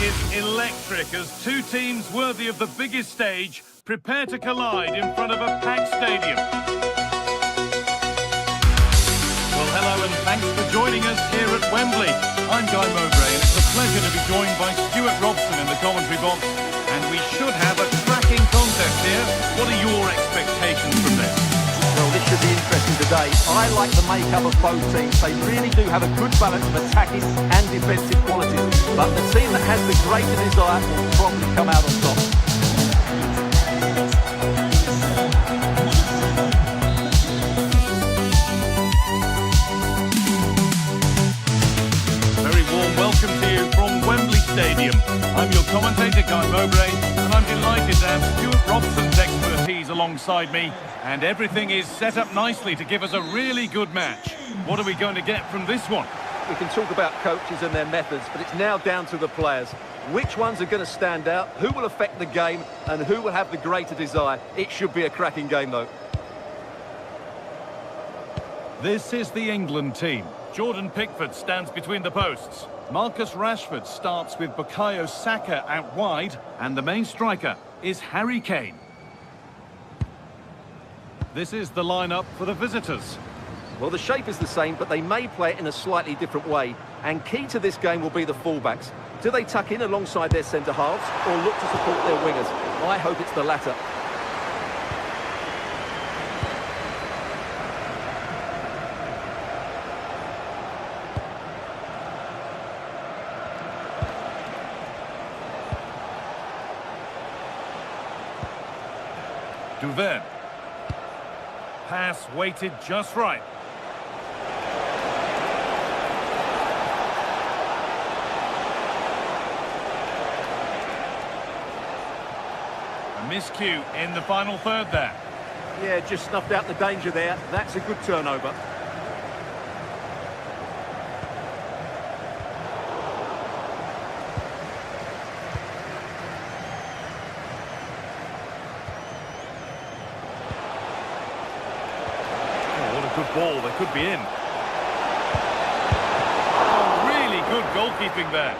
is electric as two teams worthy of the biggest stage prepare to collide in front of a packed stadium. Well, hello and thanks for joining us here at Wembley. I'm Guy Mowbray and it's a pleasure to be joined by Stuart Robson in the commentary box. And we should have a cracking contest here. What are your expectations from this? Well, this should be interesting today. I like the makeup of both teams. They really do have a good balance of attacking and defensive qualities. But the team that has the greater desire will probably come out on top. Very warm welcome to you from Wembley Stadium. I'm your commentator, Guy Mowbray, and I'm delighted to have Stuart Robson's expertise alongside me. And everything is set up nicely to give us a really good match. What are we going to get from this one? We can talk about coaches and their methods, but it's now down to the players. Which ones are going to stand out, who will affect the game, and who will have the greater desire? It should be a cracking game, though. This is the England team. Jordan Pickford stands between the posts. Marcus Rashford starts with Bukayo Saka out wide, and the main striker is Harry Kane. This is the lineup for the visitors. Well, the shape is the same, but they may play it in a slightly different way. And key to this game will be the fullbacks. Do they tuck in alongside their centre-halves or look to support their wingers? I hope it's the latter. Duverne. Pass weighted just right. A miscue in the final third there. Yeah, just snuffed out the danger there. That's a good turnover. Good ball, they could be in. Oh, really good goalkeeping there.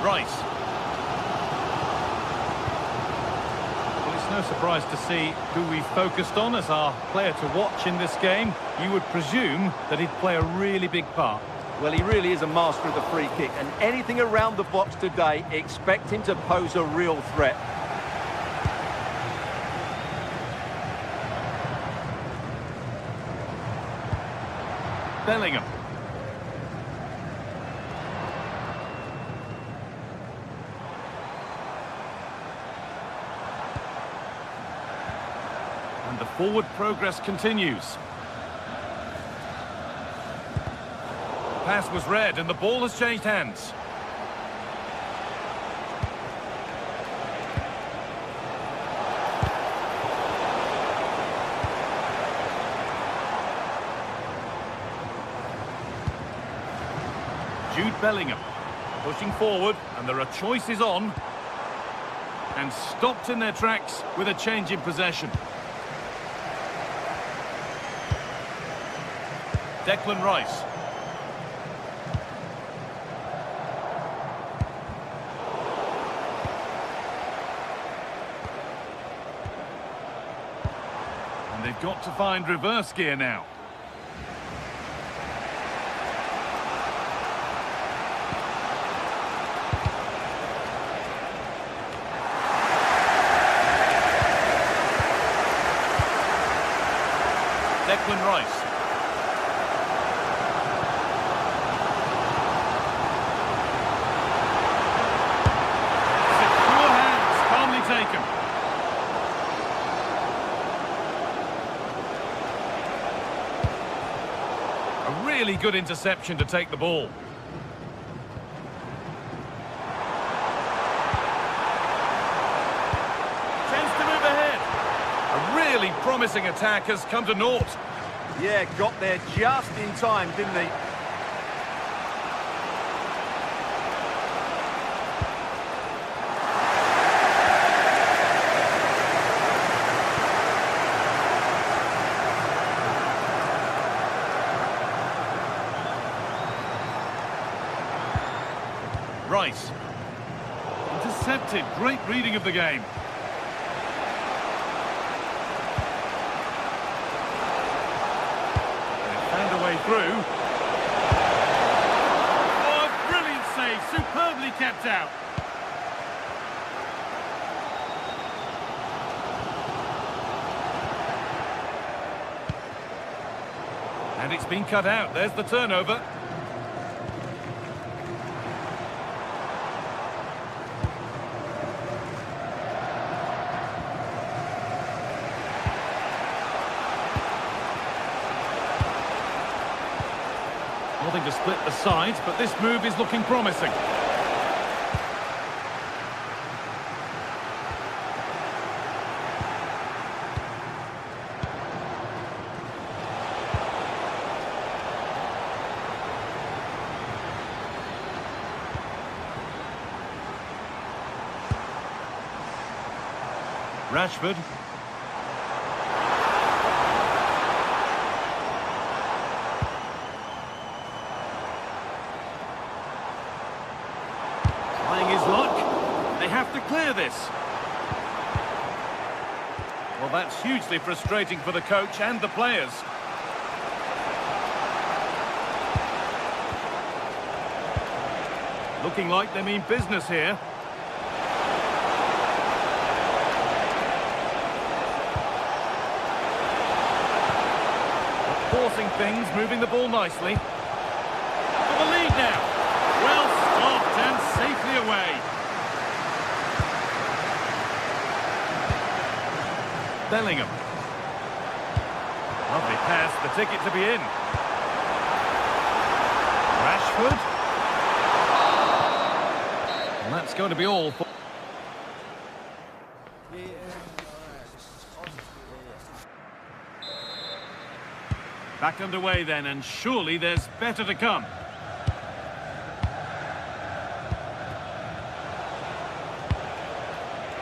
Rice. Well, it's no surprise to see who we focused on as our player to watch in this game. You would presume that he'd play a really big part. Well, he really is a master of the free kick, and anything around the box today, expect him to pose a real threat. Bellingham. And the forward progress continues. Pass was read and the ball has changed hands. Jude Bellingham pushing forward, and there are choices on. And stopped in their tracks with a change in possession. Declan Rice. And they've got to find reverse gear now. Declan Rice. Secure hands, calmly taken. A really good interception to take the ball. Chance to move ahead. A really promising attack has come to naught. Yeah, got there just in time, didn't he? Rice. Intercepted. Great reading of the game. They found a way through. Oh, a brilliant save. Superbly kept out. And it's been cut out. There's the turnover. Nothing to split the sides, but this move is looking promising. Rashford. Trying his luck. They have to clear this. Well, that's hugely frustrating for the coach and the players. Looking like they mean business here. Forcing things, moving the ball nicely. For the lead now. Well stopped and safely away. Bellingham. Lovely pass, the ticket to be in. Rashford. And that's going to be all for... Back underway then, and surely there's better to come.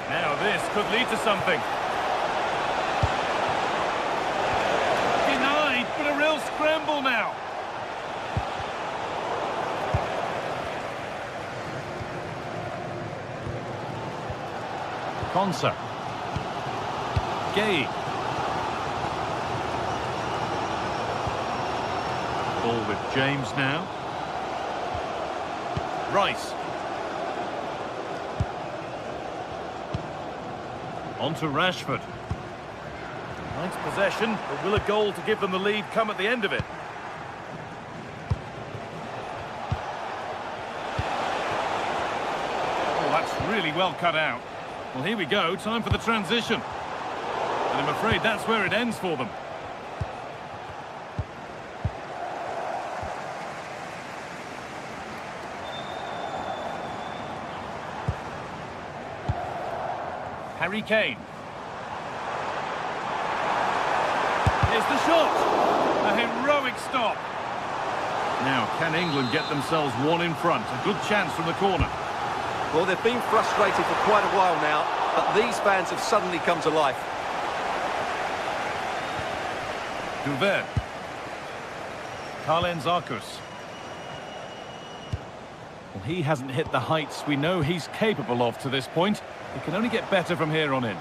Now this could lead to something. Denied, but a real scramble now. Konsa. Gay. Ball with James now. Rice. On to Rashford. Nice possession, but will a goal to give them the lead come at the end of it? Oh, that's really well cut out. Well, here we go, time for the transition. And I'm afraid that's where it ends for them. Harry Kane. Here's the shot. A heroic stop. Now, can England get themselves one in front? A good chance from the corner. Well, they've been frustrated for quite a while now, but these fans have suddenly come to life. Duvet. Karlenzakos. Well, he hasn't hit the heights we know he's capable of to this point. He can only get better from here on in.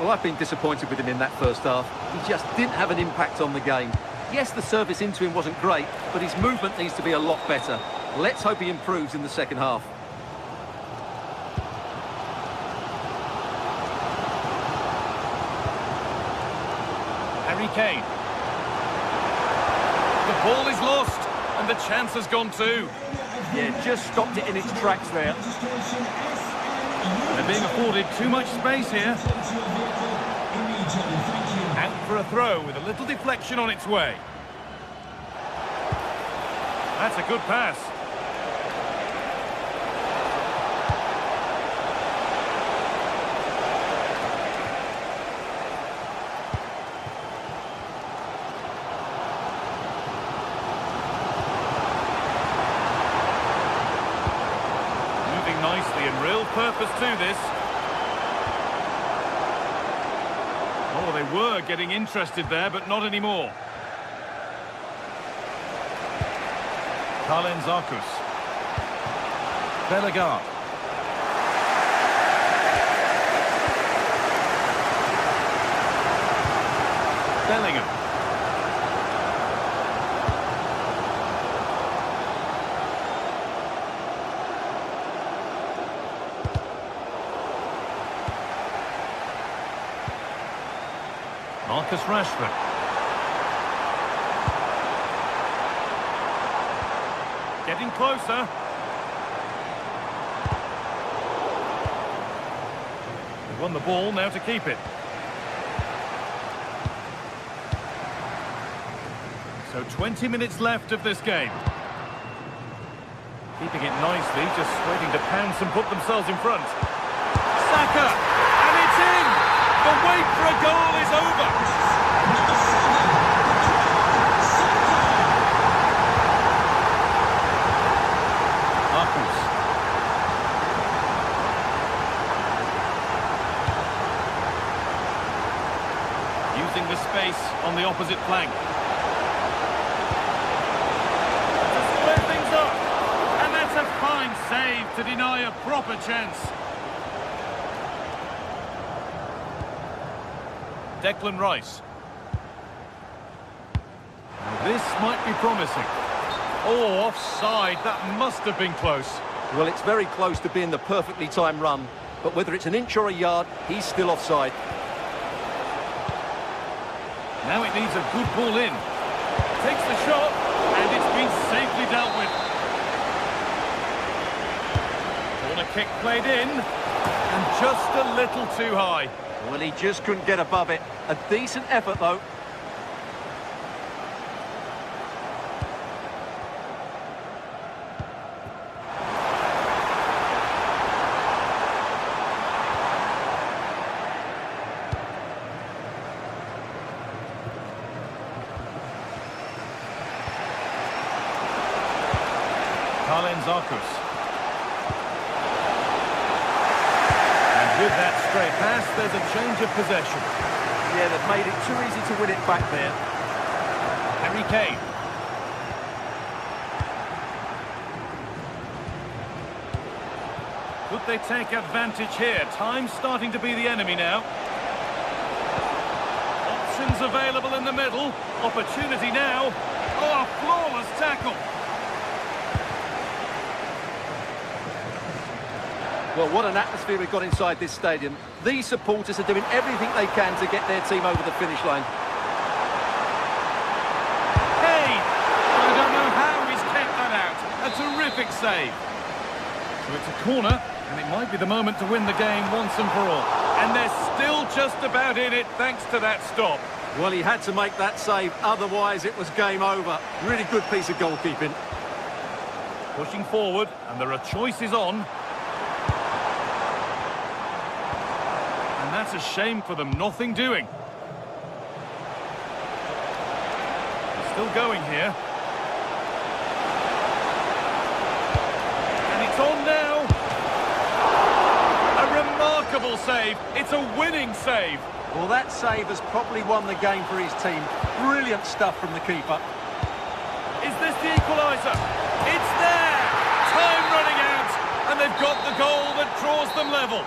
Well, I've been disappointed with him in that first half. He just didn't have an impact on the game. Yes, the service into him wasn't great, but his movement needs to be a lot better. Let's hope he improves in the second half. Harry Kane. The ball is lost, and the chance has gone too. Yeah, just stopped it in its tracks there. They're being afforded too much space here. Out for a throw with a little deflection on its way. That's a good pass. Nicely and real purpose to this. Oh, they were getting interested there, but not anymore. Karlenzakos. Bellegarde. Bellingham. Marcus Rashford. Getting closer. They won the ball, now to keep it. So 20 minutes left of this game. Keeping it nicely, just waiting to pounce and put themselves in front. Saka! And it's in! The wait for a goal is over! Marcus. Using the space on the opposite flank. A fine save to deny a proper chance. Declan Rice. Now this might be promising. Oh, offside. That must have been close. Well, it's very close to being the perfectly timed run, but whether it's an inch or a yard, he's still offside. Now it needs a good ball in. Takes the shot, and it's been safely dealt with. Corner kick played in, and just a little too high. Well, he just couldn't get above it. A decent effort, though. With that straight pass, there's a change of possession. Yeah, they've made it too easy to win it back there. Harry Kane. Could they take advantage here? Time's starting to be the enemy now. Options available in the middle. Opportunity now. Oh, a flawless tackle. Well, what an atmosphere we've got inside this stadium. These supporters are doing everything they can to get their team over the finish line. Hey! I don't know how he's kept that out. A terrific save. So it's a corner, and it might be the moment to win the game once and for all. And they're still just about in it, thanks to that stop. Well, he had to make that save, otherwise it was game over. Really good piece of goalkeeping. Pushing forward, and there are choices on. That's a shame for them, nothing doing. Still going here. And it's on now. A remarkable save. It's a winning save. Well, that save has probably won the game for his team. Brilliant stuff from the keeper. Is this the equaliser? It's there. Time running out. And they've got the goal that draws them level.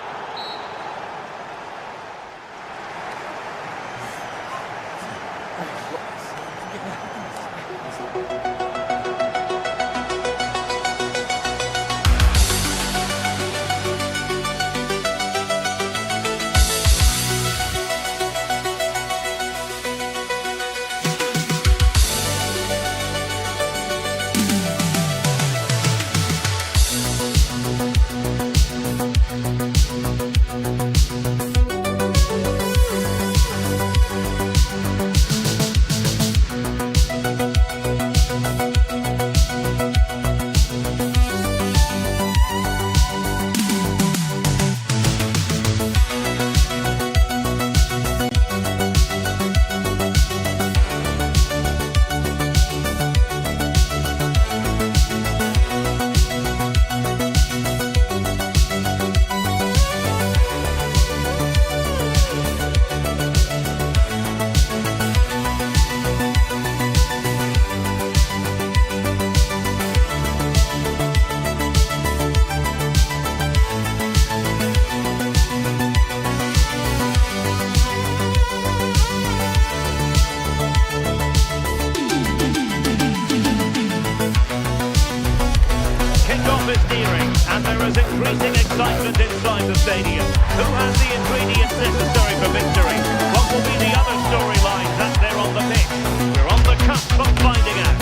increasing excitement inside the stadium. Who has the ingredients necessary for victory? What will be the other storylines as they're on the pitch? We're on the cusp of finding out.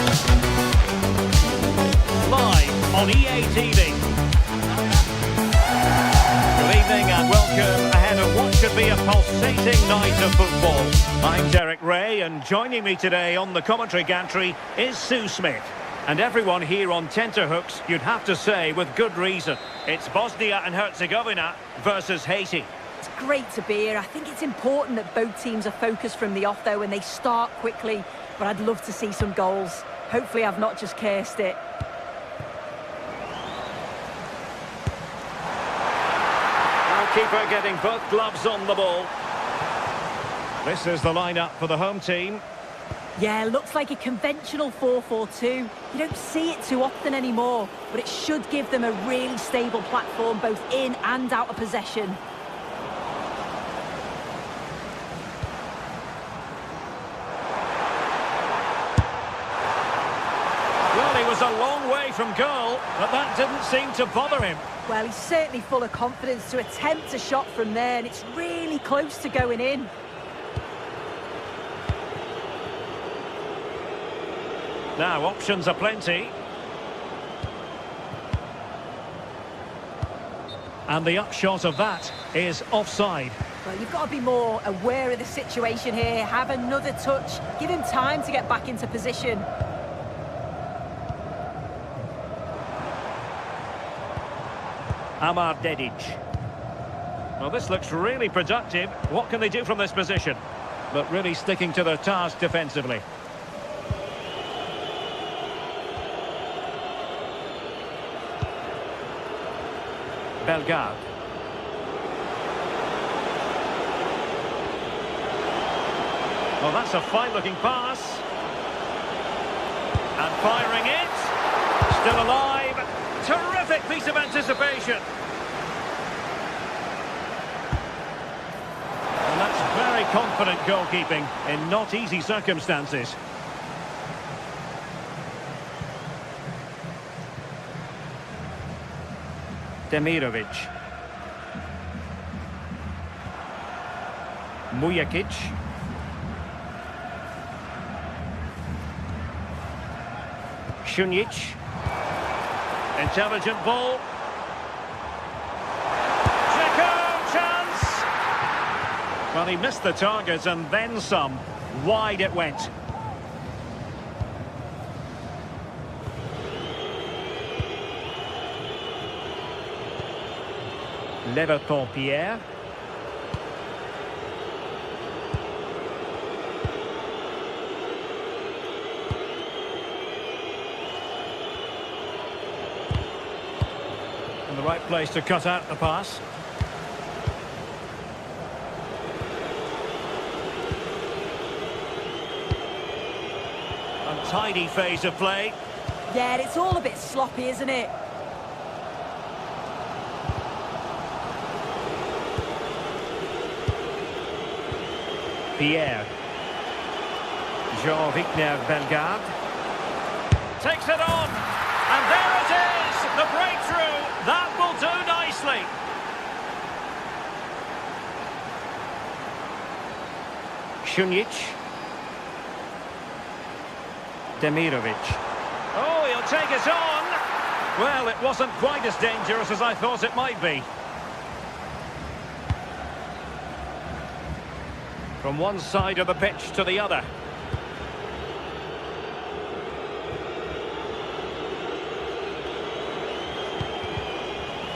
Live on EA TV. Good evening and welcome ahead of what should be a pulsating night of football. I'm Derek Ray, and joining me today on the commentary gantry is Sue Smith. And everyone here on tenterhooks, you'd have to say, with good reason. It's Bosnia and Herzegovina versus Haiti. It's great to be here. I think it's important that both teams are focused from the off, though, and they start quickly. But I'd love to see some goals. Hopefully I've not just cursed it. Keeper getting both gloves on the ball. This is the lineup for the home team. Yeah, looks like a conventional 4-4-2. You don't see it too often anymore, but it should give them a really stable platform both in and out of possession. Well, he was a long way from goal, but that didn't seem to bother him. Well, he's certainly full of confidence to attempt a shot from there, and it's really close to going in. Now, options are plenty. And the upshot of that is offside. Well, you've got to be more aware of the situation here. Have another touch. Give him time to get back into position. Amar Dedic. Well, this looks really productive. What can they do from this position? But really sticking to their task defensively. Bellegarde. Well, that's a fine-looking pass. And firing it. Still alive. Terrific piece of anticipation. And that's very confident goalkeeping in not easy circumstances. Demirovic. Mujakic. Šunjić. Intelligent ball. Dzeko, chance! Well, he missed the target and then some. Wide it went. Pierre. In the right place to cut out the pass. Untidy phase of play. Yeah, it's all a bit sloppy, isn't it? Pierre. Jean-Victor Bellegarde. Takes it on. And there it is! The breakthrough. That will do nicely. Šunjić. Demirovic. Oh, he'll take it on. Well, it wasn't quite as dangerous as I thought it might be. From one side of the pitch to the other.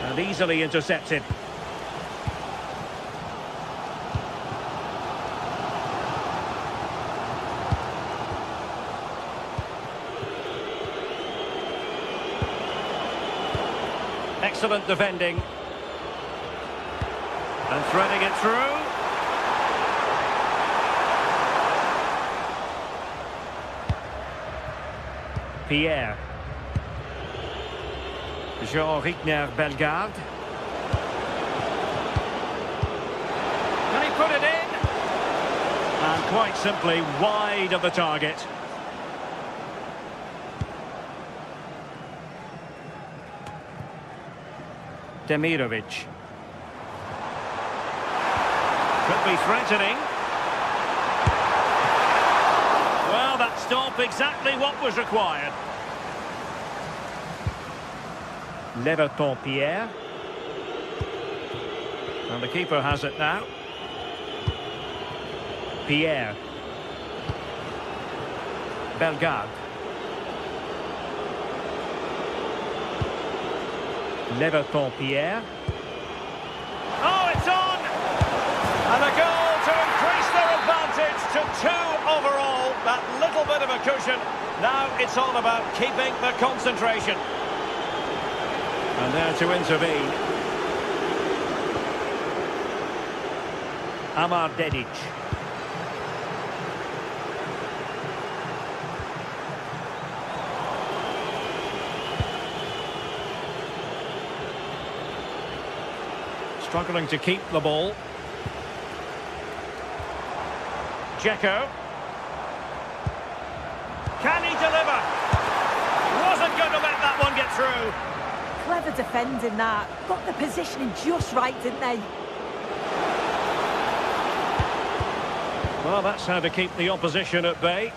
And easily intercepted. Excellent defending. And threading it through. Pierre. Jean-Victor Bellegarde. Can he put it in? And quite simply wide of the target. Demirovic. Could be threatening. Well, that stop exactly what was required. Leverton Pierre. And the keeper has it now. Pierre. Bellegarde. Leverton Pierre. Oh, it's on! And a goal to increase their advantage to 2 overall. That little bit of a cushion. Now it's all about keeping the concentration. And there to intervene. Amar Dedic. Struggling to keep the ball. Dzeko. Can he deliver? Wasn't going to let that one get through. Clever defending that. Got the positioning just right, didn't they? Well, that's how to keep the opposition at bay.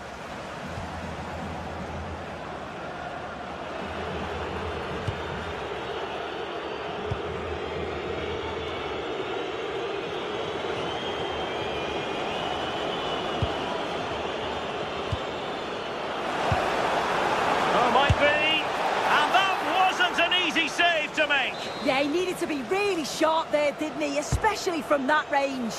Yeah, he needed to be really sharp there, didn't he? Especially from that range.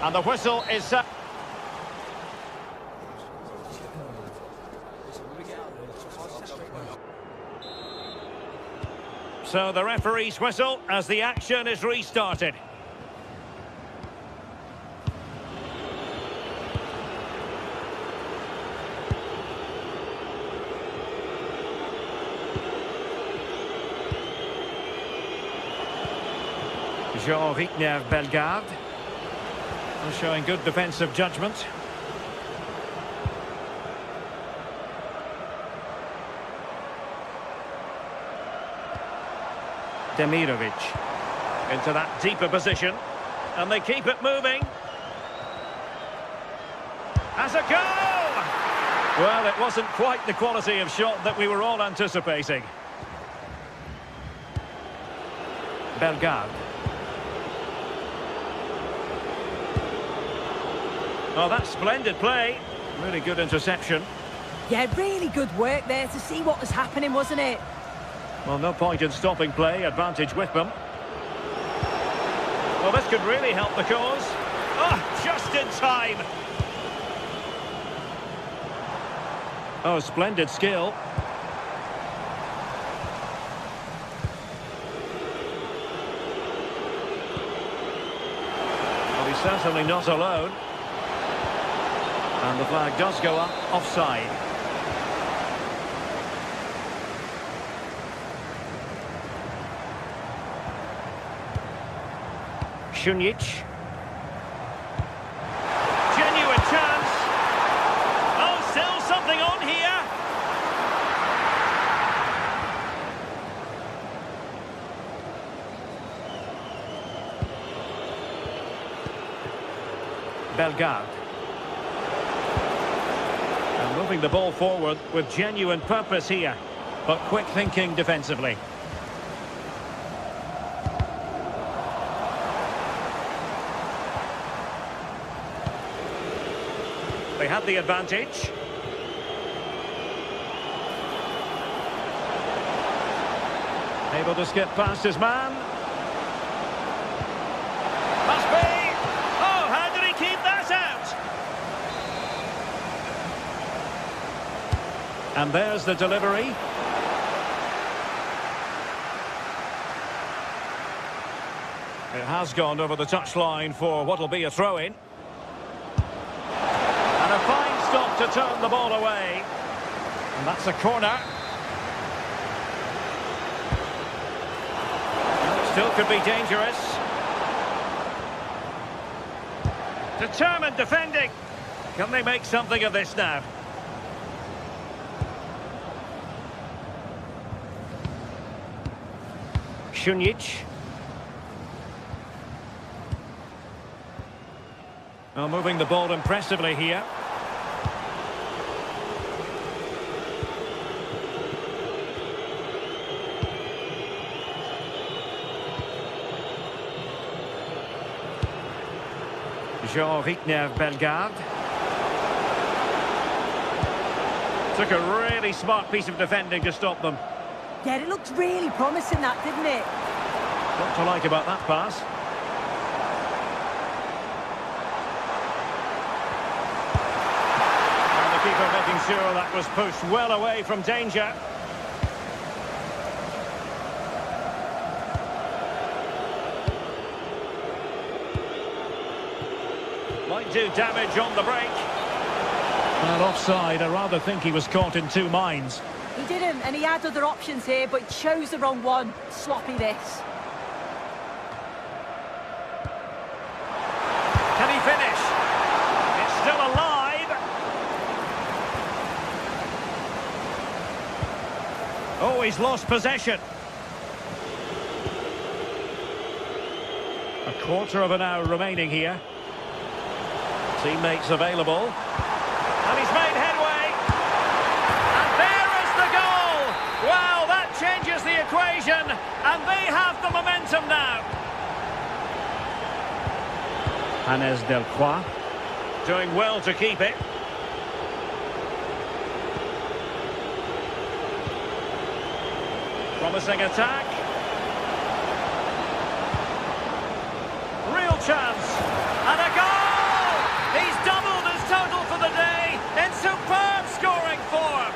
And the whistle is set. So the referee's whistle as the action is restarted. Jean-Victor Bellegarde showing good defensive judgment. Demirovic into that deeper position, and they keep it moving. As a goal! Well, it wasn't quite the quality of shot that we were all anticipating. Bellegarde. Oh, that's splendid play. Really good interception. Yeah, really good work there to see what was happening, wasn't it? Well, no point in stopping play. Advantage with them. Well, this could really help the cause. Oh, just in time. Oh, splendid skill. Well, he's certainly not alone. And the flag does go up, offside. Šunjić. Genuine chance. Oh, still something on here. Bellegarde. And moving the ball forward with genuine purpose here, but quick thinking defensively. They had the advantage. Able to skip past his man. Must be. Oh, how did he keep that out? And there's the delivery. It has gone over the touchline for what will be a throw-in. And a fine stop to turn the ball away. And that's a corner. Still could be dangerous. Determined defending. Can they make something of this now? Šunjić. Well, moving the ball impressively here. Bellegarde. Took a really smart piece of defending to stop them. Yeah, it looked really promising, that, didn't it? What to like about that pass? And the keeper making sure that was pushed well away from danger. Might do damage on the break. Well, offside, I rather think he was caught in two minds. He didn't, and he had other options here, but he chose the wrong one. Sloppy this. Can he finish? It's still alive. Oh, he's lost possession. A quarter of an hour remaining here. Teammates available. And he's made headway. And there is the goal. Wow, that changes the equation. And they have the momentum now. Hannes Delcroix. Doing well to keep it. Promising attack. Real chance. And a goal! He's doubled his total for the day in superb scoring form.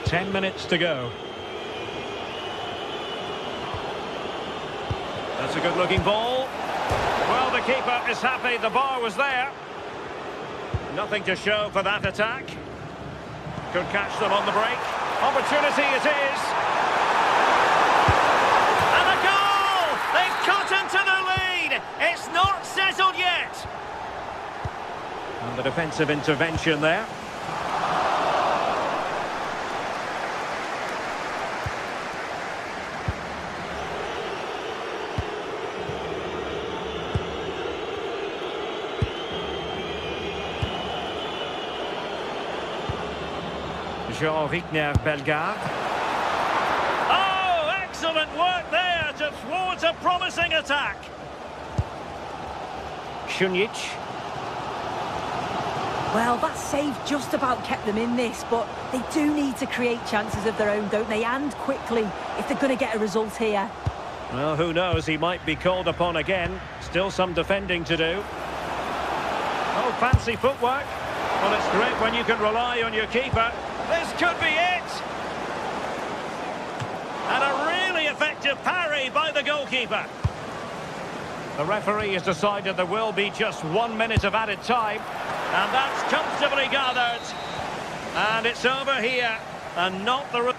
Ten minutes to go. That's a good-looking ball. Well, the keeper is happy the bar was there. Nothing to show for that attack. Could catch them on the break. Opportunity it is. And a goal! They've cut into the lead. It's not settled yet. And the defensive intervention there. Bellegarde. Oh, excellent work there to thwart a promising attack. Šunjić. Well, that save just about kept them in this, but they do need to create chances of their own, don't they? And quickly, if they're going to get a result here. Well, who knows? He might be called upon again. Still some defending to do. Oh, fancy footwork. Well, it's great when you can rely on your keeper. This could be it. And a really effective parry by the goalkeeper. The referee has decided there will be just 1 minute of added time. And that's comfortably gathered. And it's over here. And not the...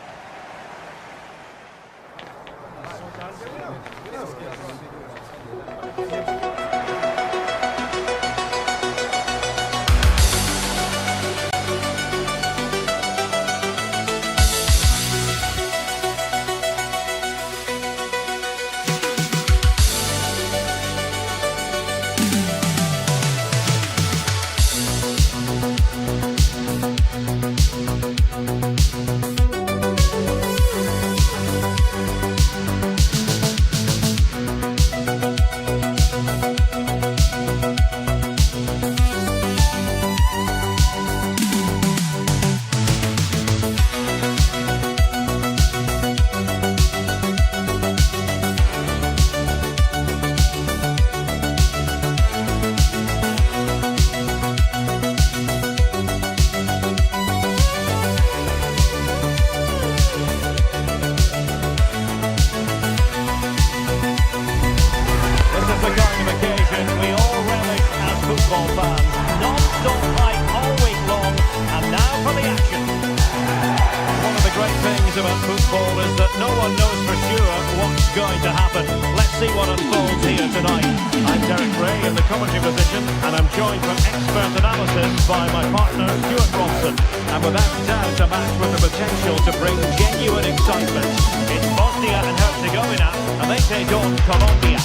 football is that no one knows for sure what's going to happen. Let's see what unfolds here tonight. I'm Derek Ray in the commentary position, and I'm joined for expert analysis by my partner, Stuart Robson. And without doubt, a match with the potential to bring genuine excitement. It's Bosnia and Herzegovina, and they take on Colombia.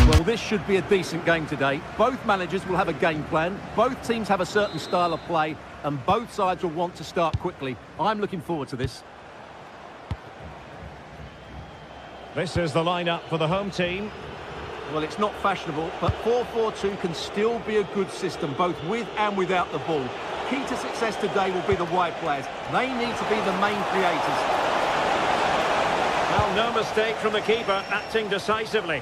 Well, this should be a decent game today. Both managers will have a game plan. Both teams have a certain style of play, and both sides will want to start quickly. I'm looking forward to this. This is the lineup for the home team. Well, it's not fashionable, but 4-4-2 can still be a good system, both with and without the ball. Key to success today will be the wide players. They need to be the main creators. Well, no mistake from the keeper, acting decisively.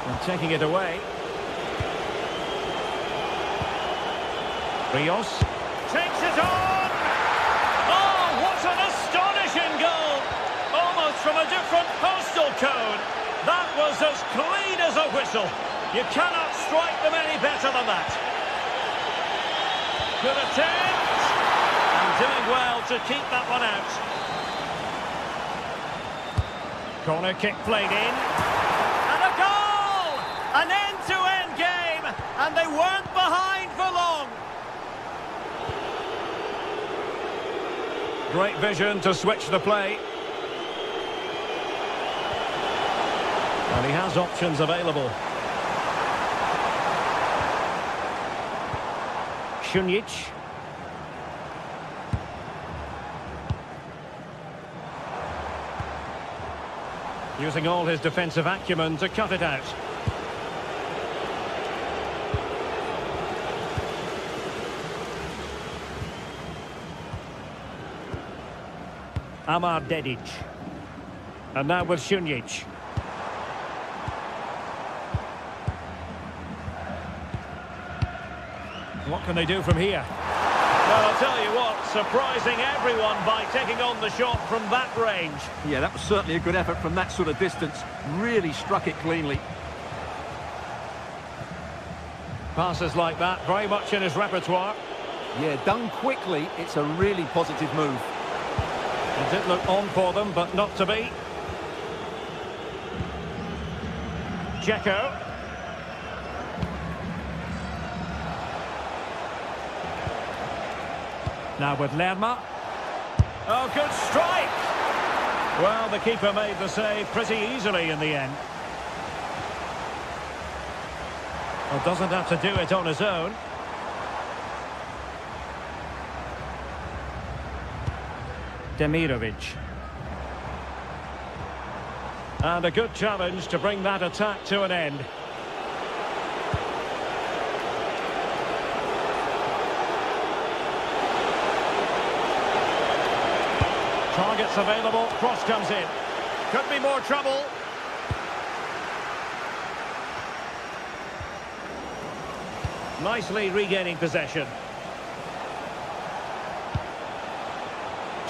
And taking it away. Rios. Takes it on! Oh, what an astonishing goal! Almost from a different postal code. That was as clean as a whistle. You cannot strike them any better than that. Good attempt. And doing well to keep that one out. Corner kick played in. And a goal! An end-to-end game. And they weren't behind for long. Great vision to switch the play. And he has options available. Šunjić. Using all his defensive acumen to cut it out. Amar Dedic. And now with Šunjić. What can they do from here? Well, I'll tell you what, surprising everyone by taking on the shot from that range. Yeah, that was certainly a good effort from that sort of distance. Really struck it cleanly. Passes like that, very much in his repertoire. Yeah, done quickly, it's a really positive move. It did look on for them, but not to be. Dzeko. Now with Lerma. Oh, good strike! Well, the keeper made the save pretty easily in the end. Well, doesn't have to do it on his own. Demirovic. And a good challenge to bring that attack to an end. Targets available, cross comes in. Could be more trouble. Nicely regaining possession.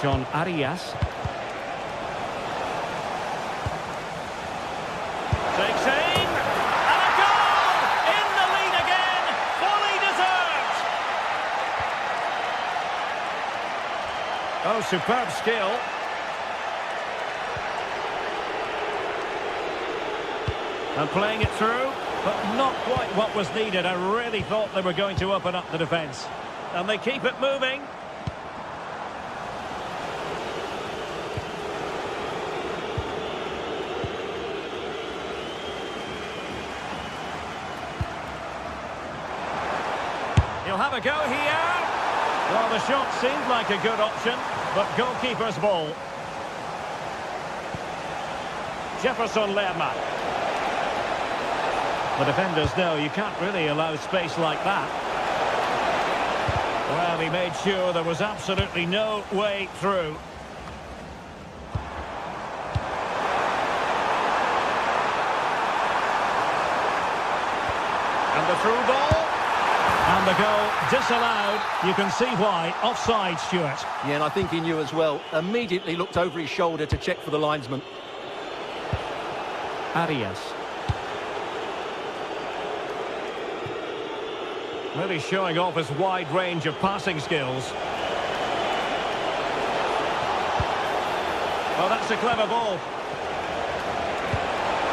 John Arias. Takes aim. And a goal! In the lead again. Fully deserved. Oh, superb skill. And playing it through, but not quite what was needed. I really thought they were going to open up the defence. And they keep it moving. He'll have a go here. Well, the shot seemed like a good option, but goalkeeper's ball. Jefferson Lerma. The defenders know you can't really allow space like that. Well, he made sure there was absolutely no way through. And the through ball. And the goal disallowed. You can see why. Offside, Stuart. Yeah, and I think he knew as well. Immediately looked over his shoulder to check for the linesman. Arias. Really showing off his wide range of passing skills. Well, that's a clever ball.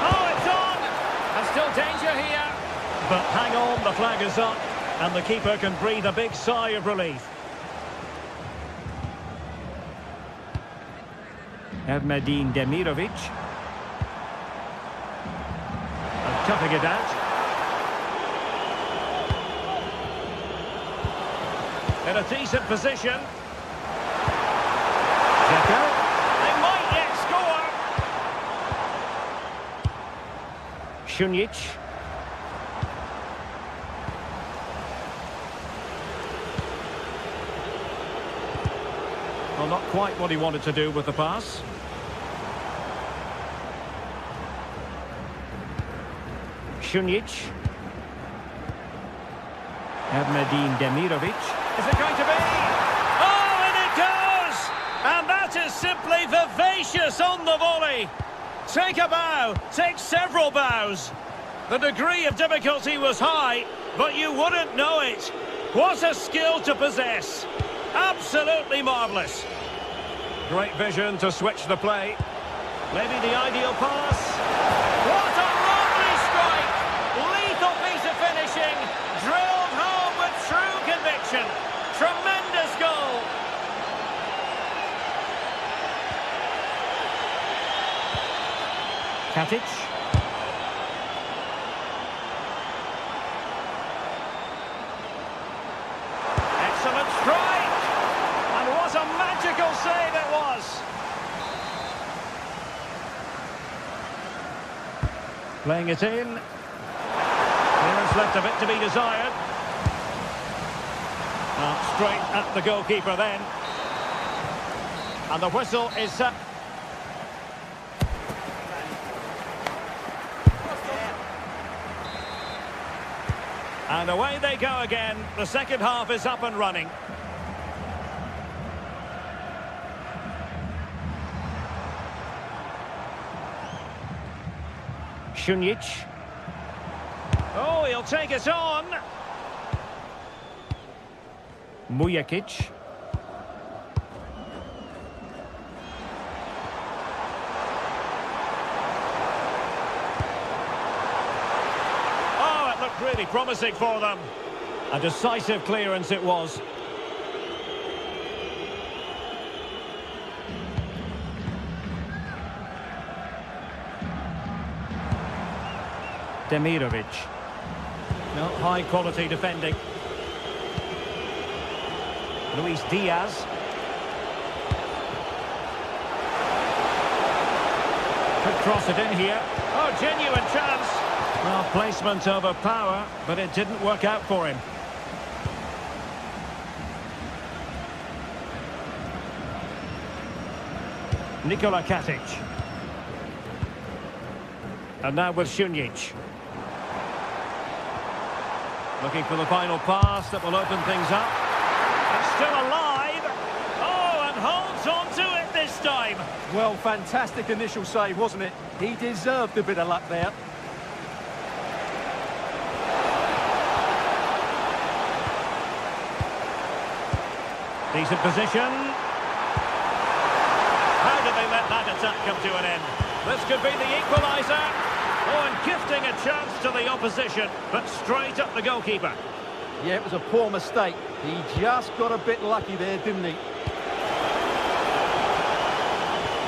Oh, it's on! And still danger here. But hang on, the flag is up. And the keeper can breathe a big sigh of relief. Ermedin Demirovic. And cutting it out. In a decent position. Dzeko. They might yet score. Šunjić. Well, not quite what he wanted to do with the pass. Šunjić. Ermedin Demirovic. Is it going to be? Oh, and it goes! And that is simply vivacious on the volley. Take a bow, take several bows. The degree of difficulty was high, but you wouldn't know it. What a skill to possess. Absolutely marvellous. Great vision to switch the play. Maybe the ideal pass. What a lovely strike! Lethal piece of finishing. Drilled home with true conviction. Tremendous goal. Katic. Excellent strike. And what a magical save it was. Playing it in. Clearance left a bit to be desired. Straight at the goalkeeper then. And the whistle is set. And away they go again. The second half is up and running. Šunjić. Oh, he'll take it on. Mujakic. Oh, it looked really promising for them. A decisive clearance it was. Demirovic. No, high quality defending. Luis Diaz. Could cross it in here. Oh, genuine chance. Well, placement over power, but it didn't work out for him. Nikola Katic. And now with Šunjić. Looking for the final pass that will open things up. It's still alive. Oh, and holds on to it this time. Well, fantastic initial save, wasn't it? He deserved a bit of luck there. Decent position. How did they let that attack come to an end? This could be the equaliser. Oh, and gifting a chance to the opposition, but straight up the goalkeeper. Yeah, it was a poor mistake. He just got a bit lucky there, didn't he?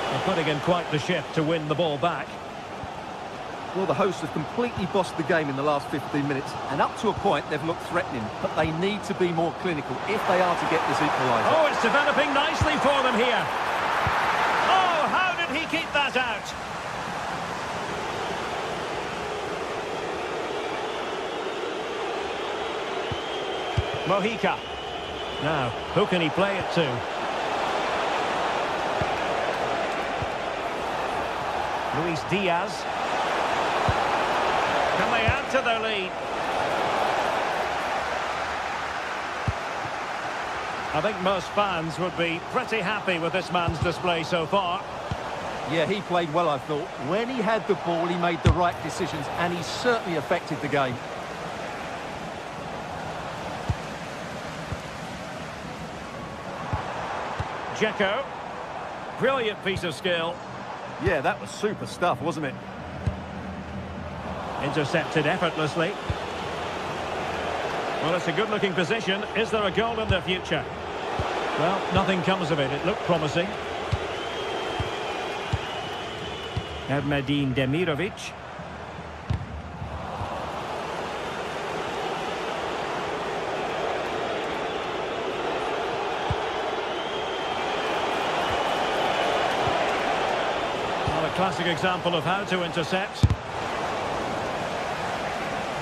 They're putting in quite the shift to win the ball back. Well, the hosts have completely bossed the game in the last 15 minutes, and up to a point they've looked threatening, but they need to be more clinical if they are to get this equaliser. Oh, it's developing nicely for them here. Oh, how did he keep that out? Mojica. Now, who can he play it to? Luis Diaz. Can they add to their lead? I think most fans would be pretty happy with this man's display so far. Yeah, he played well, I thought. When he had the ball, he made the right decisions, and he certainly affected the game. Dzeko. Brilliant piece of skill. Yeah, that was super stuff, wasn't it? Intercepted effortlessly. Well, it's a good-looking position. Is there a goal in the future? Well, nothing comes of it. It looked promising. Ermedin Demirovic. Well, a classic example of how to intercept.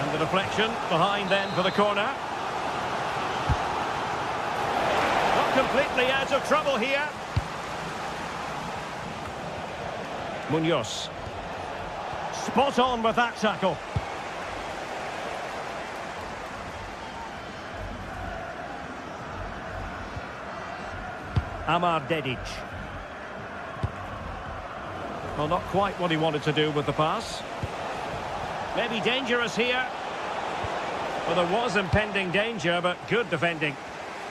And the deflection behind then for the corner. Not completely out of trouble here. Munoz. Spot on with that tackle. Amar Dedic. Well, not quite what he wanted to do with the pass. Maybe dangerous here. Well, there was impending danger, but good defending.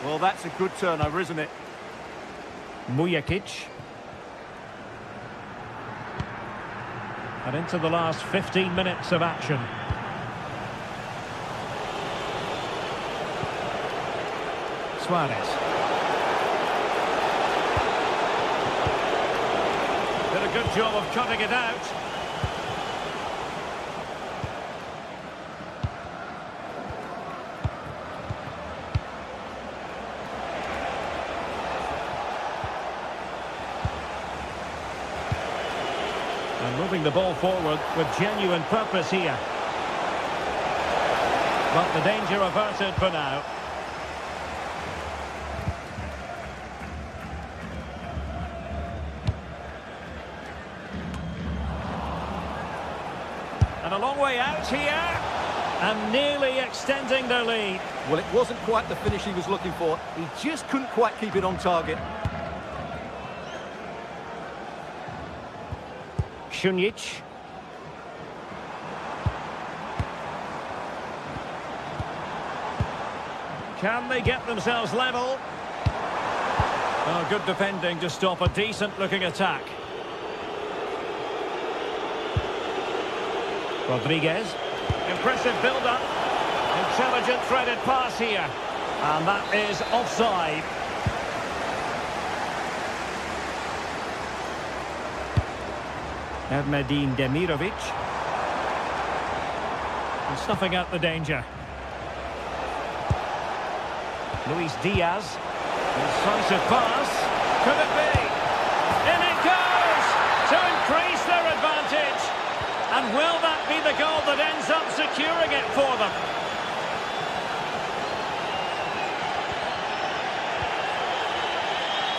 Well, that's a good turnover, isn't it? Mujakic. And into the last 15 minutes of action. Suarez. Did a good job of cutting it out. And moving the ball forward with genuine purpose here. But the danger averted for now. And a long way out here. And nearly extending their lead. Well, it wasn't quite the finish he was looking for. He just couldn't quite keep it on target. Šunjić. Can they get themselves level? Oh, good defending to stop a decent-looking attack. Rodriguez. Impressive build-up. Intelligent threaded pass here. And that is offside. Ermedin Demirovic. And snuffing out the danger. Luis Diaz. Incisive pass. Could it be? In it goes! To increase their advantage. And will that be the goal that ends up securing it for them?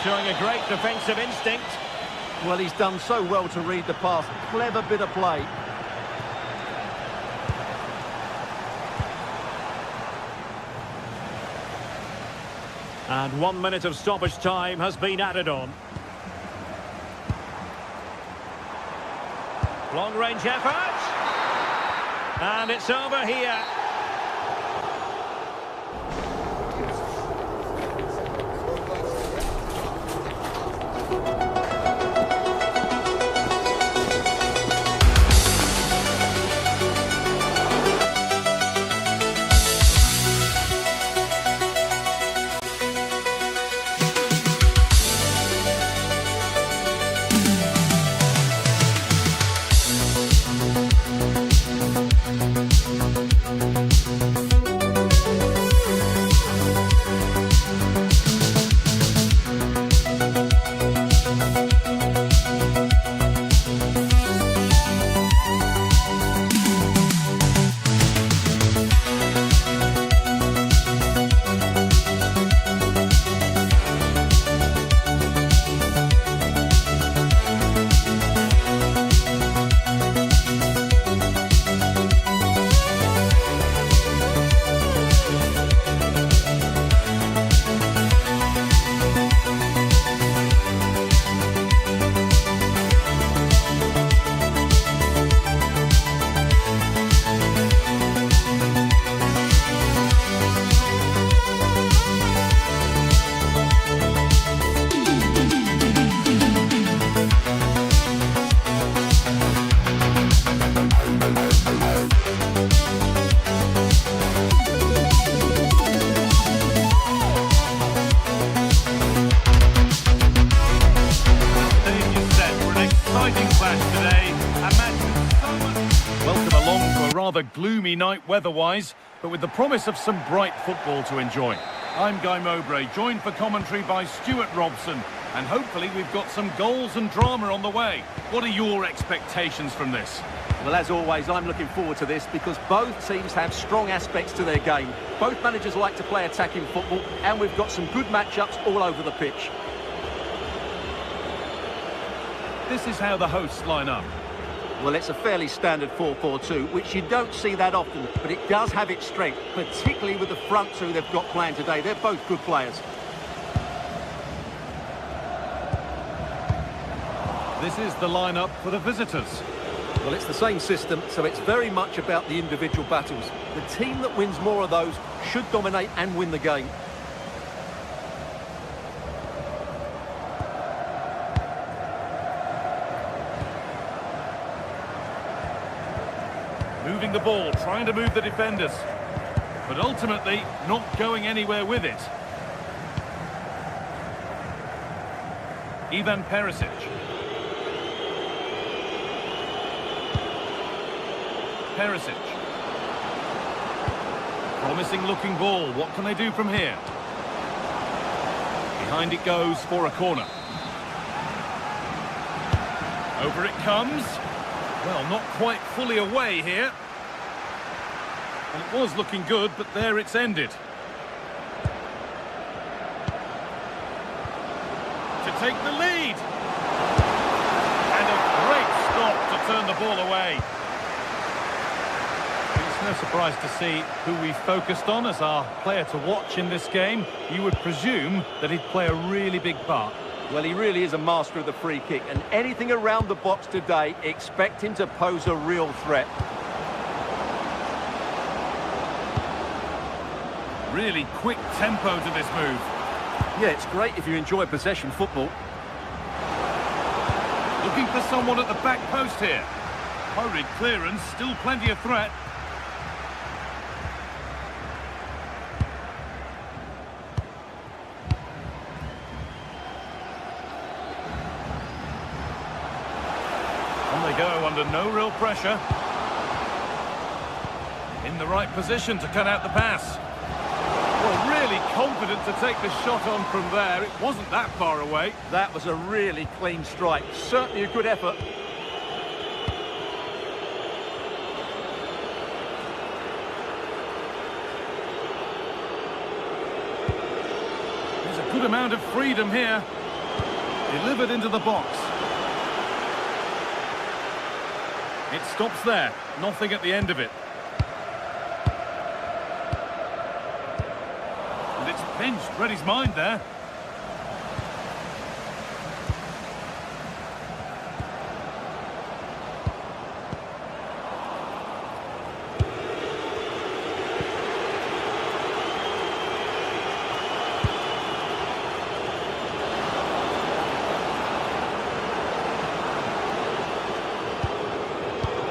Showing a great defensive instinct. Well, he's done so well to read the pass. Clever bit of play. And 1 minute of stoppage time has been added on. Long-range effort. And it's over here. night weather-wise, but with the promise of some bright football to enjoy. I'm Guy Mowbray, joined for commentary by Stuart Robson, and hopefully we've got some goals and drama on the way. What are your expectations from this? Well, as always, I'm looking forward to this because both teams have strong aspects to their game. Both managers like to play attacking football, and we've got some good matchups all over the pitch. This is how the hosts line up. Well, it's a fairly standard 4-4-2, which you don't see that often, but it does have its strength, particularly with the front two they've got playing today. They're both good players. This is the lineup for the visitors. Well, it's the same system, so it's very much about the individual battles. The team that wins more of those should dominate and win the game. Moving the ball, trying to move the defenders, but ultimately not going anywhere with it. Ivan Perisic. Perisic. Promising looking ball. What can they do from here? Behind it goes for a corner. Over it comes. Well, not quite fully away here. And it was looking good, but there it's ended. To take the lead. And a great stop to turn the ball away. It's no surprise to see who we focused on as our player to watch in this game. You would presume that he'd play a really big part. Well, he really is a master of the free kick, and anything around the box today, expect him to pose a real threat. Really quick tempo to this move. Yeah, it's great if you enjoy possession football. Looking for someone at the back post here. Hurried clearance, still plenty of threat. On they go under no real pressure. In the right position to cut out the pass. Well, really confident to take the shot on from there. It wasn't that far away. That was a really clean strike. Certainly a good effort. There's a good amount of freedom here. Delivered into the box. It stops there. Nothing at the end of it. And it's pinched. Read his mind there.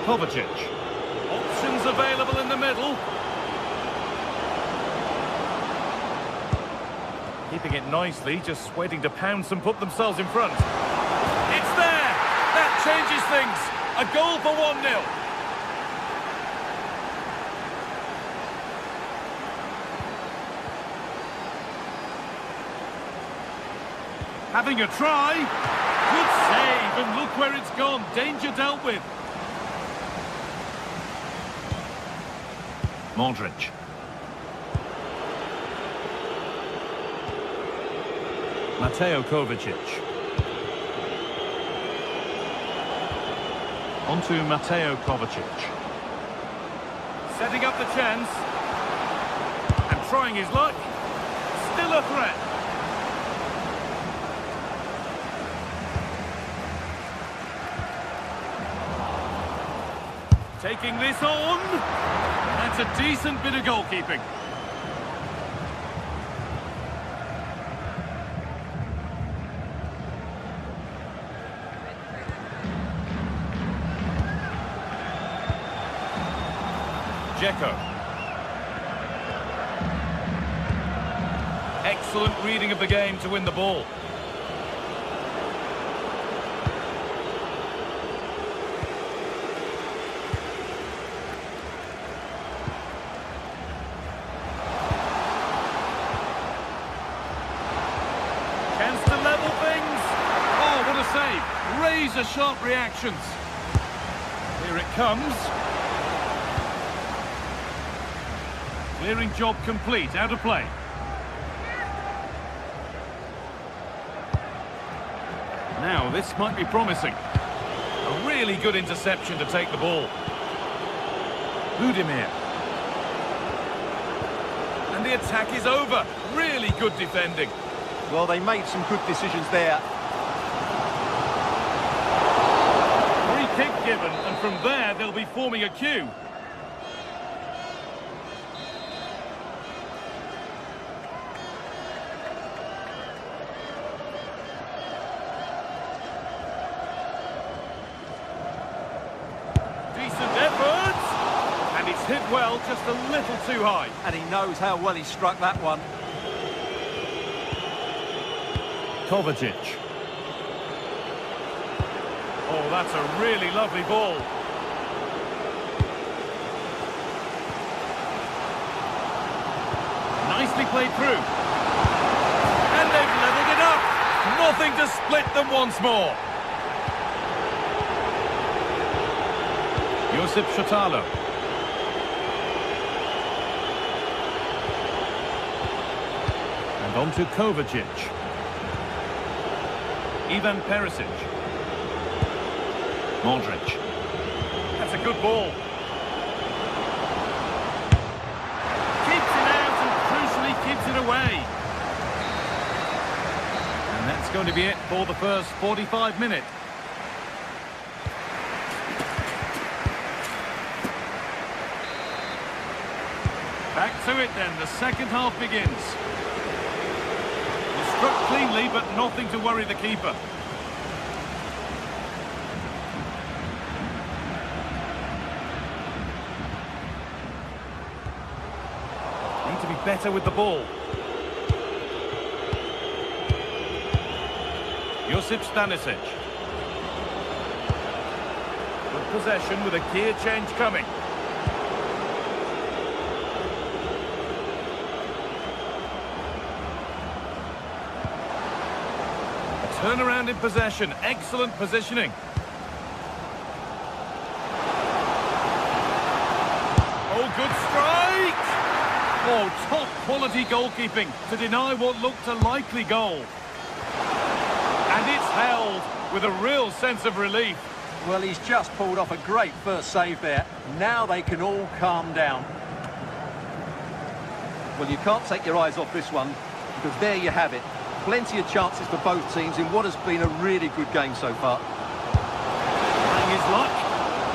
Kovacic. Options available in the middle. Keeping it nicely, just waiting to pounce and put themselves in front. It's there! That changes things. A goal for 1-0. Having a try. Good save, and look where it's gone. Danger dealt with. Modric. Mateo Kovacic. On to Mateo Kovacic. Setting up the chance. And trying his luck. Still a threat. Taking this on. That's a decent bit of goalkeeping. Dzeko. Excellent reading of the game to win the ball. These are sharp reactions. Here it comes. Clearing job complete, out of play. Now, this might be promising. A really good interception to take the ball. Budimir. And the attack is over. Really good defending. Well, they made some good decisions there. Free kick given, and from there they'll be forming a queue. Decent effort! And it's hit well, just a little too high. And he knows how well he struck that one. Kovacic. Oh, that's a really lovely ball. Nicely played through. And they've levelled it up. Nothing to split them once more. Josip Shotalo. And on to Kovacic. Ivan Perisic. Modric. That's a good ball. Keeps it out and crucially keeps it away. And that's going to be it for the first 45 minutes. Back to it then, the second half begins. He struck cleanly, but nothing to worry the keeper. Need to be better with the ball. Josip Stanisic. Good possession with a gear change coming. Turnaround in possession, excellent positioning. Oh, good strike! Oh, top quality goalkeeping to deny what looked a likely goal. And it's held with a real sense of relief. Well, he's just pulled off a great first save there. Now they can all calm down. Well, you can't take your eyes off this one, because there you have it. Plenty of chances for both teams in what has been a really good game so far. Trying his luck,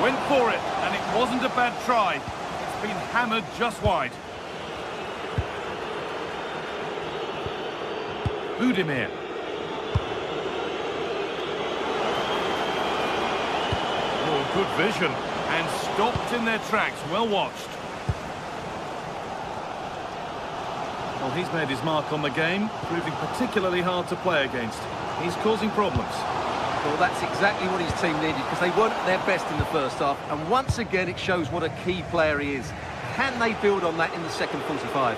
went for it, and it wasn't a bad try. It's been hammered just wide. Budimir. Oh, good vision, and stopped in their tracks, well watched. Well, he's made his mark on the game, proving particularly hard to play against. He's causing problems. Well, that's exactly what his team needed, because they weren't at their best in the first half. And once again, it shows what a key player he is. Can they build on that in the second 45?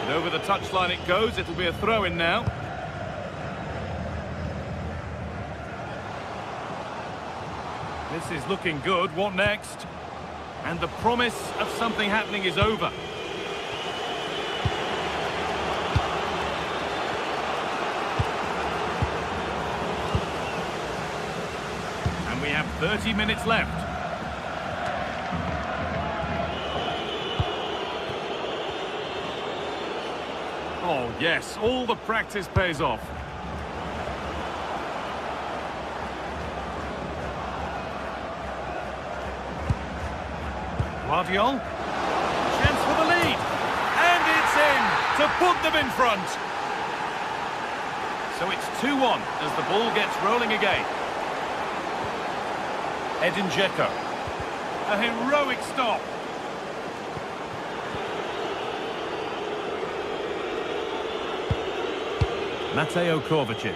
And over the touchline it goes. It'll be a throw-in now. This is looking good. What next? And the promise of something happening is over. And we have 30 minutes left. Oh, yes, all the practice pays off. Guardiola, chance for the lead, and it's in to put them in front. So it's 2-1 as the ball gets rolling again. Edin Dzeko, a heroic stop. Mateo Kovacic.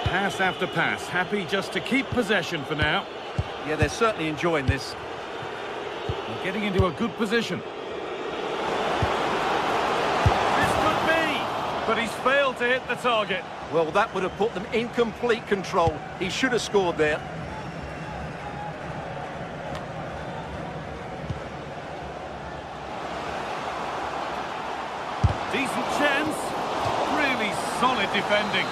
Pass after pass, happy just to keep possession for now. Yeah, they're certainly enjoying this. Getting into a good position. This could be, but he's failed to hit the target. Well, that would have put them in complete control. He should have scored there. Decent chance. Really solid defending.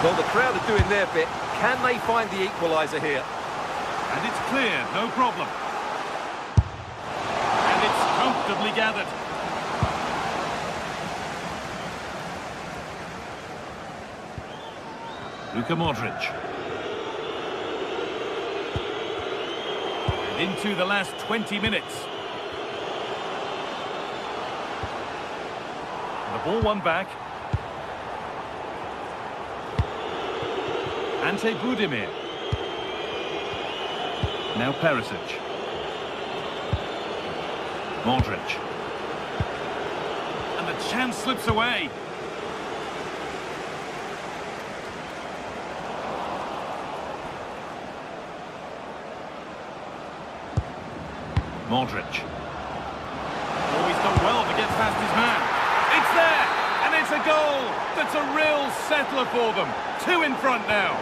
Well, the crowd are doing their bit. Can they find the equaliser here? And it's clear, no problem. And it's comfortably gathered. Luka Modric. And into the last 20 minutes. The ball won back. Ante Budimir. Now Perisic. Modric. And the chance slips away. Modric. Oh, he's done well to get past his man. It's there! And it's a goal! That's a real settler for them. 2 in front now.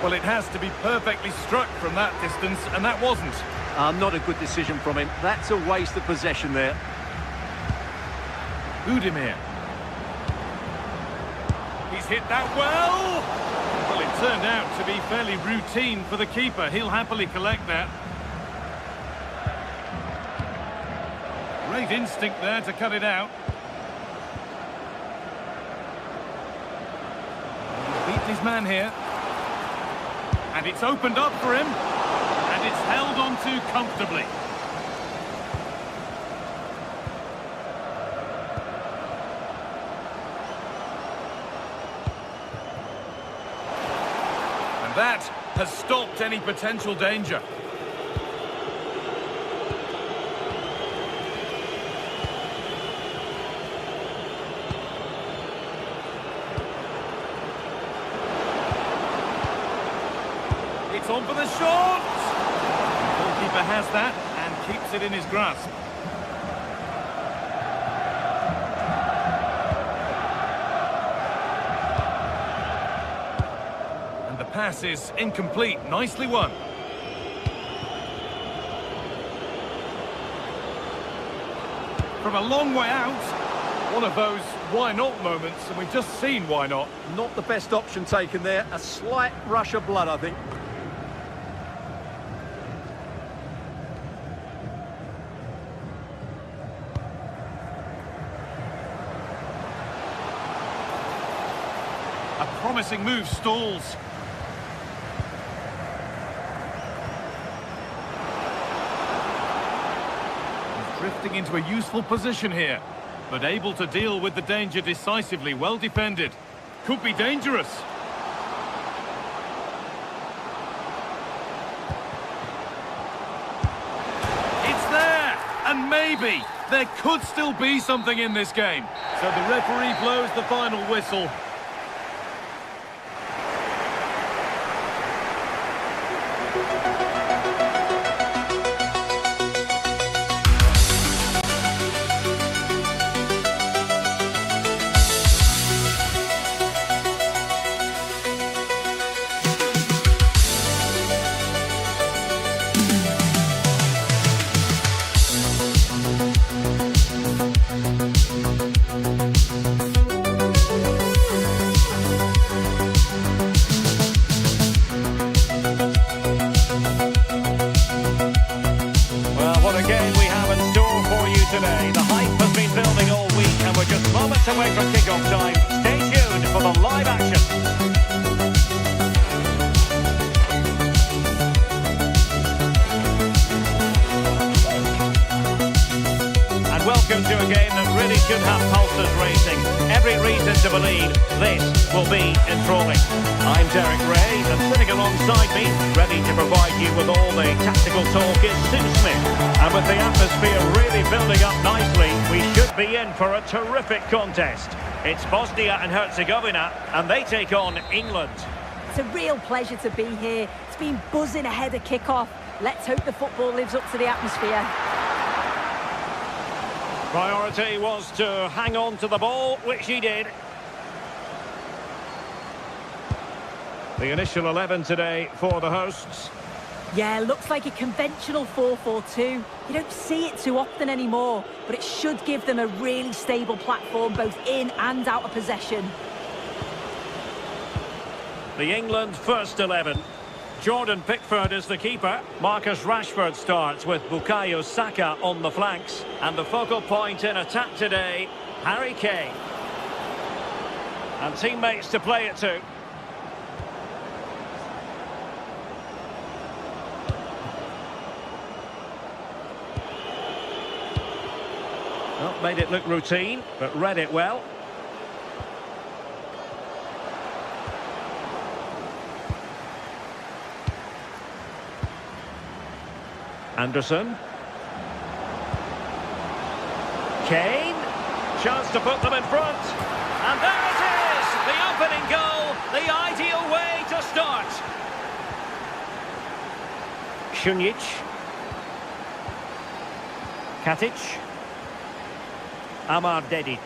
Well, it has to be perfectly struck from that distance, and that wasn't. Not a good decision from him. That's a waste of possession there. Budimir. He's hit that well! Well, it turned out to be fairly routine for the keeper. He'll happily collect that. Great instinct there to cut it out. He's beaten his man here. And it's opened up for him. And it's held on to comfortably. And that has stopped any potential danger. It's on for the shot! The goalkeeper has that and keeps it in his grasp. And the pass is incomplete. Nicely won. From a long way out, one of those why not moments, and we've just seen why not. Not the best option taken there. A slight rush of blood, I think. A promising move stalls. He's drifting into a useful position here, but able to deal with the danger decisively. Well defended. Could be dangerous. It's there! And maybe there could still be something in this game. So the referee blows the final whistle. Today. The hype has been building all week and we're just moments away from kick-off time. Stay tuned for the live action. And welcome to a game that really should have pulses racing. Every reason to believe this will be enthralling. I'm Derek Ray, and sitting alongside me, ready to provide you with all the tactical talk, is Sue Smith. And with the atmosphere really building up nicely, we should be in for a terrific contest. It's Bosnia and Herzegovina, and they take on England. It's a real pleasure to be here. It's been buzzing ahead of kick-off. Let's hope the football lives up to the atmosphere. Priority was to hang on to the ball, which he did. The initial 11 today for the hosts. Yeah, looks like a conventional 4-4-2. You don't see it too often anymore, but it should give them a really stable platform both in and out of possession. The England first 11. Jordan Pickford is the keeper. Marcus Rashford starts with Bukayo Saka on the flanks. And the focal point in attack today, Harry Kane. And teammates to play it to. Well, made it look routine, but read it well. Anderson. Kane. Chance to put them in front. And there it is! The opening goal, the ideal way to start. Šunjić. Katic. Amar Dedic.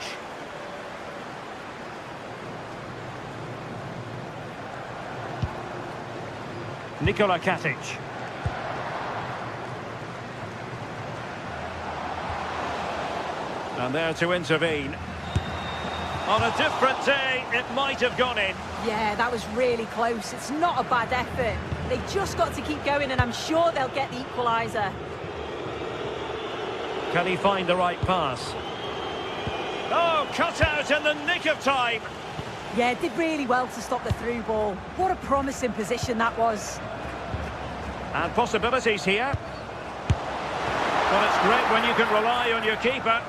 Nikola Katic. And there to intervene. On a different day, it might have gone in. Yeah, that was really close. It's not a bad effort. They've just got to keep going, and I'm sure they'll get the equaliser. Can he find the right pass? Oh, cut out in the nick of time. Yeah, did really well to stop the through ball. What a promising position that was. And possibilities here. Well, it's great when you can rely on your keeper.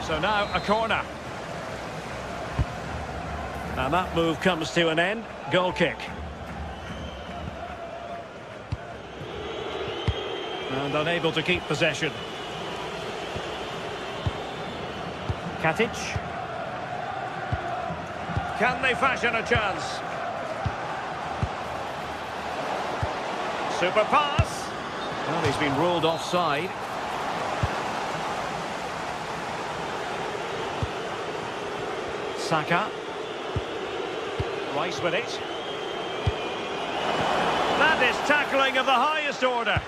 So now a corner. And that move comes to an end. Goal kick. And unable to keep possession. Katic. Can they fashion a chance? Super pass. Well, he's been ruled offside. Saka. Rice with it. That is tackling of the highest order.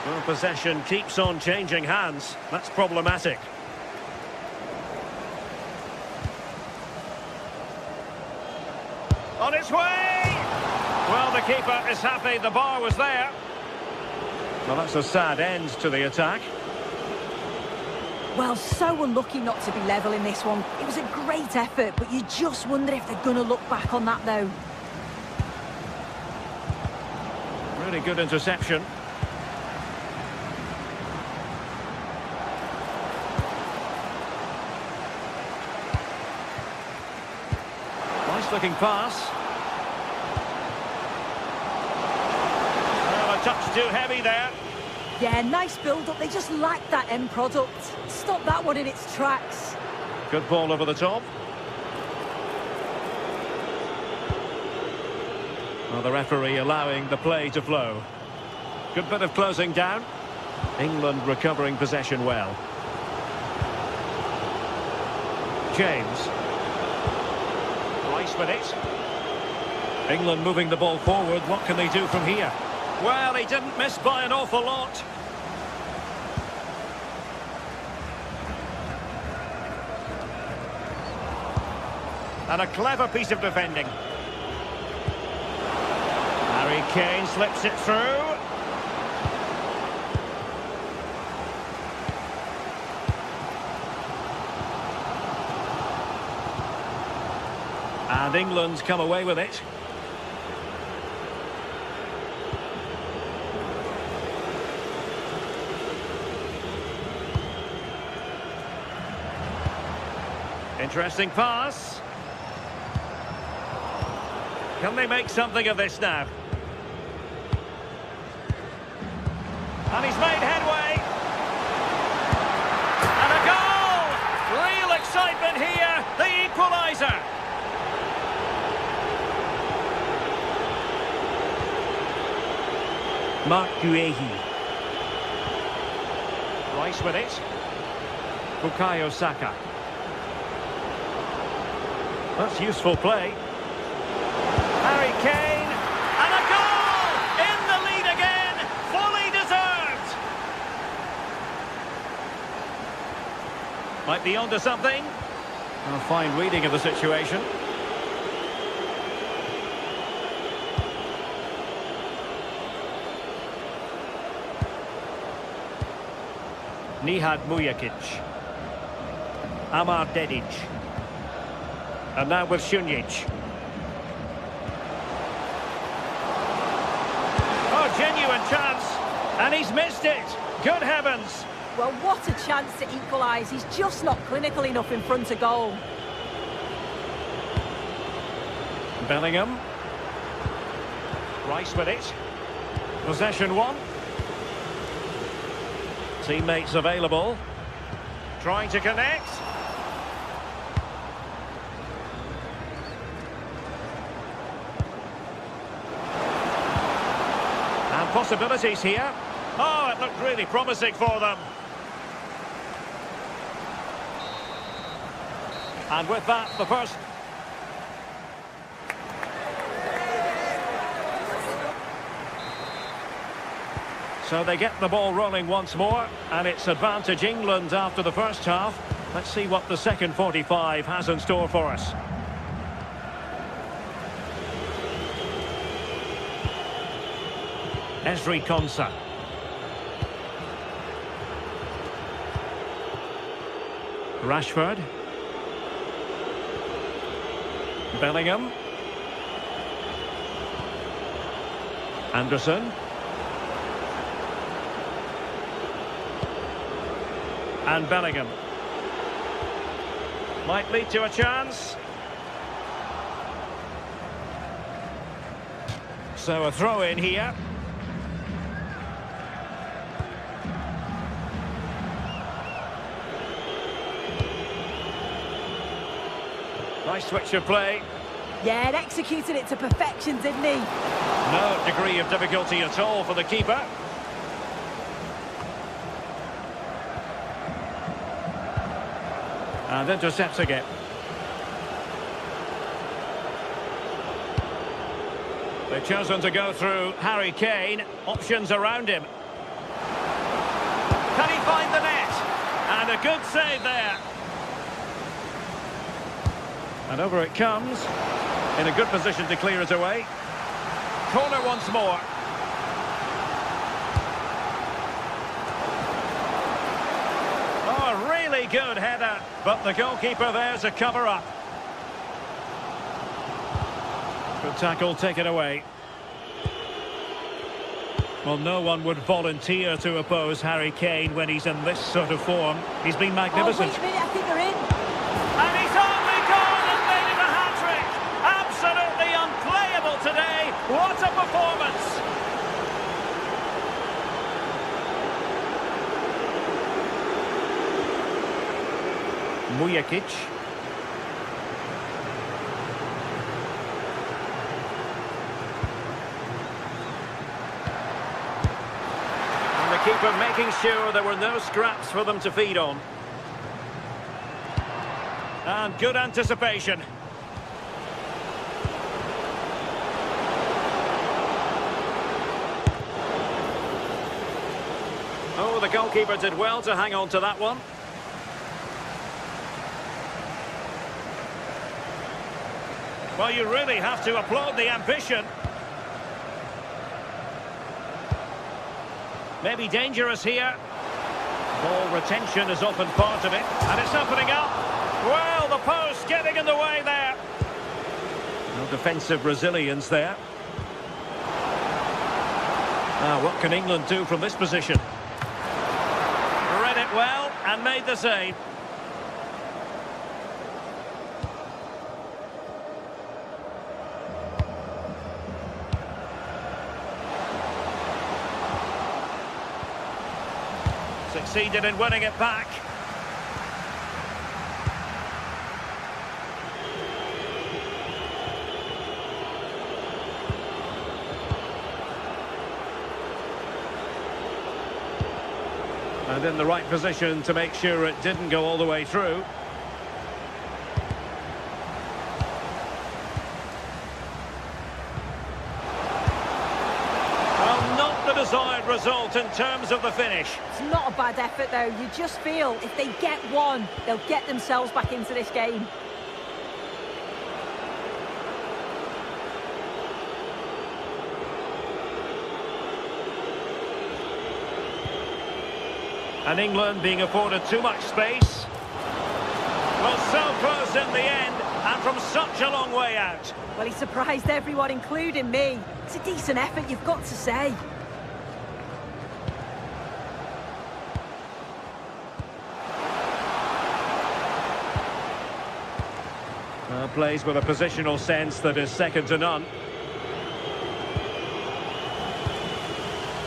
Well, possession keeps on changing hands. That's problematic. On its way! Well, the keeper is happy the bar was there. Well, that's a sad end to the attack. Well, so unlucky not to be level in this one. It was a great effort, but you just wonder if they're going to look back on that, though. Really good interception. Nice-looking pass. Well, a touch too heavy there. Yeah, nice build-up. They just lack that end product. Stop that one in its tracks. Good ball over the top. Well, the referee allowing the play to flow. Good bit of closing down. England recovering possession well. James. Rice with it. England moving the ball forward. What can they do from here? Well, he didn't miss by an awful lot. And a clever piece of defending. Harry Kane slips it through. And England's come away with it. Interesting pass. Can they make something of this now? And he's made headway. And a goal! Real excitement here. The equaliser. Mark Guehi. Rice with it. Bukayo Saka. That's useful play. Harry Kane. And a goal! In the lead again. Fully deserved. Might be onto something. A fine reading of the situation. Nihad Mujakic. Amar Dedic. And now with Šunjić. Oh, genuine chance. And he's missed it. Good heavens. Well, what a chance to equalise. He's just not clinical enough in front of goal. Bellingham. Rice with it. Possession one. Teammates available. Trying to connect. And possibilities here. Oh, it looked really promising for them. And with that, the first... So they get the ball rolling once more, and it's advantage England after the first half. Let's see what the second 45 has in store for us. Ezri Konsa. Rashford. Bellingham. Anderson. And Bellingham. Might lead to a chance. So a throw in here. Nice switch of play. Yeah, and executed it to perfection, didn't he? No degree of difficulty at all for the keeper. And intercepts again. They've chosen to go through Harry Kane. Options around him. Can he find the net? And a good save there. And over it comes. In a good position to clear it away. Corner once more. Oh, really good header. But the goalkeeper there's a cover-up. Good tackle, take it away. Well, no one would volunteer to oppose Harry Kane when he's in this sort of form. He's been magnificent. Oh, wait a minute, I think they're in. And he's only gone and made it a hat-trick. Absolutely unplayable today. What a performance. Mujakic. And the keeper making sure there were no scraps for them to feed on. And good anticipation. Oh, the goalkeeper did well to hang on to that one. Well, you really have to applaud the ambition. Maybe dangerous here. Ball retention is often part of it. And it's opening up. Well, the post getting in the way there. No defensive resilience there. Now, what can England do from this position? Read it well and made the save. Succeeded in winning it back. And in the right position to make sure it didn't go all the way through. Well, not the desired result in terms of the finish. It's not a bad effort, though. You just feel if they get one, they'll get themselves back into this game. And England being afforded too much space. Well, so close in the end, and from such a long way out. Well, he surprised everyone, including me. It's a decent effort, you've got to say. Plays with a positional sense that is second to none.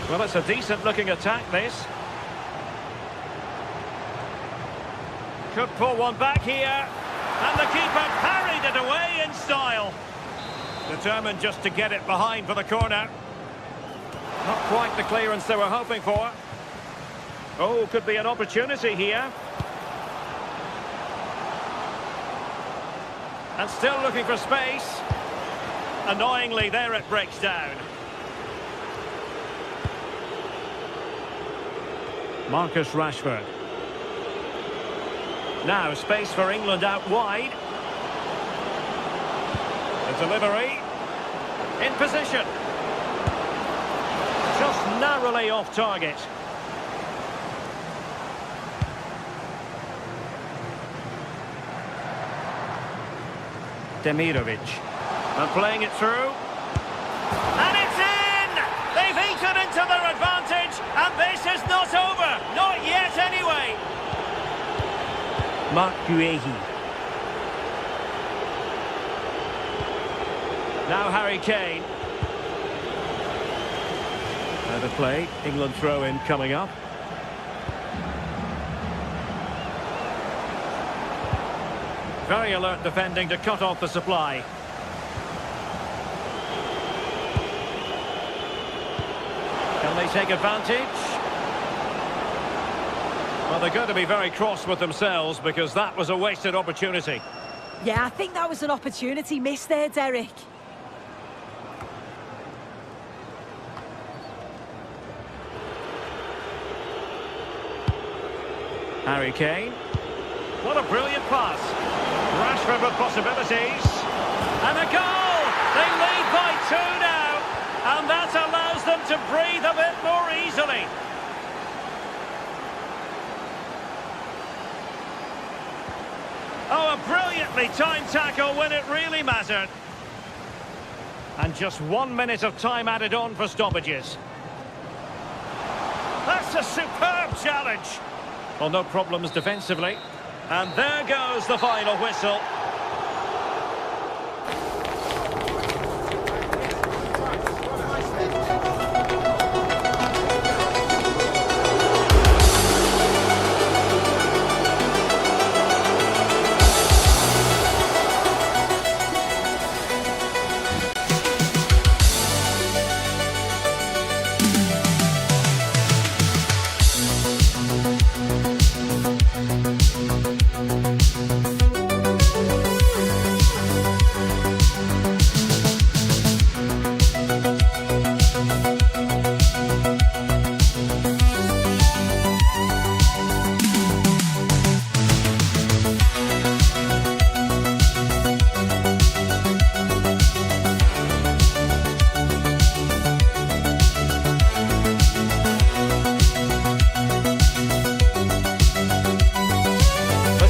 Well, it's a decent-looking attack, this. Could pull one back here, and the keeper parried it away in style. Determined just to get it behind for the corner. Not quite the clearance they were hoping for. Oh, could be an opportunity here. And still looking for space. Annoyingly, there it breaks down. Marcus Rashford. Now, space for England out wide. The delivery. In position. Just narrowly off target. Demirovic. And playing it through. And it's in! They've eaten into their advantage, and this is not over. Not yet, anyway. Mark Guehi. Now Harry Kane. Another play. England throw-in coming up. Very alert defending to cut off the supply. Can they take advantage? Well, they're going to be very cross with themselves because that was a wasted opportunity. Yeah, I think that was an opportunity missed there, Derek. Harry Kane. What a brilliant pass. Rashford with possibilities. And a goal! They lead by 2 now. And that allows them to breathe a bit more easily. Oh, a brilliantly timed tackle when it really mattered. And just 1 minute of time added on for stoppages. That's a superb challenge. Well, no problems defensively. And there goes the final whistle.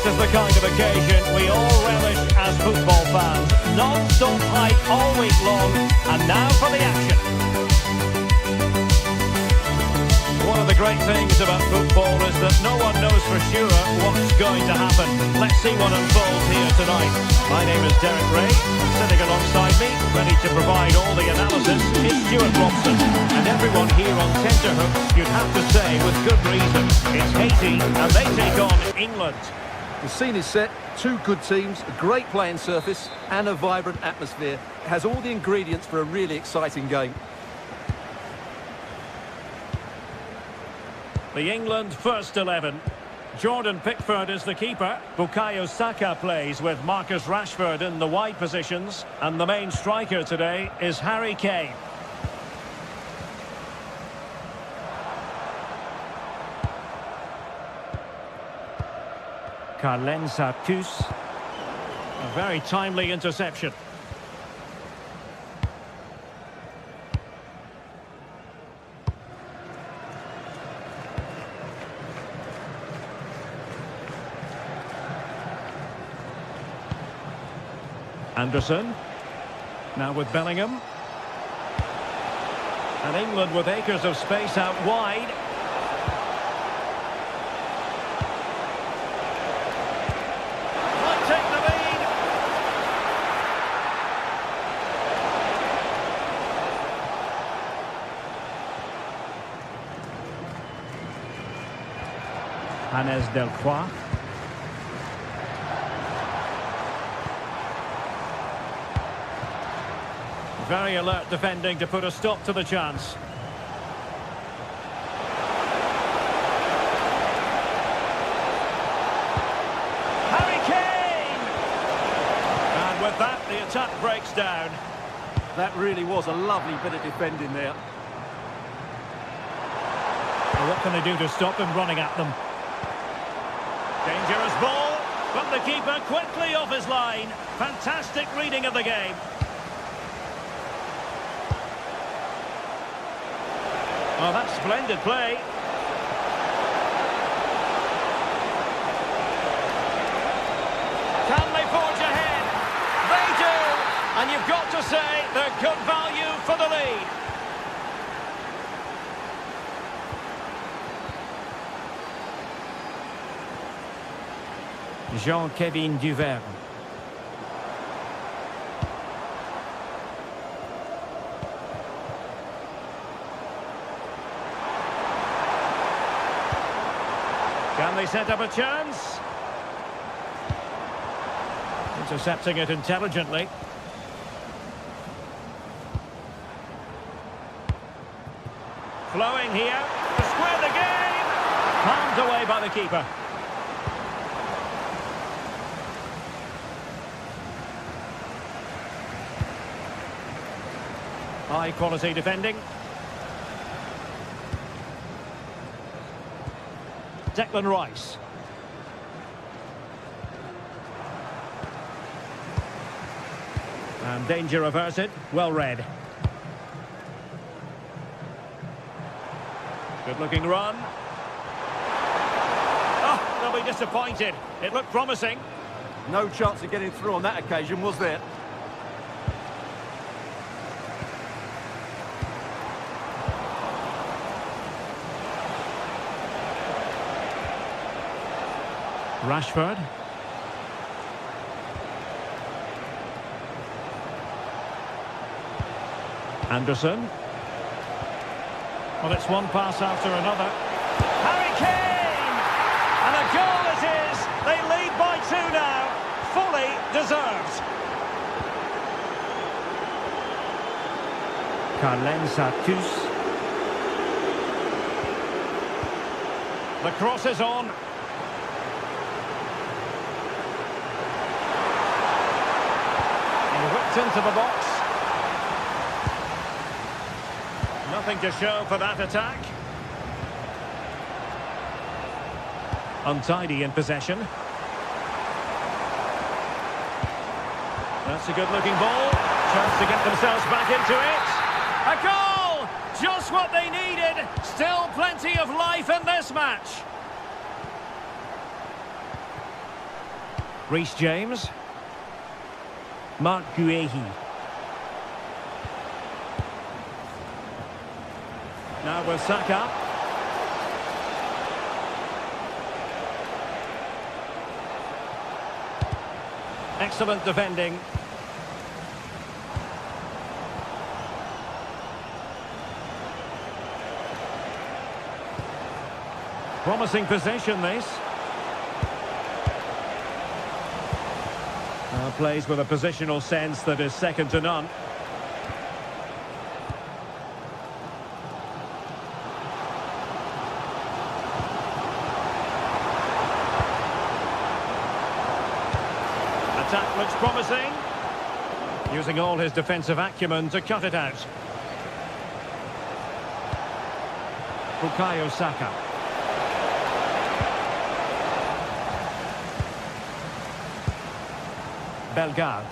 This is the kind of occasion we all relish as football fans. Non-stop hype all week long, and now for the action. One of the great things about football is that no one knows for sure what's going to happen. Let's see what unfolds here tonight. My name is Derek Ray, and sitting alongside me, ready to provide all the analysis, is Stuart Robson. And everyone here on tenterhooks, you'd have to say with good reason. It's Haiti, and they take on England. The scene is set, two good teams, a great playing surface and a vibrant atmosphere. It has all the ingredients for a really exciting game. The England first 11. Jordan Pickford is the keeper. Bukayo Saka plays with Marcus Rashford in the wide positions. And the main striker today is Harry Kane. Carlenza-Kus. A very timely interception. Anderson. Now with Bellingham. And England with acres of space out wide. Might take the lead. Hannes Delcroix. Very alert defending to put a stop to the chance. Harry Kane! And with that, the attack breaks down. That really was a lovely bit of defending there. Well, what can they do to stop him running at them? Dangerous ball, but the keeper quickly off his line. Fantastic reading of the game. Oh, that's splendid play. Can they forge ahead? They do! And you've got to say they're good value for the lead. Jean-Kevin Duvert. Can they set up a chance? Intercepting it intelligently. Flowing here to square the game. Palmed away by the keeper. High quality defending. Declan Rice. And danger averted. Well read. Good looking run. Oh, they'll be disappointed. It looked promising. No chance of getting through on that occasion, was there? Rashford. Anderson. Well, it's one pass after another. Harry Kane! And a goal it is! They lead by 2 now. Fully deserved. Carlenza-Kus. The cross is on. Whipped into the box. Nothing to show for that attack. Untidy in possession. That's a good-looking ball. Chance to get themselves back into it. A goal! Just what they needed. Still plenty of life in this match. Reece James. Mark Guehi. Now with Saka. Excellent defending. Promising possession, this. Plays with a positional sense that is second to none. attack looks promising. Using all his defensive acumen to cut it out. Bukayo Saka. Bellegarde.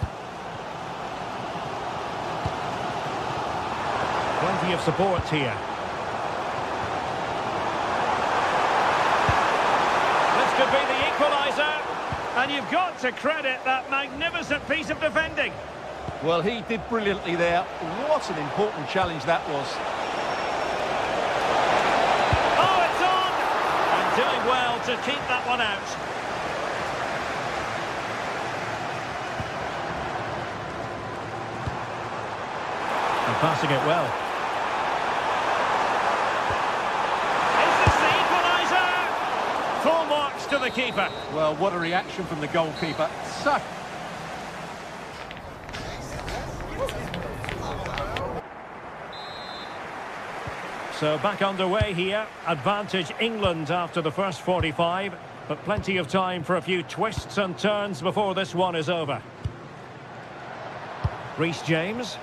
Plenty of support here. This could be the equaliser. And you've got to credit that magnificent piece of defending. Well, he did brilliantly there. What an important challenge that was. Oh, it's on! And doing well to keep that one out. And passing it well. Is this the equaliser? Full marks to the keeper. Well, what a reaction from the goalkeeper. So back underway here. Advantage England after the first 45. But plenty of time for a few twists and turns before this one is over. Reece James.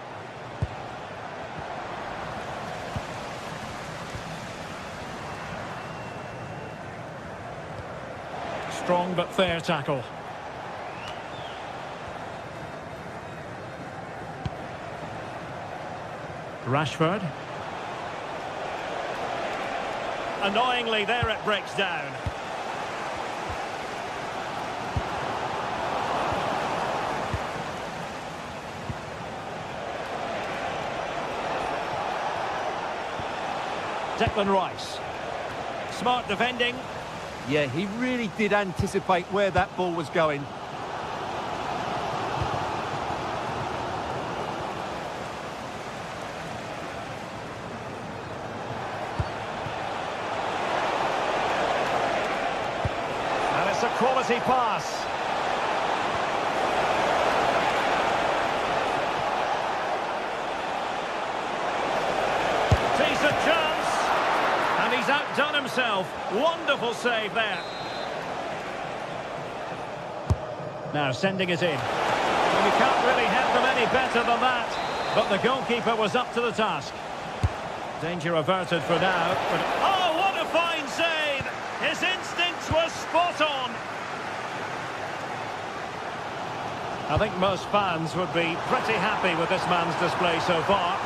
Strong but fair tackle. Rashford. Annoyingly, there it breaks down. Declan Rice. Smart defending. Yeah, he really did anticipate where that ball was going. And it's a quality pass. Decent chance. And he's outdone himself. Wonderful save there. Now sending it in. Well, you can't really hit them any better than that. But the goalkeeper was up to the task. Danger averted for now. But Oh, what a fine save! His instincts were spot on. I think most fans would be pretty happy with this man's display so far.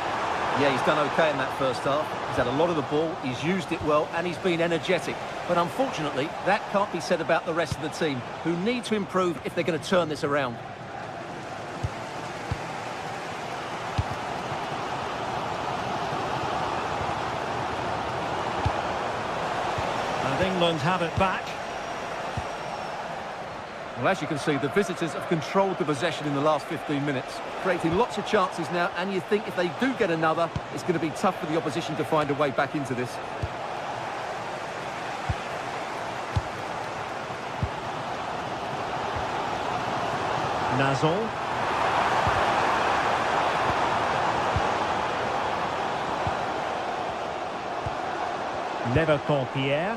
Yeah, he's done okay in that first half. He's had a lot of the ball, he's used it well, and he's been energetic. But unfortunately, that can't be said about the rest of the team, who need to improve if they're going to turn this around. And England have it back. Well, as you can see, the visitors have controlled the possession in the last 15 minutes, creating lots of chances now, and you think if they do get another, it's going to be tough for the opposition to find a way back into this. Nazol. Leverton-Pierre.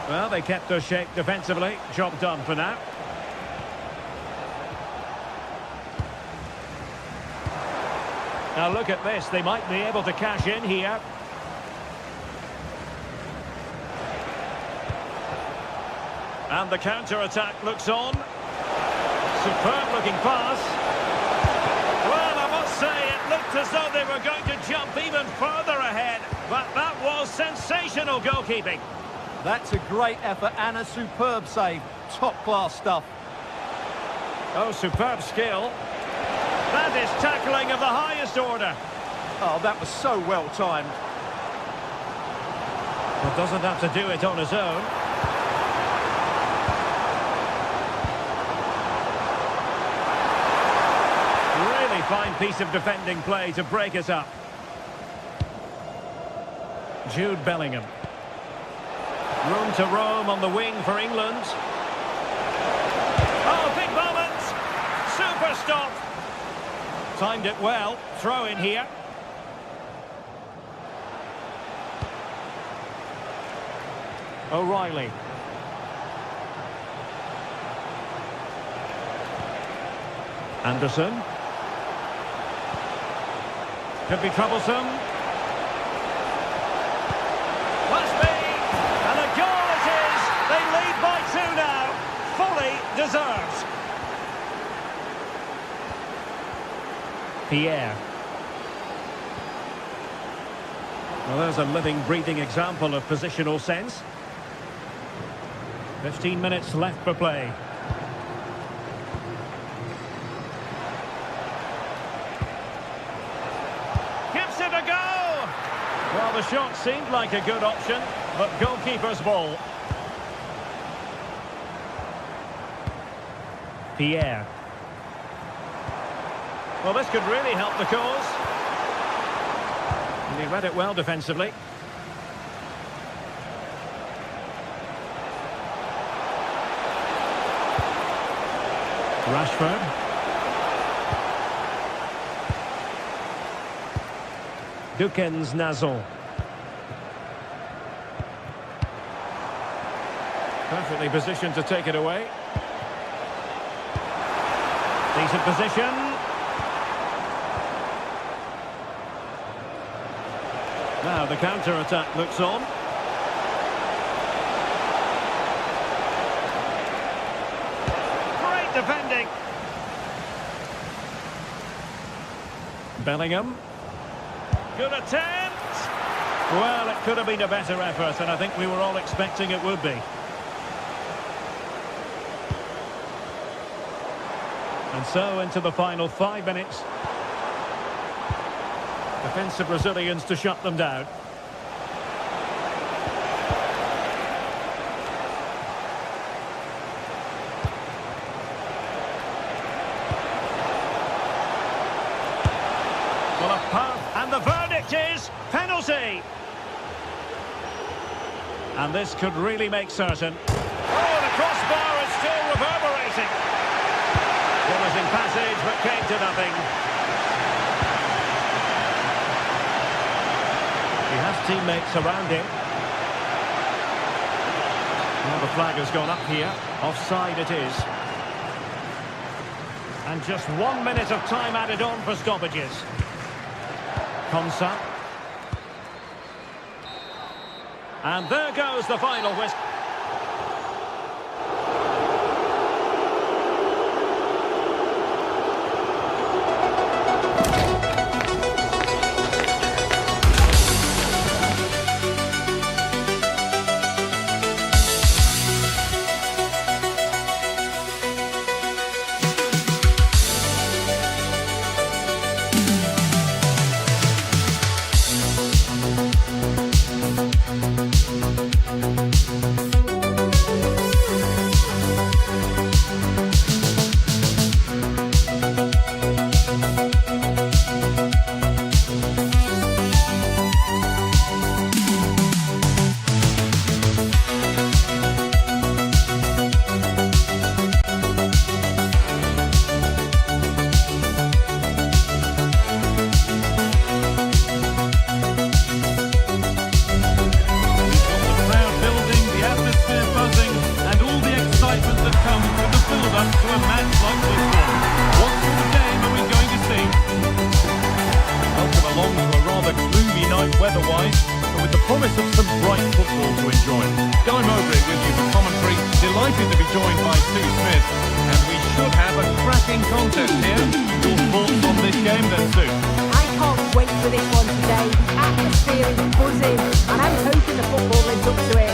Well, they kept their shape defensively. Job done for now. Now look at this. They might be able to cash in here. And the counter-attack looks on. Superb looking pass. Well, I must say, it looked as though they were going to jump even further ahead. But that was sensational goalkeeping. That's a great effort and a superb save. Top-class stuff. Oh, superb skill. That is tackling of the highest order. Oh, that was so well timed. Well, doesn't have to do it on his own. Really fine piece of defending play to break us up. Jude Bellingham. Room to roam on the wing for England. Oh, big moment. Super stop. Timed it well. Throw in here. O'Reilly. Anderson. Could be troublesome. Must be. And a goal it is. They lead by 2 now. Fully deserved. Pierre. Well, there's a living, breathing example of positional sense. 15 minutes left for play. Gives it a go. Well, the shot seemed like a good option, but goalkeeper's ball. Pierre. Well, this could really help the cause. And he read it well defensively. Rashford. Dukens Nazl. Perfectly positioned to take it away. Decent position. Now the counter-attack looks on. Great defending. Bellingham. Good attempt. Well, it could have been a better effort, and I think we were all expecting it would be. And so into the final 5 minutes. Defensive Brazilians to shut them down. Well, a path, and the verdict is penalty. And this could really make certain. Oh, the crossbar is still reverberating. It was in passage, but came to nothing. He has teammates around him. Well, the flag has gone up here. Offside it is. And just 1 minute of time added on for stoppages. Konsa. And there goes the final whistle. weather-wise, but with the promise of some bright football to enjoy. Guy Mowbray with you for commentary. Delighted to be joined by Sue Smith, and we should have a cracking contest here. Your thoughts on this game then, Sue? I can't wait for this one today. The atmosphere is buzzing, and I'm hoping the football lives up to it.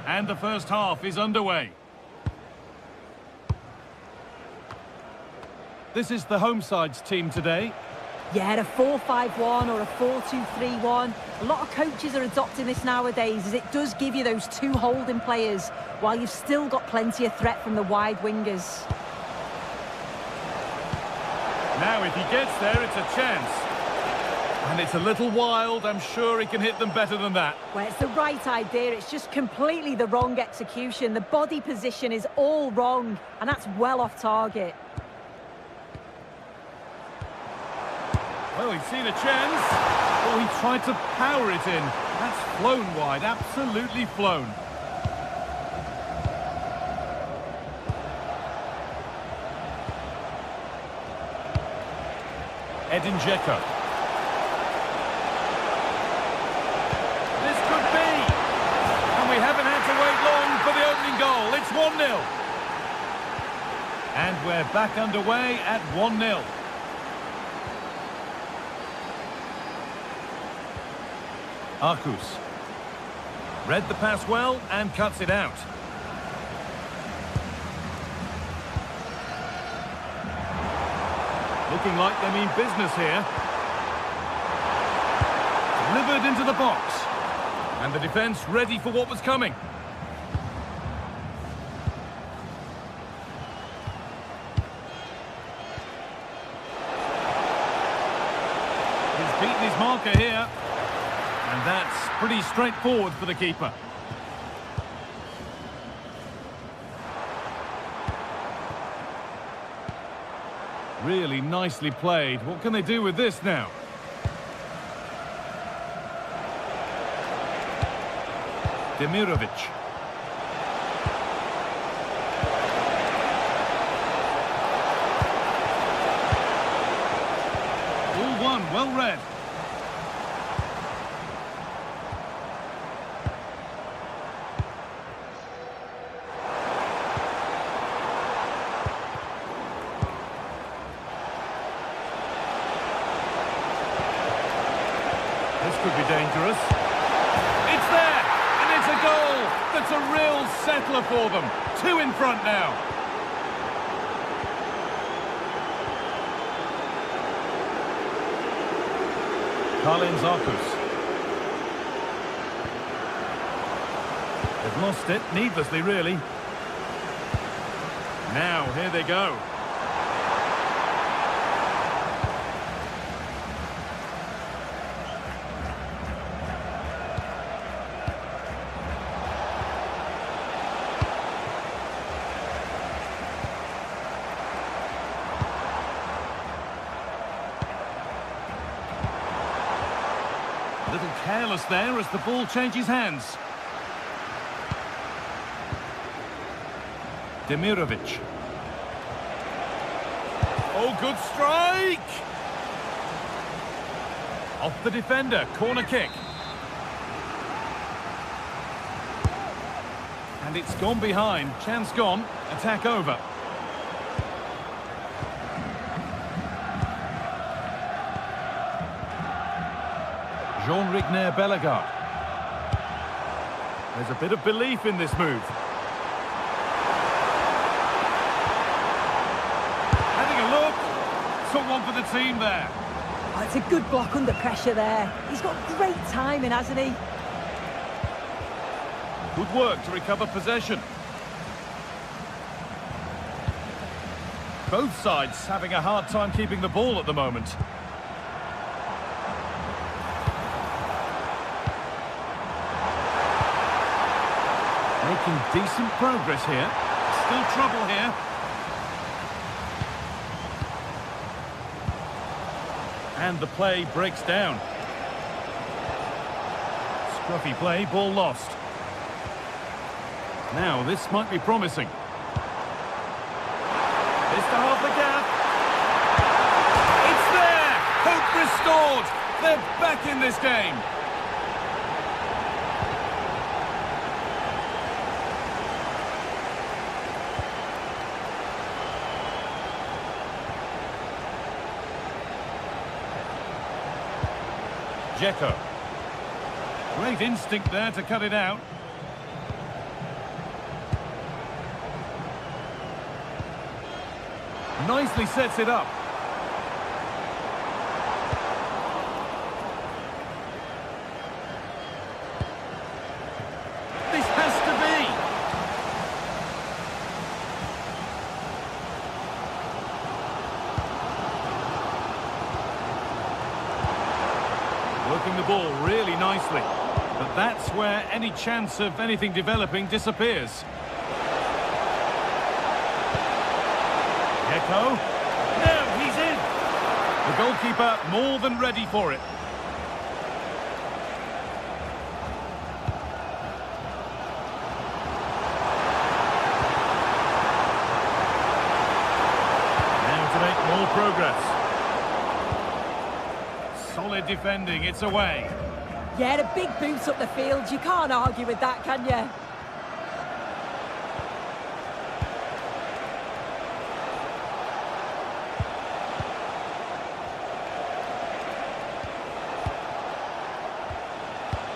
And the first half is underway. This is the home side's team today. Yeah, a 4-5-1 or a 4-2-3-1. A lot of coaches are adopting this nowadays, as it does give you those two holding players, while you've still got plenty of threat from the wide wingers. Now, if he gets there, it's a chance. And it's a little wild. I'm sure he can hit them better than that. Well, it's the right idea. It's just completely the wrong execution. The body position is all wrong, and that's well off target. Well, he's seen a chance. Oh, he tried to power it in. That's flown wide, absolutely flown. Edin Dzeko. This could be. And we haven't had to wait long for the opening goal. It's 1-0. And we're back underway at 1-0. Arcus. Read the pass well and cuts it out. Looking like they mean business here. Delivered into the box. And the defence ready for what was coming. He's beaten his marker here. And that's pretty straightforward for the keeper. Really nicely played. What can they do with this now? Demirovic. All one, well read. This could be dangerous. It's there, and it's a goal. That's a real settler for them. 2 in front now. Carlin Arcus. They've lost it, needlessly really. Now, here they go. A little careless there as the ball changes hands. Demirovic. Oh, good strike! Off the defender, corner kick. And it's gone behind, chance gone, attack over. Jean-Rigner Bellegarde. There's a bit of belief in this move. Having a look. Took one for the team there. Oh, it's a good block under pressure there. He's got great timing, hasn't he? Good work to recover possession. Both sides having a hard time keeping the ball at the moment. Making decent progress here. Still trouble here. And the play breaks down. Scruffy play, ball lost. Now, this might be promising. It's to half the gap. It's there! Hope restored! They're back in this game. Dzeko. Great instinct there to cut it out. Nicely sets it up. Working the ball really nicely. But that's where any chance of anything developing disappears. Echo. Now he's in. The goalkeeper more than ready for it. Now to make more progress. Solid defending, it's away. Yeah, a big boot up the field. You can't argue with that, can you?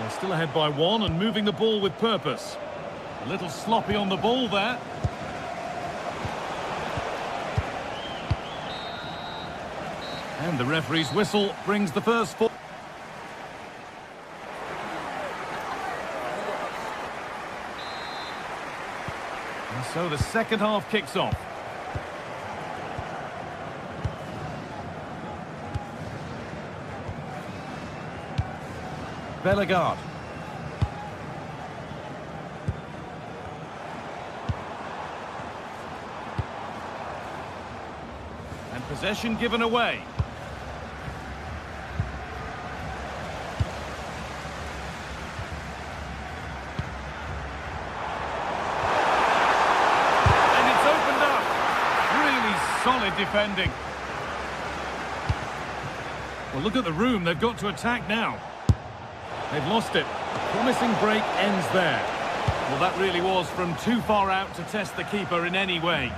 They're still ahead by one and moving the ball with purpose. A little sloppy on the ball there. And the referee's whistle brings the first four. And so the second half kicks off. Bellegarde. And possession given away. And it's opened up. Really solid defending. Well, look at the room they've got to attack now. They've lost it. A promising break ends there. Well, that really was from too far out to test the keeper in any way.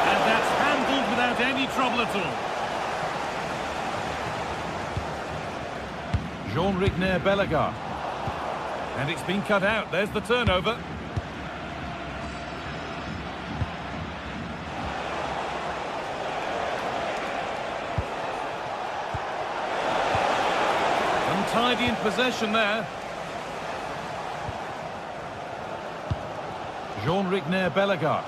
And that's handled without any trouble at all. Jean-Rigner Bellegarde. And it's been cut out. There's the turnover. Untidy in possession there. Jean-Rigner Bellegarde.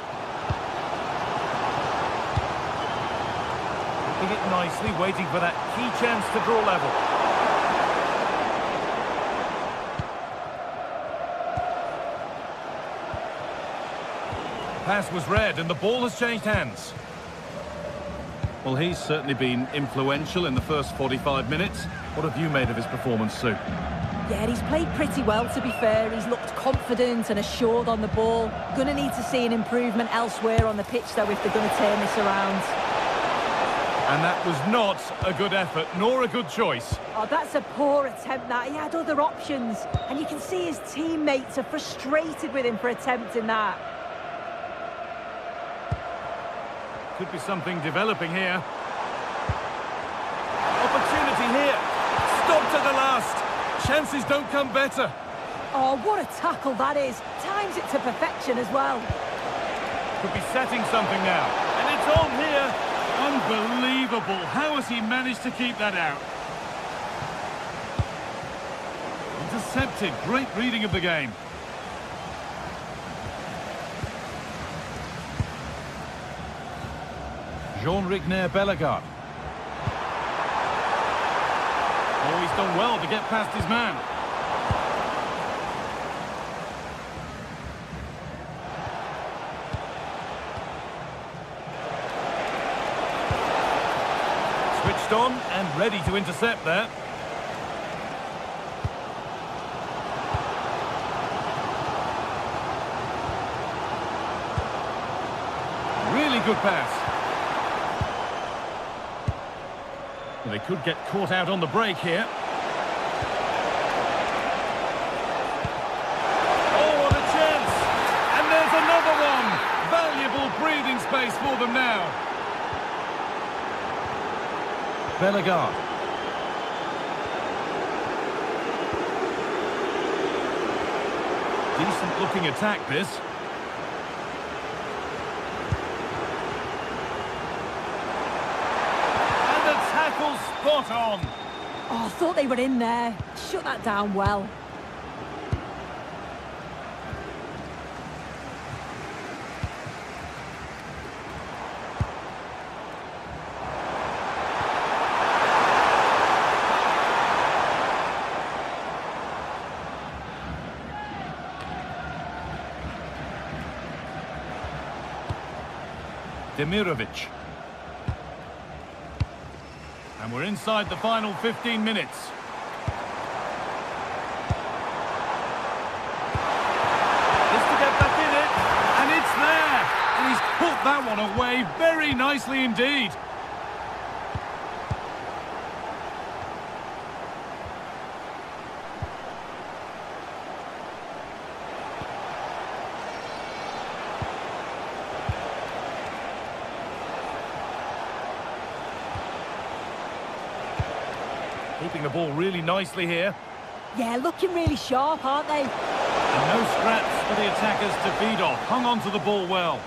Looking it nicely, waiting for that key chance to draw level. Pass was read and the ball has changed hands. Well, he's certainly been influential in the first 45 minutes. What have you made of his performance, Sue? Yeah, he's played pretty well, to be fair. He's looked confident and assured on the ball. Going to need to see an improvement elsewhere on the pitch, though, if they're going to turn this around. And that was not a good effort, nor a good choice. Oh, that's a poor attempt, that. He had other options. And you can see his teammates are frustrated with him for attempting that. Could be something developing here. Opportunity here. Stopped at the last. Chances don't come better. Oh, what a tackle that is. Times it to perfection as well. Could be setting something now. And it's on here. Unbelievable. How has he managed to keep that out? Intercepted. Great reading of the game. Jean-Rigner Bellegarde. Oh, he's done well to get past his man. Switched on and ready to intercept there. Really good pass. They could get caught out on the break here. Oh, what a chance! And there's another one! Valuable breathing space for them now. Bellegarde. Decent looking attack, this. Spot on. Oh, I thought they were in there. Shut that down well. Demirovic. And we're inside the final 15 minutes. Just to get back in it, and it's there. And he's put that one away very nicely indeed. Keeping the ball really nicely here. Yeah, looking really sharp, aren't they? And no scraps for the attackers to feed off. Hung on to the ball well.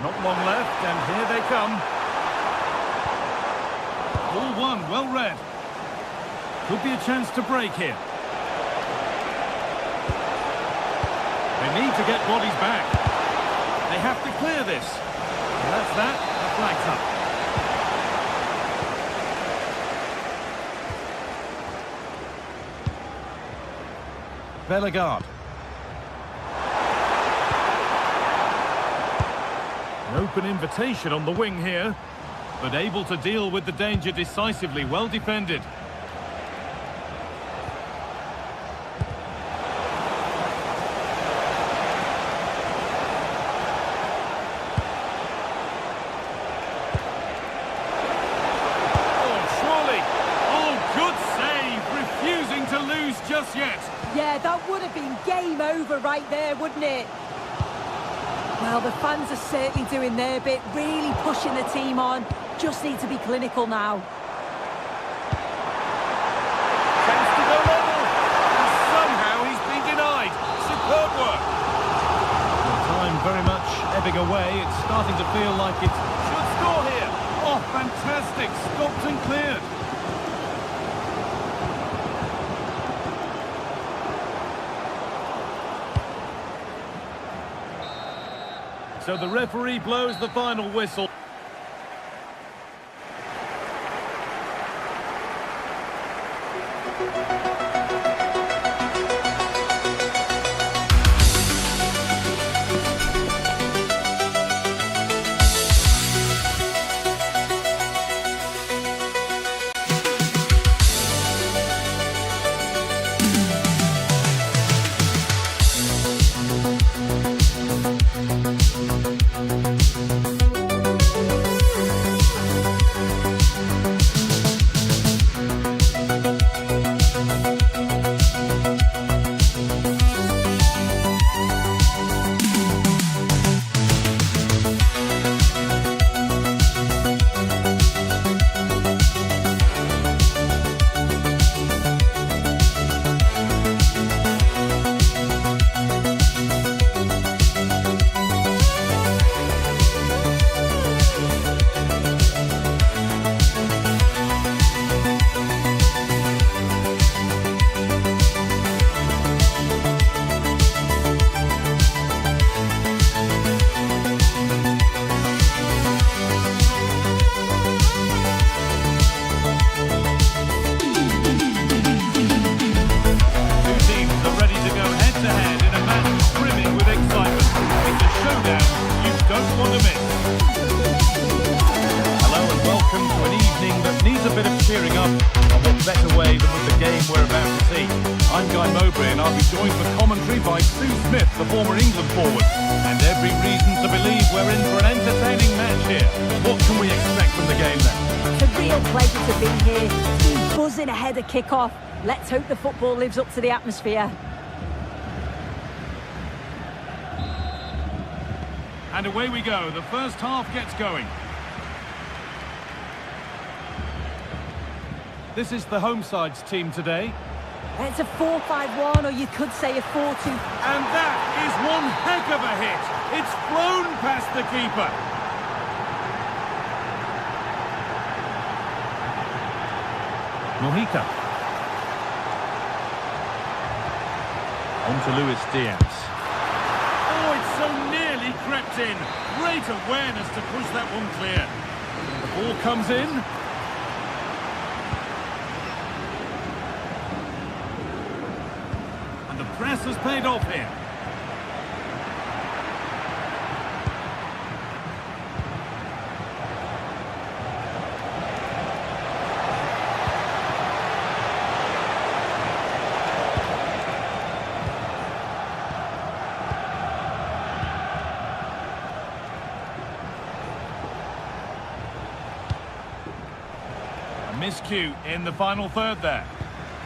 Not long left, and here they come. Ball one, well read. Could be a chance to break here. They need to get bodies back. They have to clear this. And that's that. The flag's up. Bellegarde. An open invitation on the wing here, but able to deal with the danger decisively. Well defended. Just yet. Yeah, that would have been game over right there, wouldn't it? Well, the fans are certainly doing their bit, really pushing the team on. Just need to be clinical now. Chance to go level. And somehow he's been denied. Superb work. The time very much ebbing away. It's starting to feel like it should score here. Oh, fantastic. Stopped and cleared. So the referee blows the final whistle. And I'll be joined for commentary by Sue Smith, the former England forward. And every reason to believe we're in for an entertaining match here. What can we expect from the game then? It's a real pleasure to be here. Team buzzing ahead of kick-off. Let's hope the football lives up to the atmosphere. And away we go. The first half gets going. This is the home side's team today. It's a 4-5-1, or you could say a 4-2. And that is one heck of a hit. It's flown past the keeper. Mojica. On to Luis Diaz. Oh, it's so nearly crept in. Great awareness to push that one clear. The ball comes in. press has paid off here. Miscue in the final third there.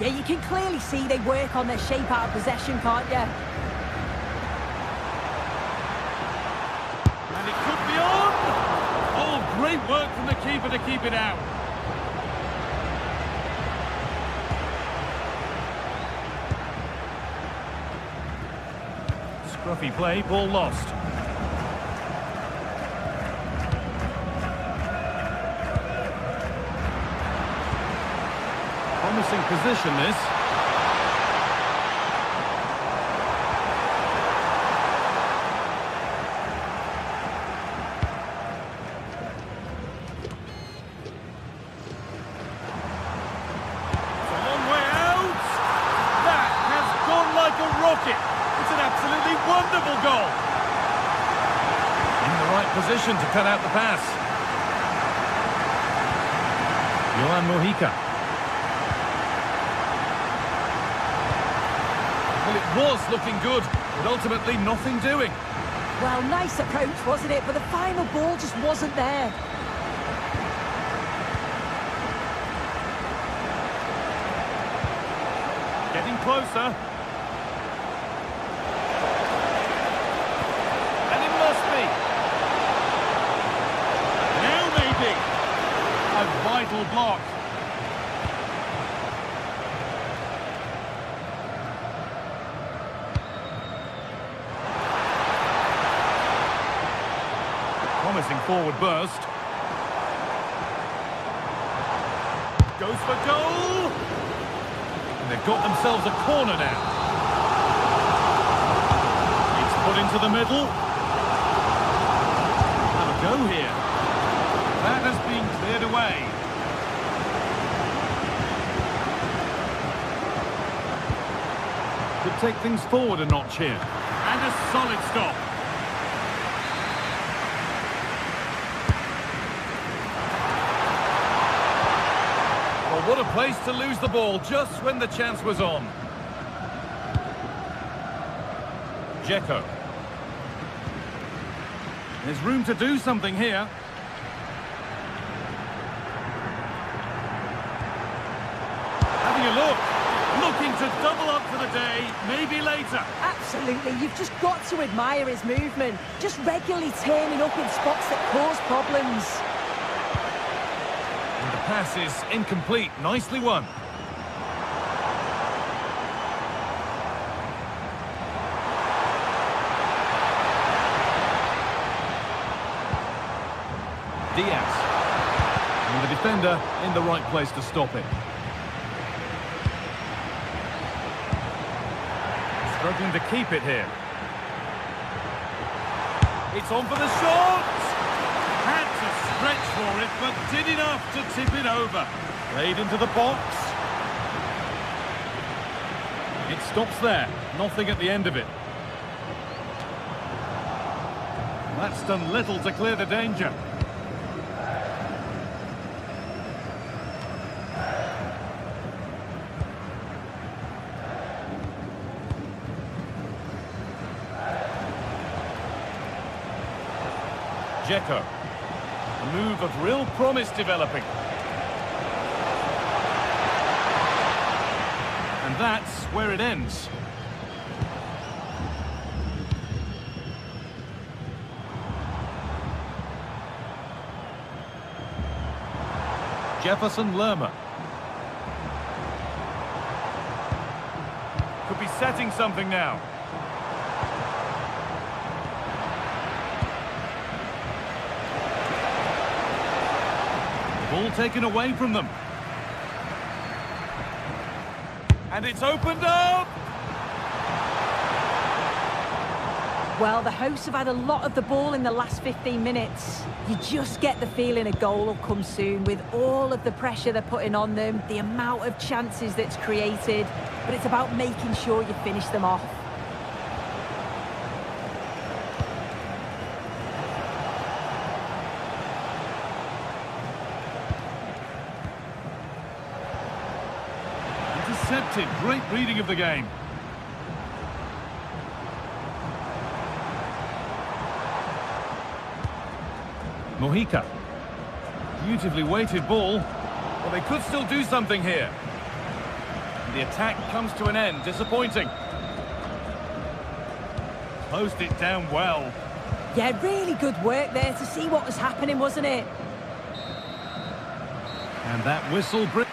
Yeah, you can clearly see they work on their shape out of possession, can't you? And it could be on! Oh, great work from the keeper to keep it out. Scruffy play, ball lost. Promising position, this. It's a long way out. That has gone like a rocket. It's an absolutely wonderful goal. In the right position to cut out the pass. Johan Mojica. Well, it was looking good, but ultimately nothing doing. Well, nice approach, wasn't it? But the final ball just wasn't there. Getting closer. And it must be. Now maybe. A vital block. Promising forward burst. Goes for goal! And they've got themselves a corner now. It's put into the middle. Have a go here. That has been cleared away. Could take things forward a notch here. And a solid stop. What a place to lose the ball just when the chance was on. Dzeko. There's room to do something here. Having a look. Looking to double up for the day, maybe later. Absolutely, you've just got to admire his movement. Just regularly turning up in spots that cause problems. Pass is incomplete. Nicely won. Diaz. And the defender in the right place to stop it. Struggling to keep it here. It's on for the shot! Had to stretch for it, but did enough to tip it over. Played into the box. It stops there. Nothing at the end of it. That's done little to clear the danger. Dzeko. A move of real promise developing. And that's where it ends. Jefferson Lerma. Could be setting something now. Ball taken away from them. And it's opened up! Well, the hosts have had a lot of the ball in the last 15 minutes. You just get the feeling a goal will come soon with all of the pressure they're putting on them, the amount of chances that's created, but it's about making sure you finish them off. Intercepted. Great reading of the game. Mojica. Beautifully weighted ball. Well, they could still do something here. And the attack comes to an end. Disappointing. Closed it down well. Yeah, really good work there to see what was happening, wasn't it? And that whistle brings...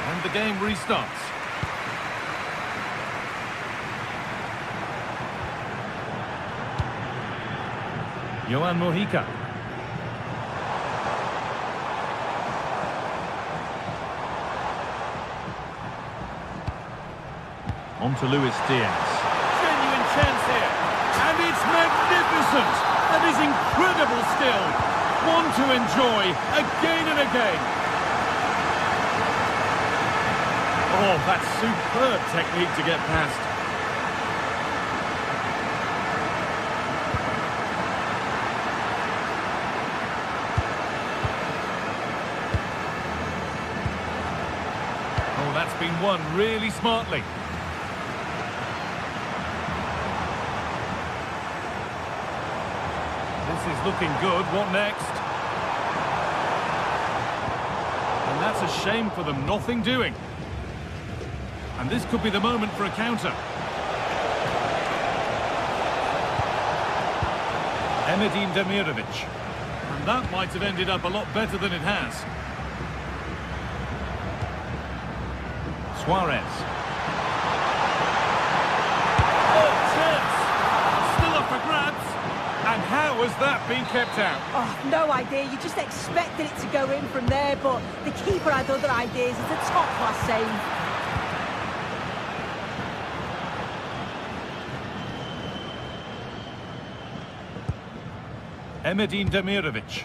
And the game restarts. Johan Mojica. On to Luis Diaz. Genuine chance here. And it's magnificent. That is incredible skill. One to enjoy again and again. Oh, that's superb technique to get past. Oh, that's been won really smartly. This is looking good. What next? And that's a shame for them. Nothing doing. And this could be the moment for a counter. Emedin Demirovic. And that might have ended up a lot better than it has. Suarez. Oh, chance! Still up for grabs. And how has that been kept out? Oh, no idea. You just expected it to go in from there, but the keeper had other ideas. It's a top-class save. Emedin Demirovic.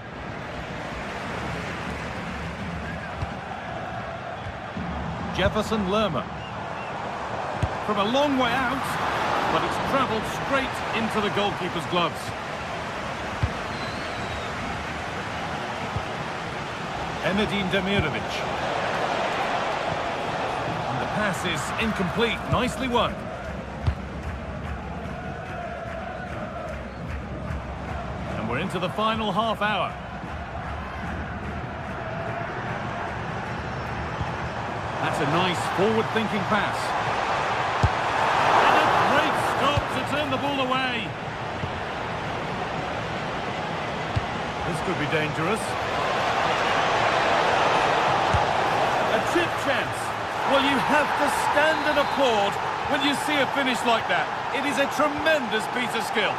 Jefferson Lerma. From a long way out, but it's travelled straight into the goalkeeper's gloves. Emedin Demirovic. And the pass is incomplete. Nicely won. And we're into the final half hour. That's a nice forward-thinking pass. And a great stop to turn the ball away. This could be dangerous. A chip chance. Well, you have to stand and applaud when you see a finish like that. It is a tremendous piece of skill.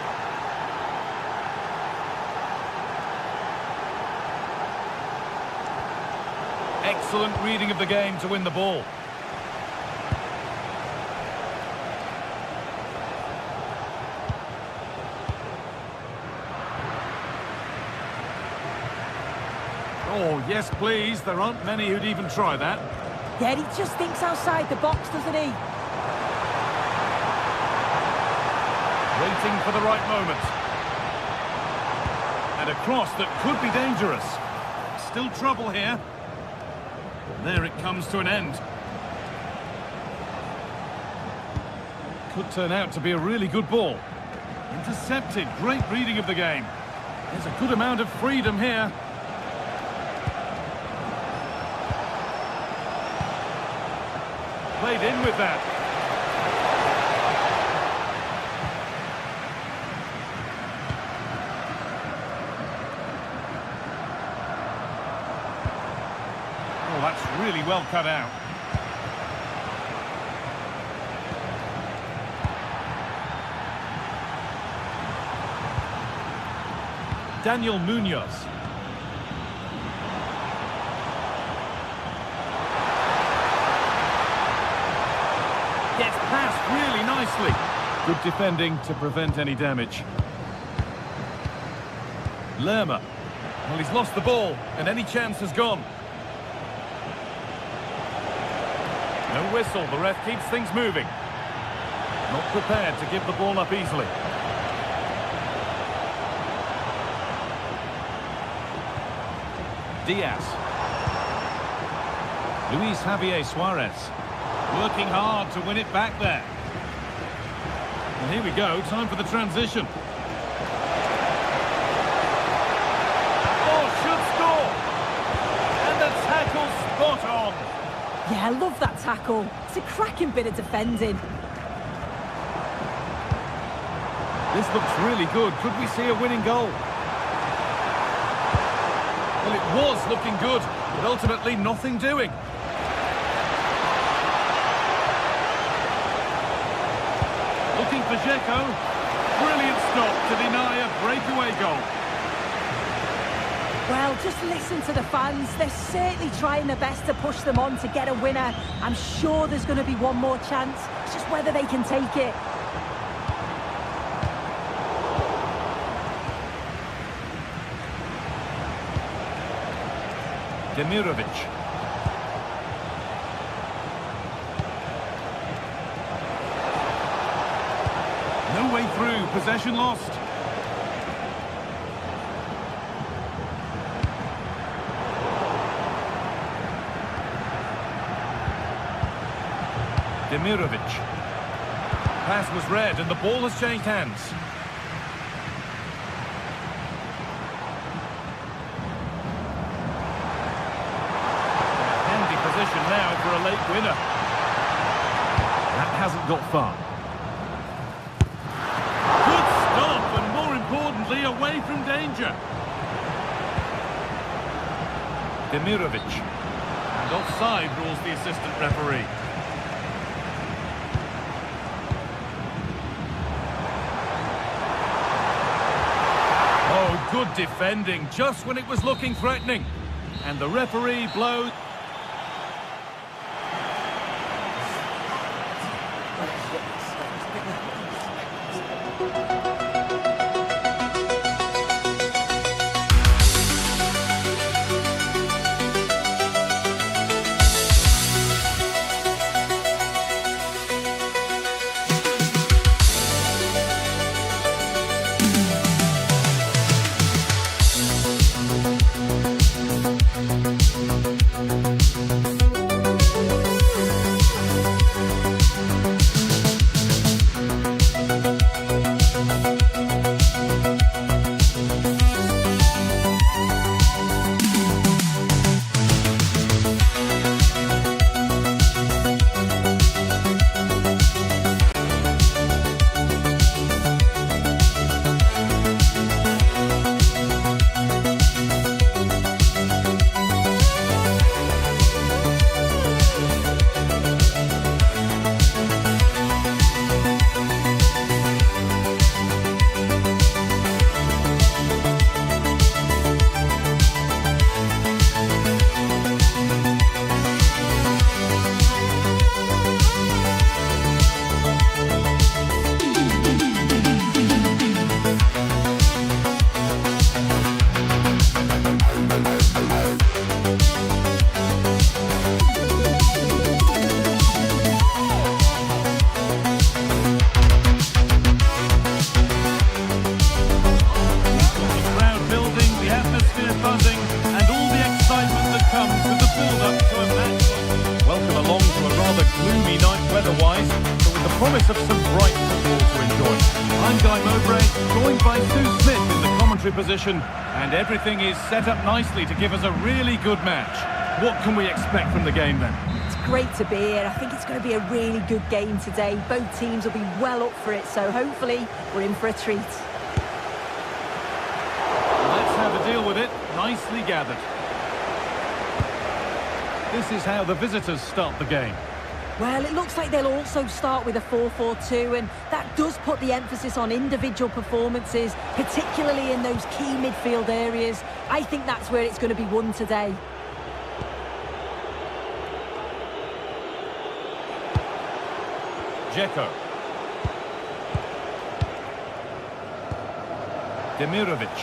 Excellent reading of the game to win the ball. Oh, yes, please. There aren't many who'd even try that. Yeah, he just thinks outside the box, doesn't he? Waiting for the right moment. And a cross that could be dangerous. Still trouble here. There it comes to an end. Could turn out to be a really good ball. Intercepted. Great reading of the game. There's a good amount of freedom here. Played in with that. Oh, that's really well cut out. Daniel Munoz. nicely. Good defending to prevent any damage. Lerma. Well, he's lost the ball, and any chance has gone. No whistle, the ref keeps things moving. Not prepared to give the ball up easily. Diaz. Luis Javier Suarez. Working hard to win it back there. And here we go, time for the transition. Oh, should score! And the tackle spot on. Yeah, I love that tackle. It's a cracking bit of defending. This looks really good. Could we see a winning goal? Well, it was looking good, but ultimately nothing doing. Looking for Dzeko. Brilliant stop to deny a breakaway goal. Well, just listen to the fans. They're certainly trying their best to push them on to get a winner. I'm sure there's going to be one more chance. It's just whether they can take it. Demirovic. No way through, possession lost. Demirovic. Pass was read and the ball has changed hands. Handy position now for a late winner. That hasn't got far. Good stop and more importantly away from danger. Demirovic. And offside rules the assistant referee. Oh, good defending, just when it was looking threatening. And the referee blows. Promise of some bright football to enjoy. I'm Guy Mowbray, joined by Sue Smith in the commentary position, and everything is set up nicely to give us a really good match. What can we expect from the game then? It's great to be here. I think it's going to be a really good game today. Both teams will be well up for it, so hopefully we're in for a treat. Let's have a deal with it. Nicely gathered. This is how the visitors start the game. Well, it looks like they'll also start with a 4-4-2, and that does put the emphasis on individual performances, particularly in those key midfield areas. I think that's where it's going to be won today. Dzeko. Demirovic.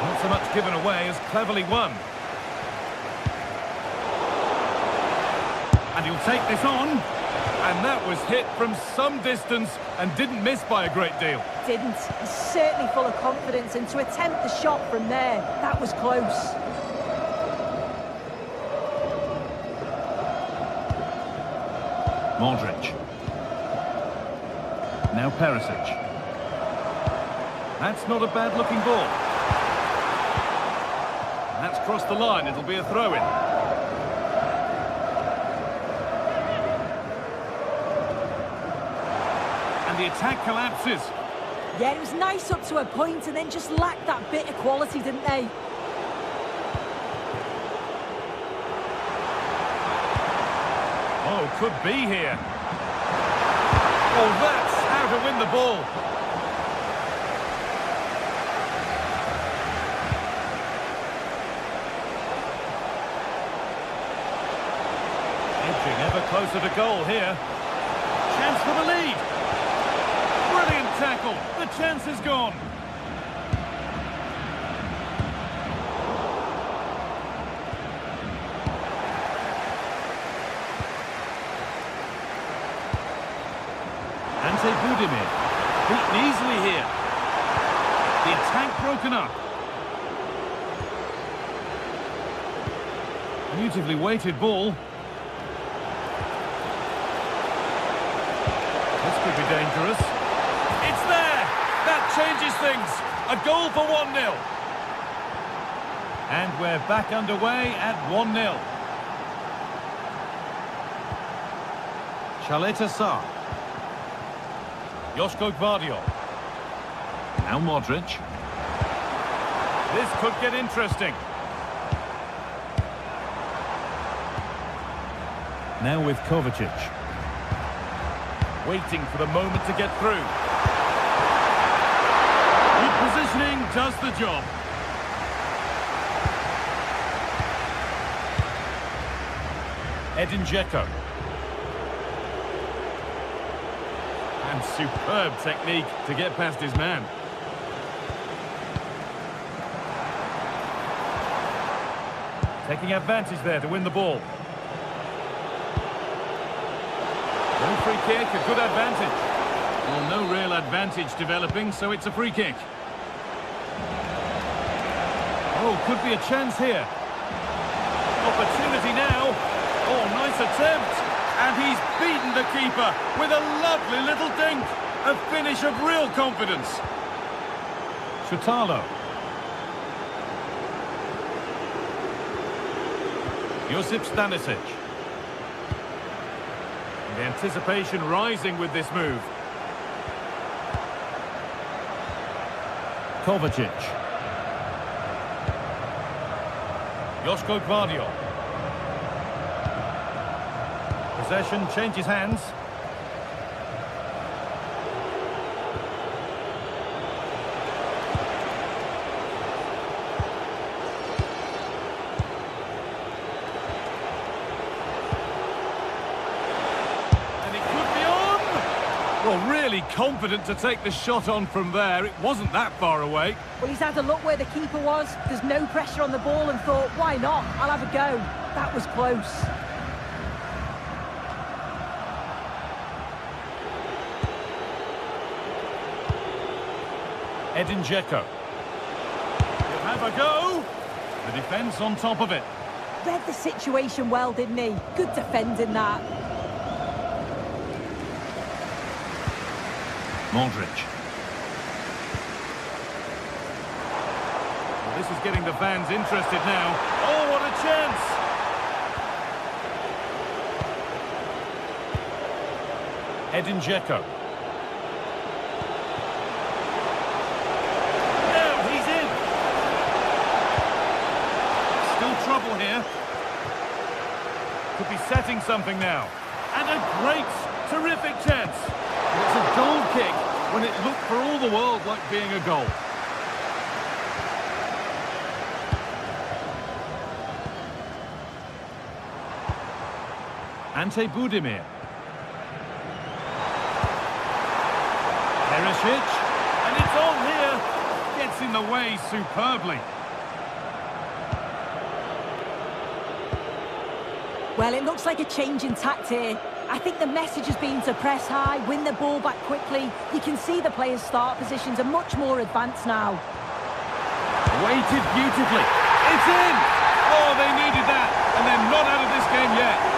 Not so much given away as cleverly won. And he'll take this on. And that was hit from some distance and didn't miss by a great deal. Didn't. He's certainly full of confidence, and to attempt the shot from there, that was close. Modric. Now Perisic. That's not a bad-looking ball. That's crossed the line. It'll be a throw-in. And the attack collapses. Yeah, it was nice up to a point and then just lacked that bit of quality, didn't they? Oh, could be here. Oh, that's how to win the ball. Edging ever closer to goal here. Chance for the lead. Brilliant tackle. The chance is gone. Budimir, beaten easily here. The attack broken up. Beautifully weighted ball. This could be dangerous. It's there! That changes things. A goal for 1-0. And we're back underway at 1-0. Chaleta Sarr. Joško Gvardiol. Now Modric. This could get interesting. Now with Kovacic. Waiting for the moment to get through. Good positioning does the job. Edin Dzeko. And superb technique to get past his man. Taking advantage there to win the ball. No free kick, a good advantage. Well, no real advantage developing, so it's a free kick. Oh, could be a chance here. Opportunity now. Oh, nice attempt. And he's beaten the keeper with a lovely little dink. A finish of real confidence. Shutalo. Josip Stanisic. The anticipation rising with this move. Kovacic. Joško Gvardiol. Possession changes hands. And it could be on! Well, really confident to take the shot on from there. It wasn't that far away. Well, he's had a look where the keeper was. There's no pressure on the ball and thought, why not? I'll have a go. That was close. Edin Dzeko. He'll have a go. The defence on top of it. Read the situation well, didn't he? Good defending that. Modric. Well, this is getting the fans interested now. Oh, what a chance! Edin Dzeko. Trouble here. Could be setting something now. And a great, terrific chance. It's a goal kick when it looked for all the world like being a goal. Ante Budimir. Perisic. And it's on here. gets in the way superbly. Well, it looks like a change in tact here. I think the message has been to press high, win the ball back quickly. You can see the players' start positions are much more advanced now. Weighted beautifully. It's in! Oh, they needed that, and they're not out of this game yet.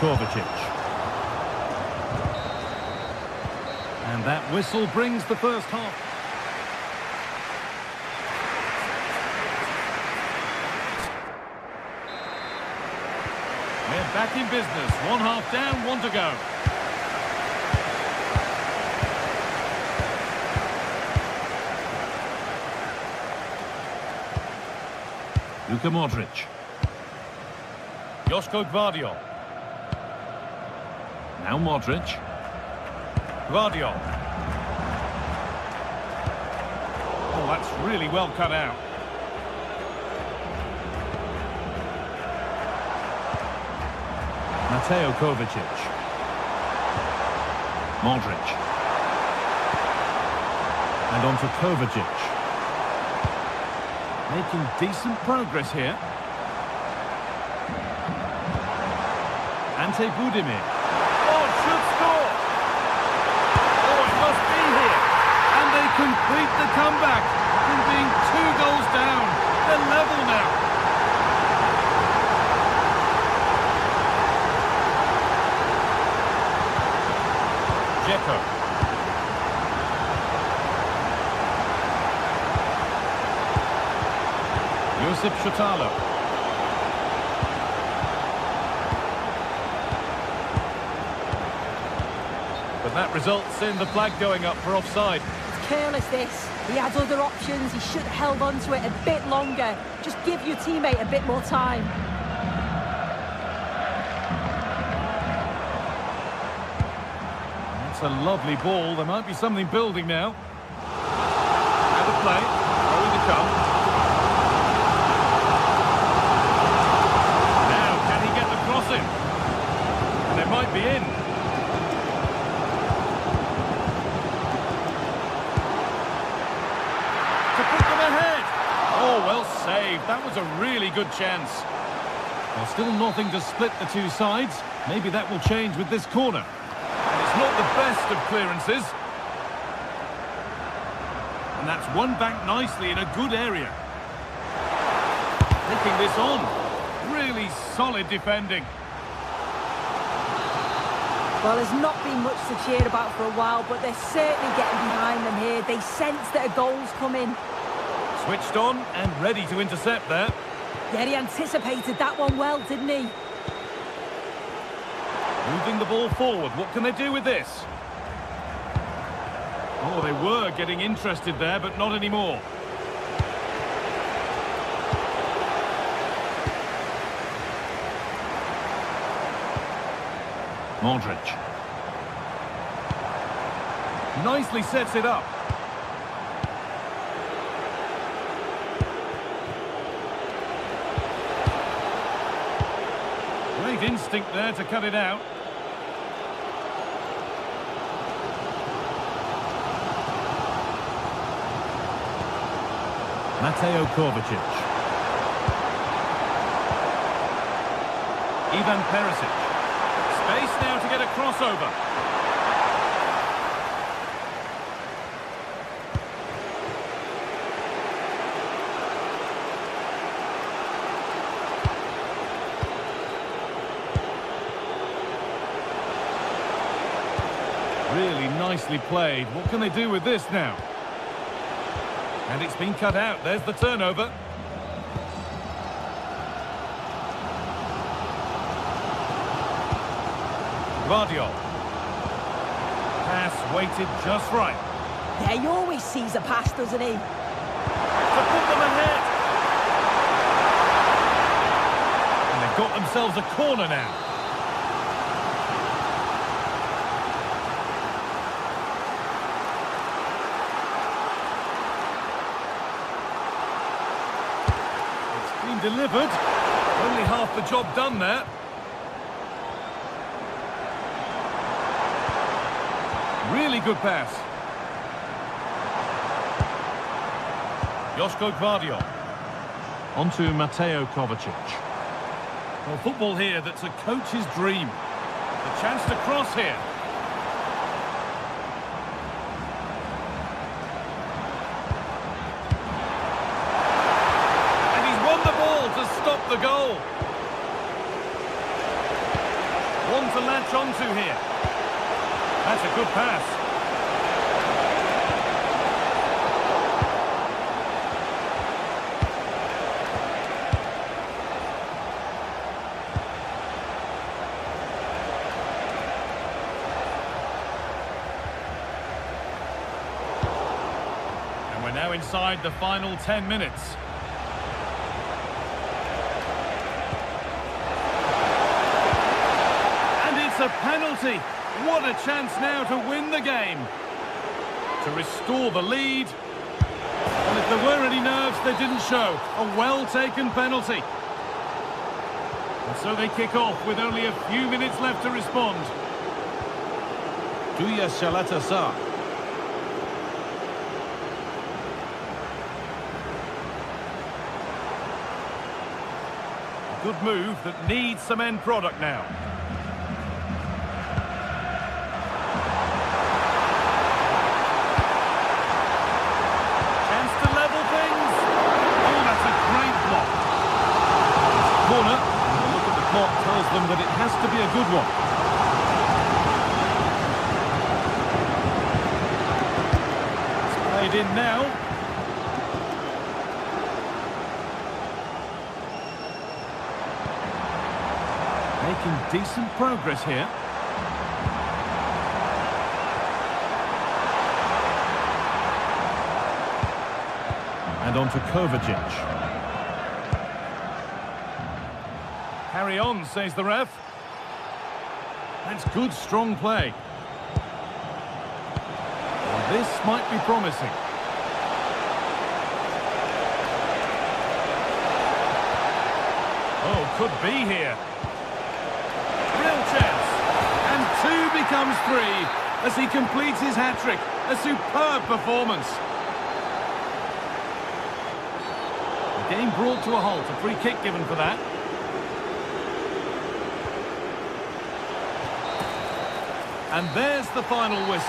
Kovacic. And that whistle brings the first half. We're back in business. One half down, one to go. Luka Modric. Joško Gvardiol. Now Modric. Gvardiol. Oh, that's really well cut out. Mateo Kovacic. Modric. And on to Kovacic. Making decent progress here. Ante Budimir. Oh, should score! Oh, it must be here. And they complete the comeback from being 2 goals down. They're level now. Dzeko. Josip Šutalo. But that results in the flag going up for offside. It's careless, this. He had other options. He should have held on to it a bit longer. Just give your teammate a bit more time. That's a lovely ball. There might be something building now. Now the play. Throw in the come. Now, can he get the crossing? And it might be in. Oh, well saved. That was a really good chance. Well, still nothing to split the two sides. Maybe that will change with this corner. And it's not the best of clearances. And that's won back nicely in a good area. Taking this on. Really solid defending. Well, there's not been much to cheer about for a while, but they're certainly getting behind them here. They sense that a goal's coming. Switched on and ready to intercept there. Yeah, he anticipated that one well, didn't he? Moving the ball forward. What can they do with this? Oh, they were getting interested there, but not anymore. Modric. Nicely sets it up. Great instinct there to cut it out. Mateo Kovacic. Ivan Perisic. Space now to get a crossover. Really nicely played. What can they do with this now? And it's been cut out. There's the turnover. Gvardiol. Pass weighted just right. Yeah, he always sees a pass, doesn't he? To put them ahead. And they They've got themselves a corner now. It's been delivered. Only half the job done there. Really good pass. Joško Gvardiol. On to Mateo Kovacic. Well, football here that's a coach's dream. A chance to cross here. And he's won the ball to stop the goal. One to latch onto here. That's a good pass. And we're now inside the final 10 minutes. And it's a penalty. What a chance now to win the game. To restore the lead. And if there were any nerves, they didn't show. A well-taken penalty. And so they kick off with only a few minutes left to respond. Duya Shalatasa. A good move that needs some end product now. Corner. A look at the clock tells them that it has to be a good one. It's played in now. Making decent progress here. And on to Kovacic. Carry on, says the ref. That's good, strong play. Well, this might be promising. Oh, could be here. Real chance. And 2 becomes 3 as he completes his hat-trick. A superb performance. The game brought to a halt. A free kick given for that. And there's the final whistle.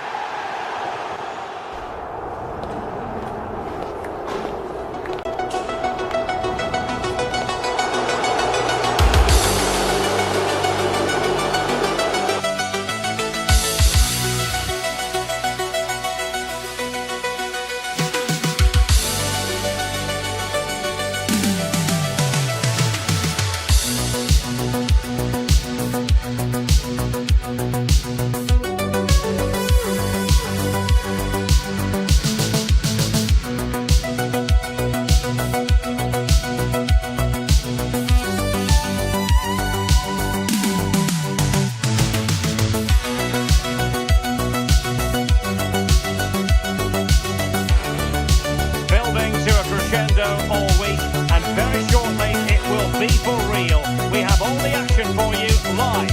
All week, and very shortly it will be for real. We have all the action for you live.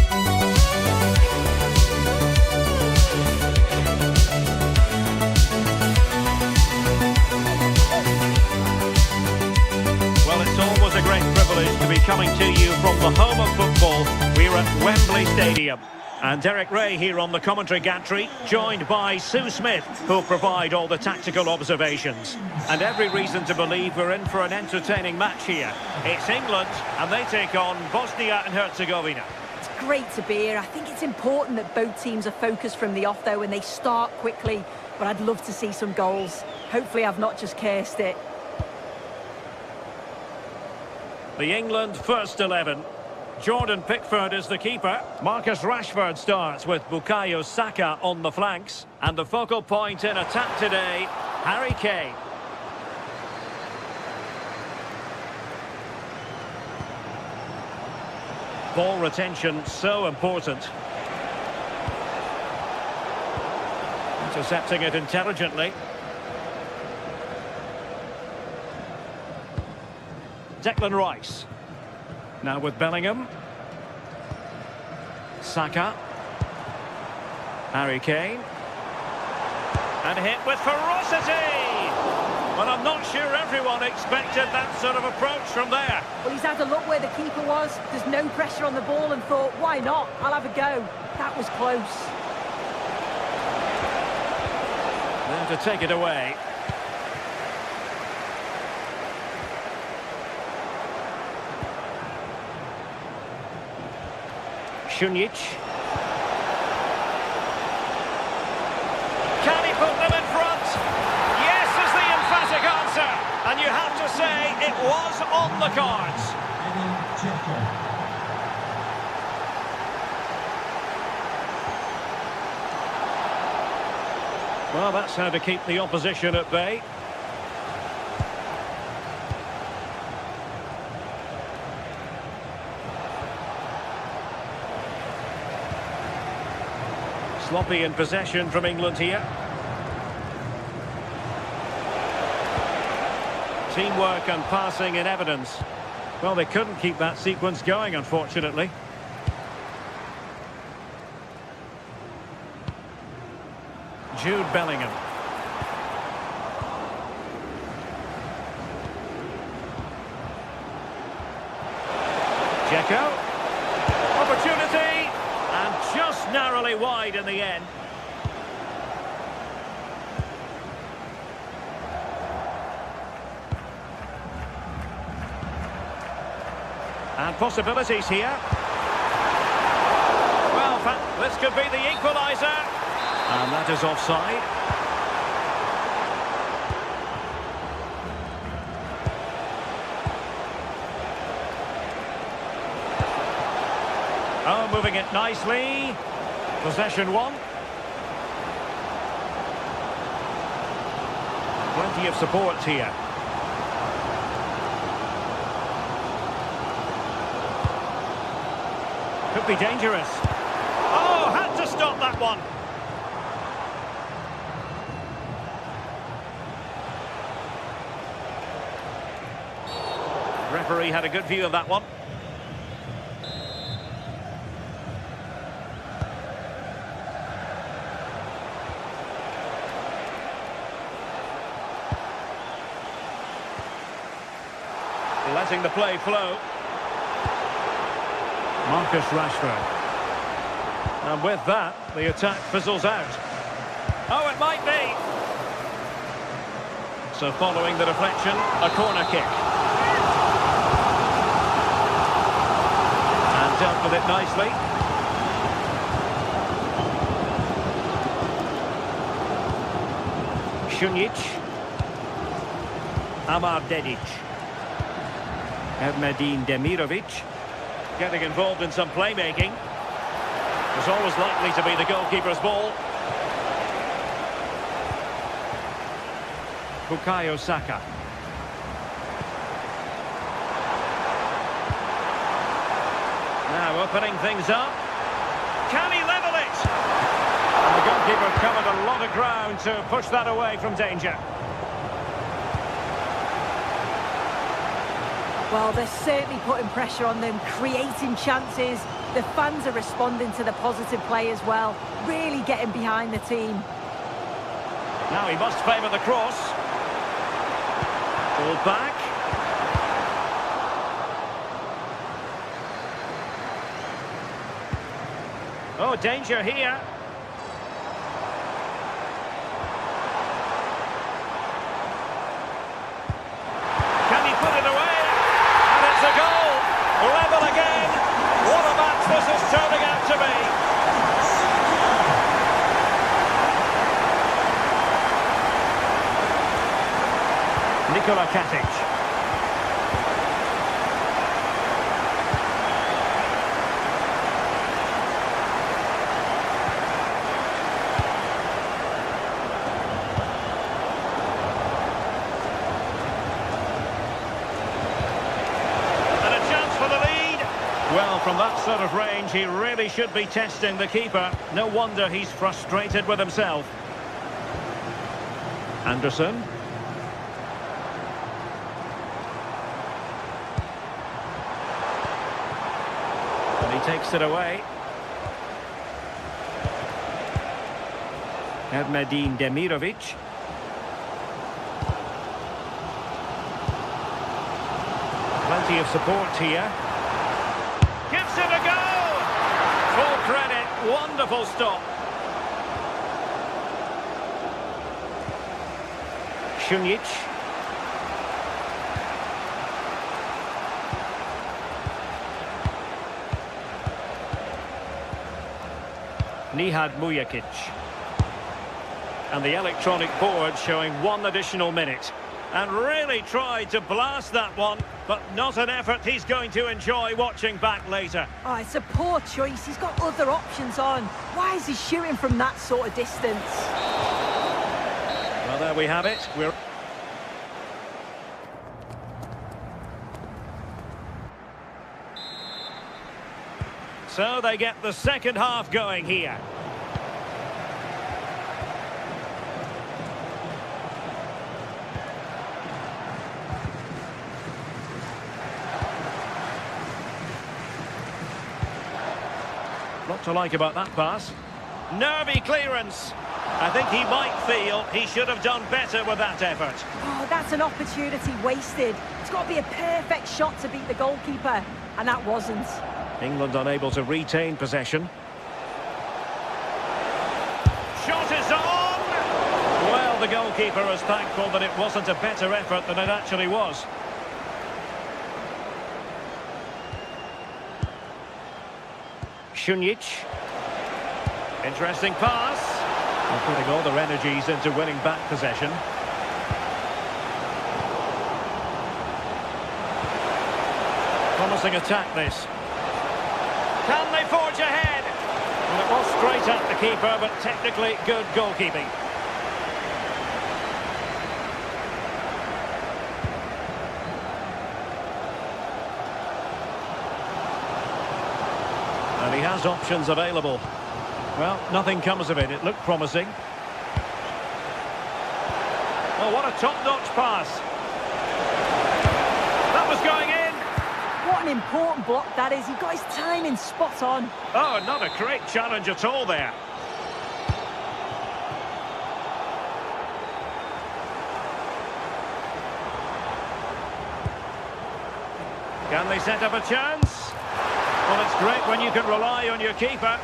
Well, it's always a great privilege to be coming to you from the home of football. We're at Wembley Stadium. And Derek Ray here on the commentary gantry, joined by Sue Smith, who'll provide all the tactical observations. And every reason to believe we're in for an entertaining match here. It's England, and they take on Bosnia and Herzegovina. It's great to be here. I think it's important that both teams are focused from the off, though, and they start quickly. But I'd love to see some goals. Hopefully I've not just cursed it. The England first 11. Jordan Pickford is the keeper. Marcus Rashford starts with Bukayo Saka on the flanks. And the focal point in attack today, Harry Kane. Ball retention so important. Intercepting it intelligently. Declan Rice. Now with Bellingham. Saka. Harry Kane. And hit with ferocity! Well, I'm not sure everyone expected that sort of approach from there. Well, he's had a look where the keeper was. There's no pressure on the ball and thought, why not? I'll have a go. That was close. There to take it away. Šunjić. Can he put them in front? Yes is the emphatic answer. And you have to say it was on the cards. Well, that's how to keep the opposition at bay. Sloppy in possession from England here. Teamwork and passing in evidence. Well, they couldn't keep that sequence going, unfortunately. Jude Bellingham. Dzeko. Opportunity. And just narrowly wide in the end. And possibilities here. Well, this could be the equaliser. And that is offside. Oh, moving it nicely. Possession one. Plenty of support here. Could be dangerous. Oh, had to stop that one. Referee had a good view of that one. Letting the play flow. Marcus Rashford. And with that, the attack fizzles out. Oh, it might be. So following the deflection, a corner kick. And dealt with it nicely. Šunjić. Amar Dedic. Ermedin Demirovic. Getting involved in some playmaking. It's always likely to be the goalkeeper's ball. Bukayo Saka. Now opening things up. Can he level it? And the goalkeeper covered a lot of ground to push that away from danger. Well, they're certainly putting pressure on them, creating chances. The fans are responding to the positive play as well, really getting behind the team. Now he must favour the cross. Ball back. Oh, danger here. Can he put it away? And it's a goal. Level again. What a match this is turning out to be. Nikola Katic. from that sort of range, he really should be testing the keeper. No wonder he's frustrated with himself. Anderson. And he takes it away. Ermedin Demirovic. Plenty of support here. Gives it a go! Full credit, wonderful stop. Šunjić. Nihad Mujakic. And the electronic board showing 1 additional minute. And really tried to blast that one, but not an effort he's going to enjoy watching back later. Oh, it's a poor choice. He's got other options on. Why is he shooting from that sort of distance? Well, there we have it. So they get the second half going here. What to like about that pass? Nervy clearance. I think he might feel he should have done better with that effort. Oh, that's an opportunity wasted. It's got to be a perfect shot to beat the goalkeeper, and that wasn't. England unable to retain possession. Shot is on! Well, the goalkeeper is thankful that it wasn't a better effort than it actually was. Šunjić. Interesting pass. They're putting all their energies into winning back possession. Promising attack, this. Can they forge ahead? Well, it was straight at the keeper, but technically good goalkeeping. And he has options available. Well, nothing comes of it. It looked promising. Oh, what a top-notch pass. That was going in. What an important block that is. He got his timing spot on. Oh, not a great challenge at all there. Can they set up a chance? Well, it's great when you can rely on your keeper.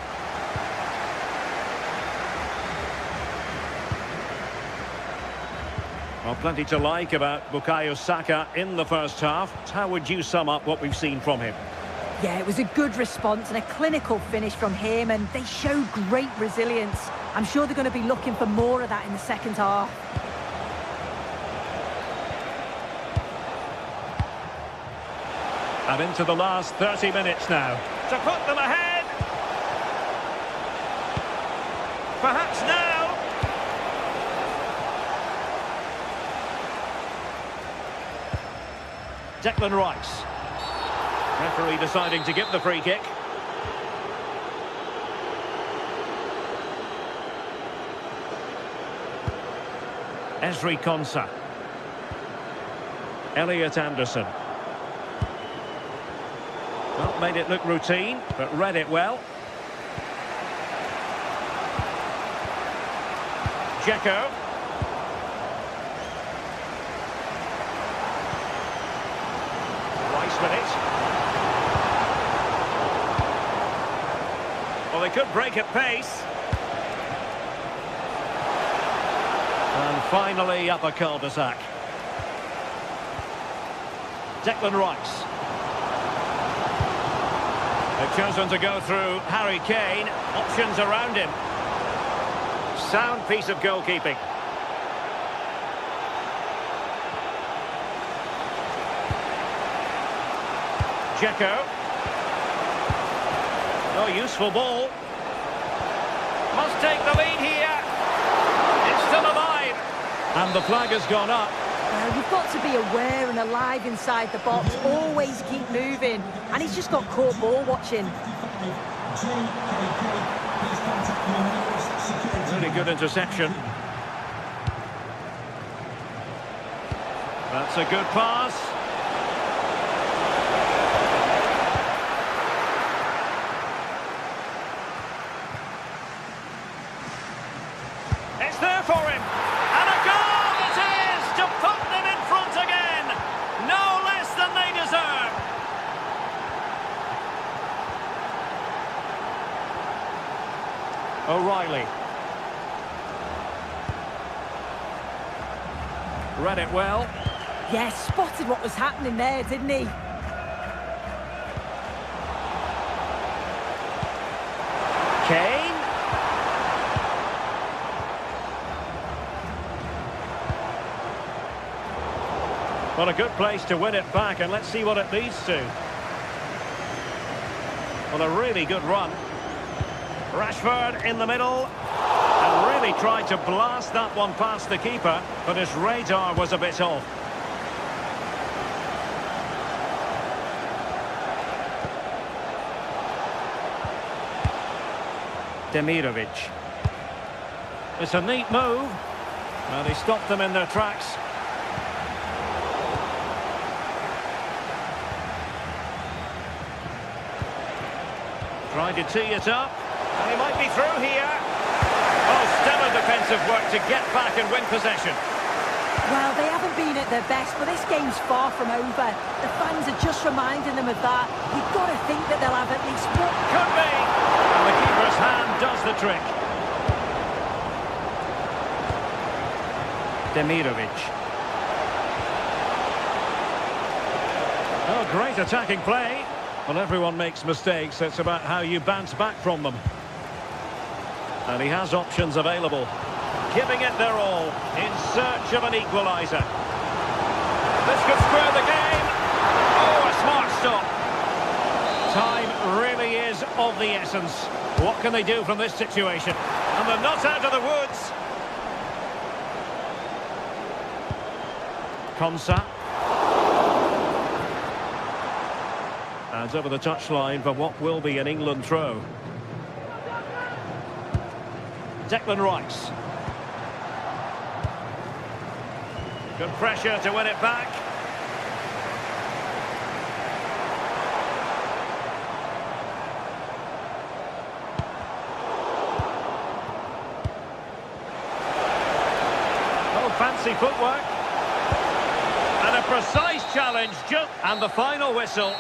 Well, plenty to like about Bukayo Saka in the first half. How would you sum up what we've seen from him? Yeah, it was a good response and a clinical finish from him, and they show great resilience. I'm sure they're going to be looking for more of that in the second half. And into the last 30 minutes now. To put them ahead! Perhaps now! Declan Rice. Referee deciding to give the free kick. Ezri Konsa. Elliot Anderson. Well, made it look routine, but read it well. Dzeko. Rice with it. Well, they could break at pace. And finally up a cul-de-sac. Declan Rice. They've chosen to go through Harry Kane. Options around him. Sound piece of goalkeeping. Dzeko. Oh, useful ball. Must take the lead here. It's still alive. And the flag has gone up. You've got to be aware and alive inside the box, always keep moving, and he's just got caught ball watching. Really good interception. That's a good pass. It's there for him. And a goal it is to put them in front again. No less than they deserve. O'Reilly. Read it well. Yes, spotted what was happening there, didn't he? Kane. Well, a good place to win it back, and let's see what it leads to. Well, a really good run. Rashford in the middle. And really tried to blast that one past the keeper, but his radar was a bit off. Demirovic. It's a neat move. And he stopped them in their tracks. Tried to tee it up. And he might be through here. Oh, stellar defensive work to get back and win possession. Well, they haven't been at their best, but this game's far from over. The fans are just reminding them of that. You've got to think that they'll have at least one. Could be. And the keeper's hand does the trick. Demirovic. Oh, great attacking play. Well, everyone makes mistakes. It's about how you bounce back from them. And he has options available. Giving it their all in search of an equaliser. This could square the game. Oh, a smart stop. Time really is of the essence. What can they do from this situation? And they're not out of the woods. Konsa. And over the touchline for what will be an England throw. Declan Rice. Good pressure to win it back. Oh, fancy footwork. And a precise challenge. And the final whistle.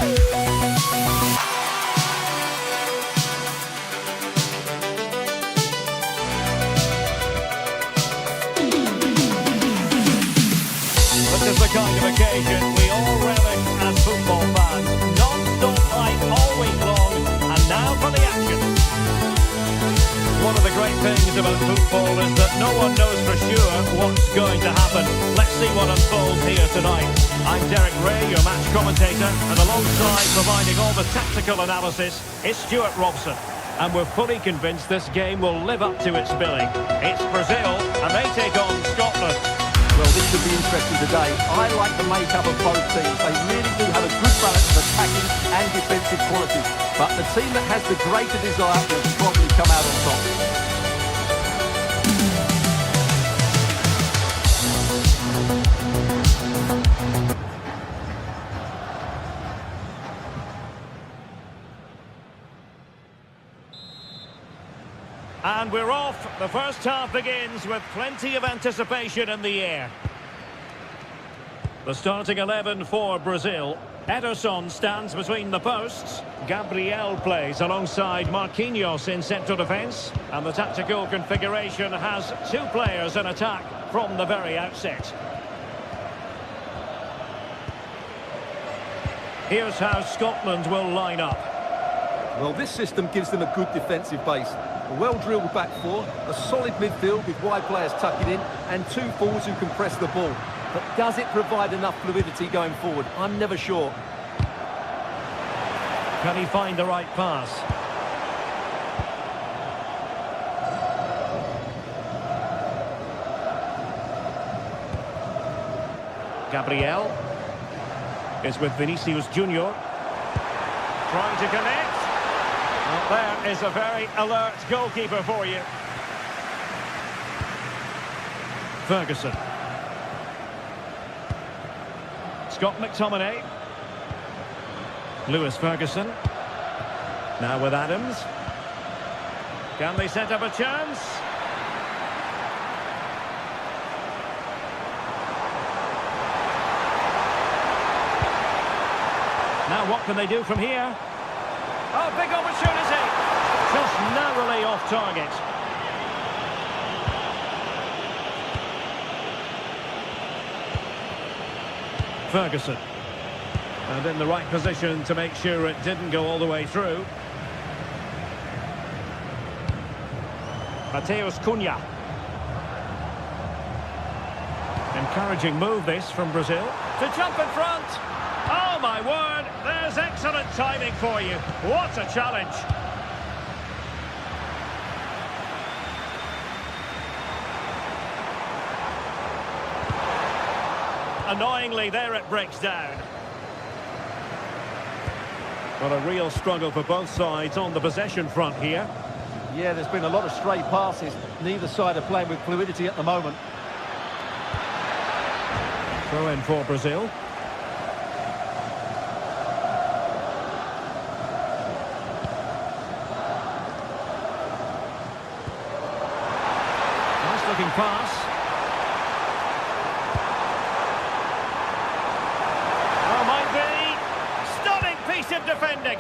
This is the kind of occasion we all relish as football fans. Non-stop hype all week long, and now for the action. One of the great things about football is that no one knows for sure what's going to happen. Let's see what unfolds here tonight. I'm Derek Ray, your match commentator, and alongside providing all the tactical analysis is Stuart Robson. And we're fully convinced this game will live up to its billing. It's Brazil, and they take on Scotland. Well, this could be interesting today. I like the makeup of both teams. They really do have a good balance of attacking and defensive qualities. But the team that has the greater desire will probably come out on top. And we're off. The first half begins with plenty of anticipation in the air. The starting 11 for Brazil. Ederson stands between the posts. Gabriel plays alongside Marquinhos in central defence. And the tactical configuration has two players in attack from the very outset. Here's how Scotland will line up. Well, this system gives them a good defensive base. A well-drilled back four, a solid midfield with wide players tucking in, and two forwards who can press the ball. But does it provide enough fluidity going forward? I'm never sure. Can he find the right pass? Gabriel is with Vinicius Junior. Trying to connect. Well, there is a very alert goalkeeper for you. Ferguson. Scott McTominay. Lewis Ferguson. Now with Adams. Can they set up a chance? Now what can they do from here? Oh, big opportunity! Just narrowly off target. Ferguson. And in the right position to make sure it didn't go all the way through. Mateus Cunha. Encouraging move this from Brazil. To jump in front. Oh my word, there's excellent timing for you. What a challenge. Annoyingly, there it breaks down. Well, a real struggle for both sides on the possession front here. Yeah, there's been a lot of stray passes. Neither side are playing with fluidity at the moment. Throw in for Brazil. Nice looking pass. Oh, might be. Stunning piece of defending.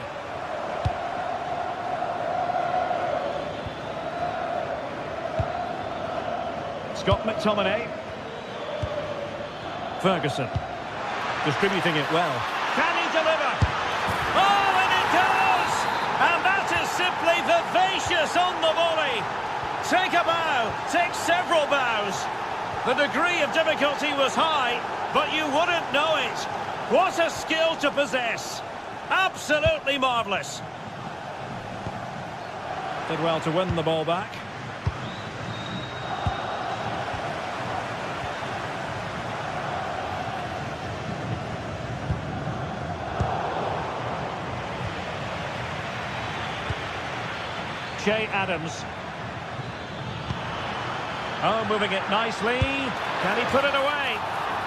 Scott McTominay. Ferguson. Distributing it well. Can he deliver? Oh, and it does! And that is simply vivacious on the volley. Take a bow, take several bows. The degree of difficulty was high, but you wouldn't know it. What a skill to possess. Absolutely marvellous. Did well to win the ball back. Adams. Oh, moving it nicely. Can he put it away?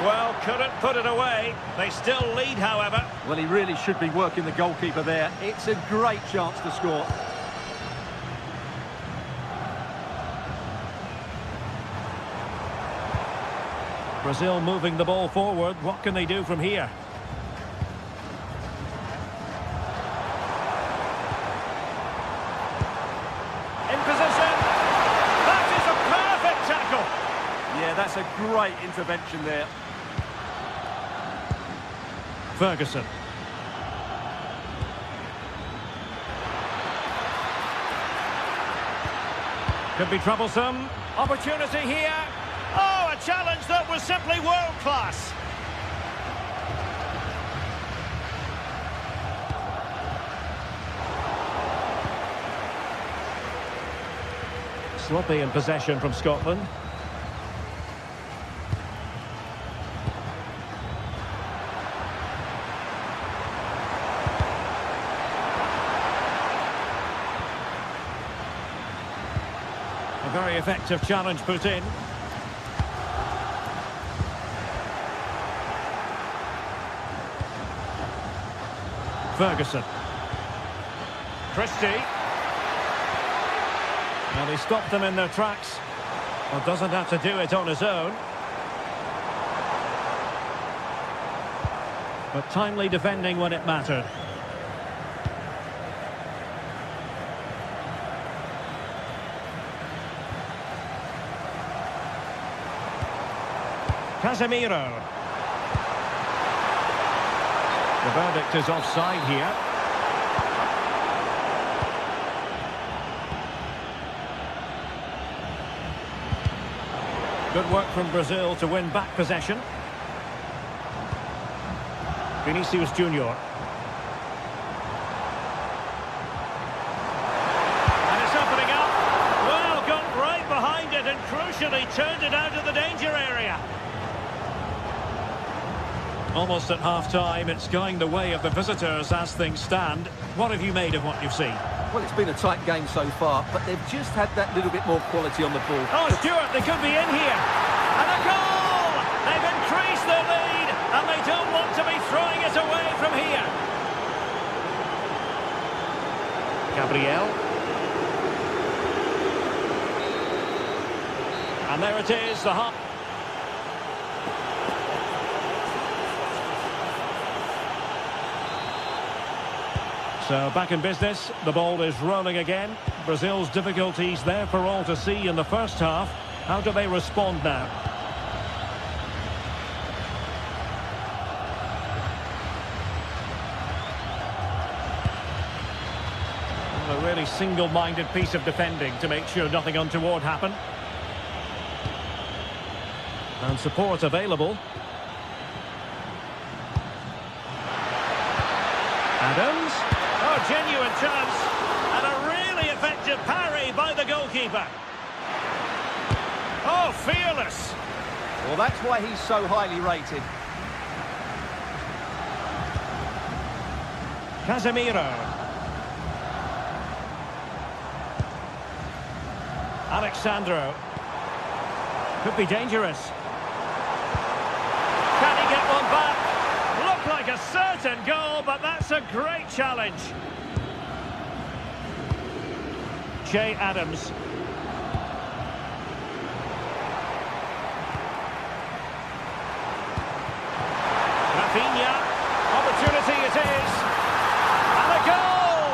Well, couldn't put it away. They still lead, however. Well, he really should be working the goalkeeper there. It's a great chance to score. Brazil moving the ball forward. What can they do from here? great intervention there. Ferguson. Could be troublesome. Opportunity here. Oh, a challenge that was simply world-class. Sloppy in possession from Scotland. A very effective challenge put in. Ferguson. Christie. And he stopped them in their tracks. Well, doesn't have to do it on his own. But timely defending when it mattered. Casemiro. The verdict is offside here. Good work from Brazil to win back possession. Vinicius Junior. And it's opening up. Well, got right behind it and crucially turned it out of the danger area. Almost at half-time, it's going the way of the visitors as things stand. What have you made of what you've seen? Well, it's been a tight game so far, but they've just had that little bit more quality on the ball. Oh, Stewart, they could be in here. And a goal! They've increased their lead, and they don't want to be throwing it away from here. Gabriel. And there it is, the hop. So back in business, the ball is rolling again. Brazil's difficulties there for all to see in the first half. How do they respond now? A really single-minded piece of defending to make sure nothing untoward happened. And support available. Adams. Oh, genuine chance. And a really effective parry by the goalkeeper. Oh, fearless. Well, that's why he's so highly rated. Casemiro. Alexandro. Could be dangerous. Can he get one back? Looked like a certain goal, but that's a great challenge. Che Adams. Rafinha. Opportunity it is. And a goal!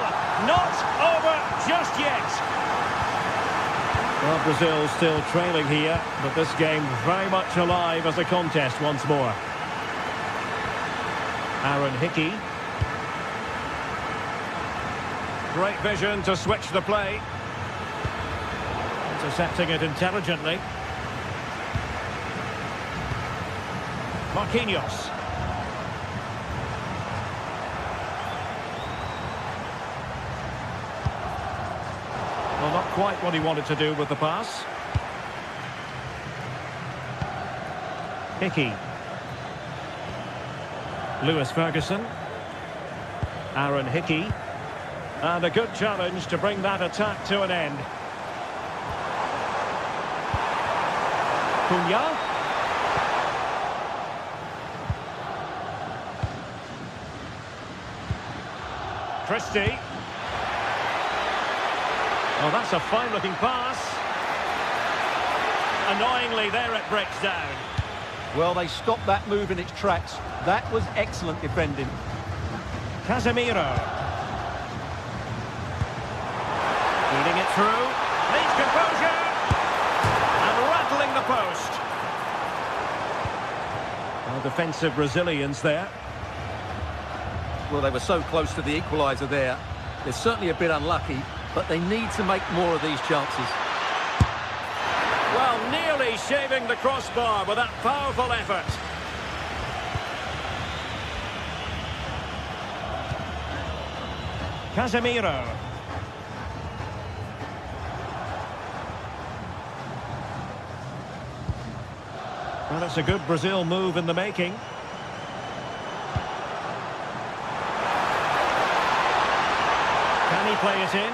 Not over just yet. Well, Brazil still trailing here, but this game very much alive as a contest once more. Aaron Hickey. Great vision to switch the play. Intercepting it intelligently. Marquinhos. Well, not quite what he wanted to do with the pass. Hickey. Lewis Ferguson. Aaron Hickey. And a good challenge to bring that attack to an end. Cunha. Christie. Oh, that's a fine-looking pass. Annoyingly, there it breaks down. Well, they stopped that move in its tracks. That was excellent defending. Casemiro. Feeding it through. Needs composure. And rattling the post. Well, defensive resilience there. Well, they were so close to the equaliser there. They're certainly a bit unlucky, but they need to make more of these chances. Well, nearly shaving the crossbar with that powerful effort. Casemiro. Well, it's a good Brazil move in the making. Can he play it in?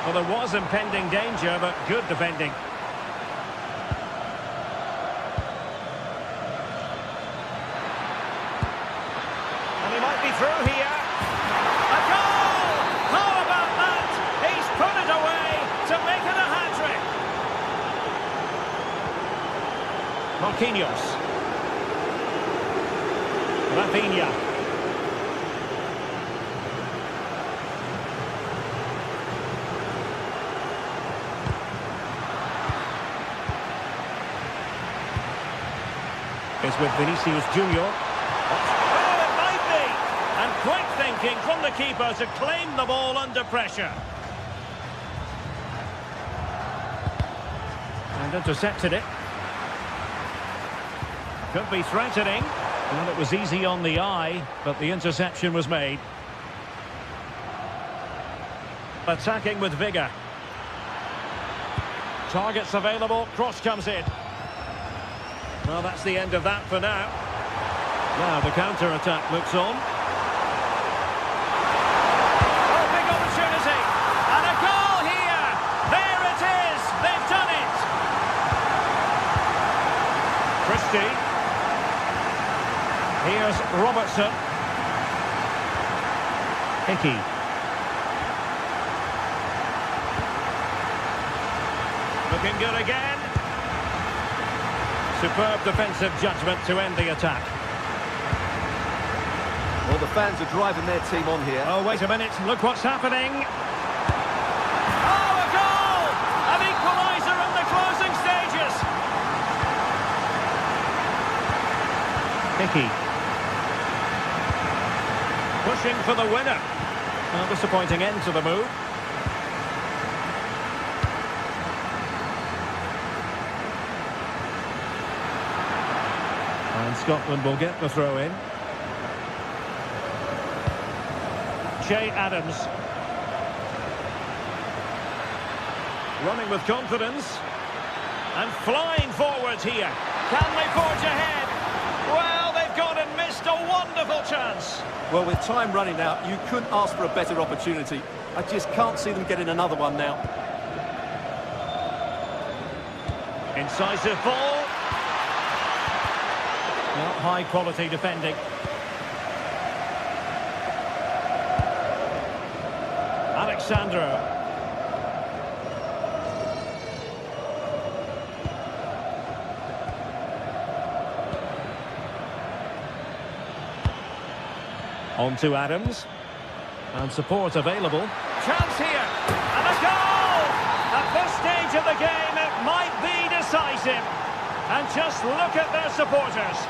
Well, there was impending danger, but good defending. And he might be through here. A goal! How about that? He's put it away to make it a hat-trick. Marquinhos. Rafinha. Is with Vinicius Junior. Oh, it might be! And quick thinking from the keeper to claim the ball under pressure. And intercepted it. Could be threatening. Well, it was easy on the eye, but the interception was made. Attacking with vigour. Targets available, cross comes in. Well, that's the end of that for now. Now the counter-attack looks on. Oh, big opportunity! And a goal here! There it is! They've done it! Christie. Here's Robertson. Hickey. Looking good again. Superb defensive judgment to end the attack. Well, the fans are driving their team on here. Oh, wait a minute. Look what's happening. Oh, a goal! An equaliser in the closing stages. Hickey. Pushing for the winner. Well, disappointing end to the move. And Scotland will get the throw in. Che Adams. Running with confidence. And flying forwards here. Can they forge ahead? Well, they've gone and missed a wonderful chance. Well, with time running out, you couldn't ask for a better opportunity. I just can't see them getting another one now. Incisive ball. Not high quality defending. Alexandro. On to Adams. And support available. Chance here. And a goal! At this stage of the game, it might be decisive. And just look at their supporters.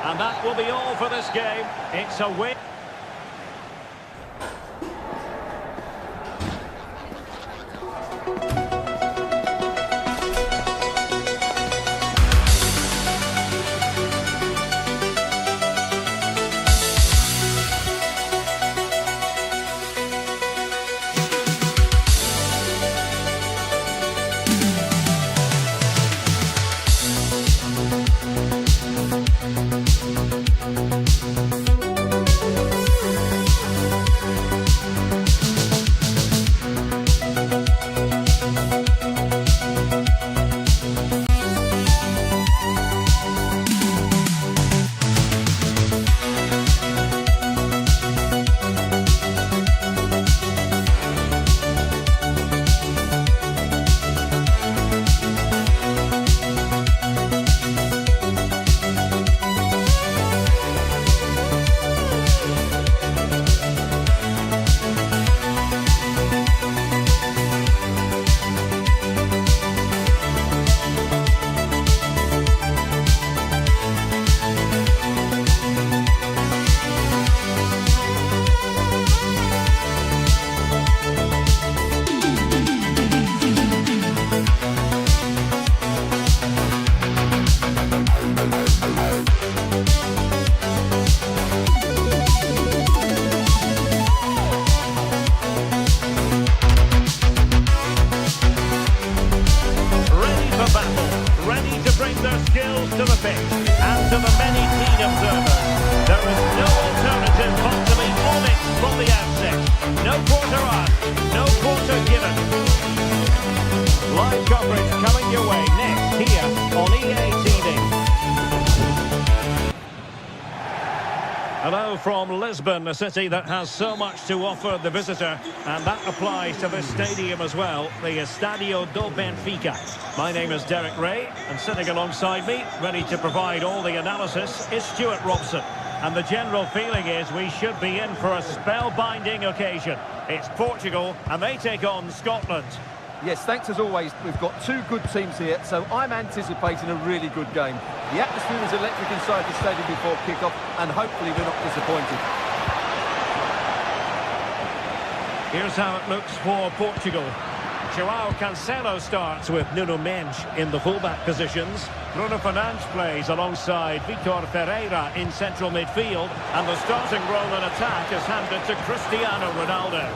And that will be all for this game. It's a win. bring their skills to the pitch. And to the many keen observers, there is no alternative but to be on it from the outset. No quarter asked, no quarter given. Live coverage coming your way next here on EA TV. Hello from Lisbon, a city that has so much to offer the visitor, and that applies to this stadium as well, the Estadio do Benfica. My name is Derek Ray, and sitting alongside me, ready to provide all the analysis, is Stuart Robson. And the general feeling is we should be in for a spellbinding occasion. It's Portugal, and they take on Scotland. Yes, thanks as always. We've got two good teams here, so I'm anticipating a really good game. The atmosphere is electric inside the stadium before kick-off, and hopefully we're not disappointed. Here's how it looks for Portugal. João Cancelo starts with Nuno Mendes in the fullback positions. Bruno Fernandes plays alongside Vitor Ferreira in central midfield, and the starting role in attack is handed to Cristiano Ronaldo.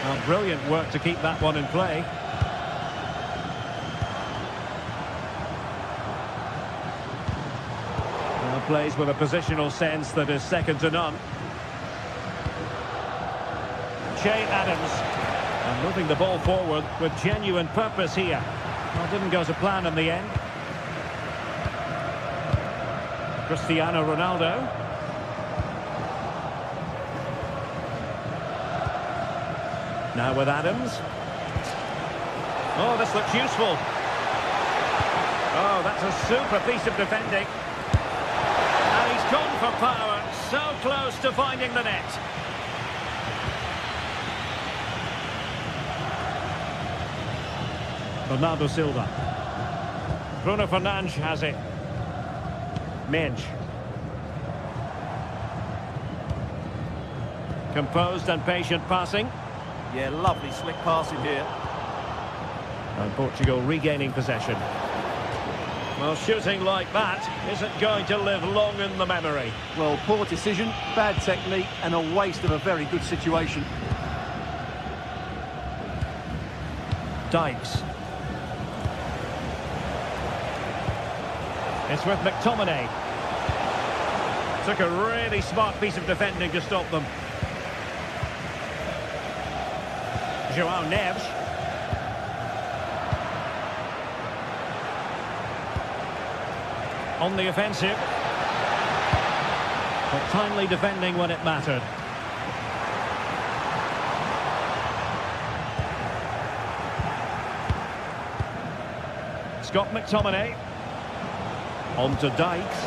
Well, brilliant work to keep that one in play. Well, plays with a positional sense that is second to none. Che Adams. And moving the ball forward with genuine purpose here. Well, didn't go to plan in the end. Cristiano Ronaldo. Now with Adams. Oh, this looks useful. Oh, that's a super piece of defending. And he's gone for power. So close to finding the net. Bernardo Silva. Bruno Fernandes has it. Mendes. Composed and patient passing. Yeah, lovely slick passing here. And Portugal regaining possession. Well, shooting like that isn't going to live long in the memory. Well, poor decision, bad technique, and a waste of a very good situation. Dykes. It's with McTominay. Took a really smart piece of defending to stop them. João Neves. On the offensive. But timely defending when it mattered. Scott McTominay. On to Dykes.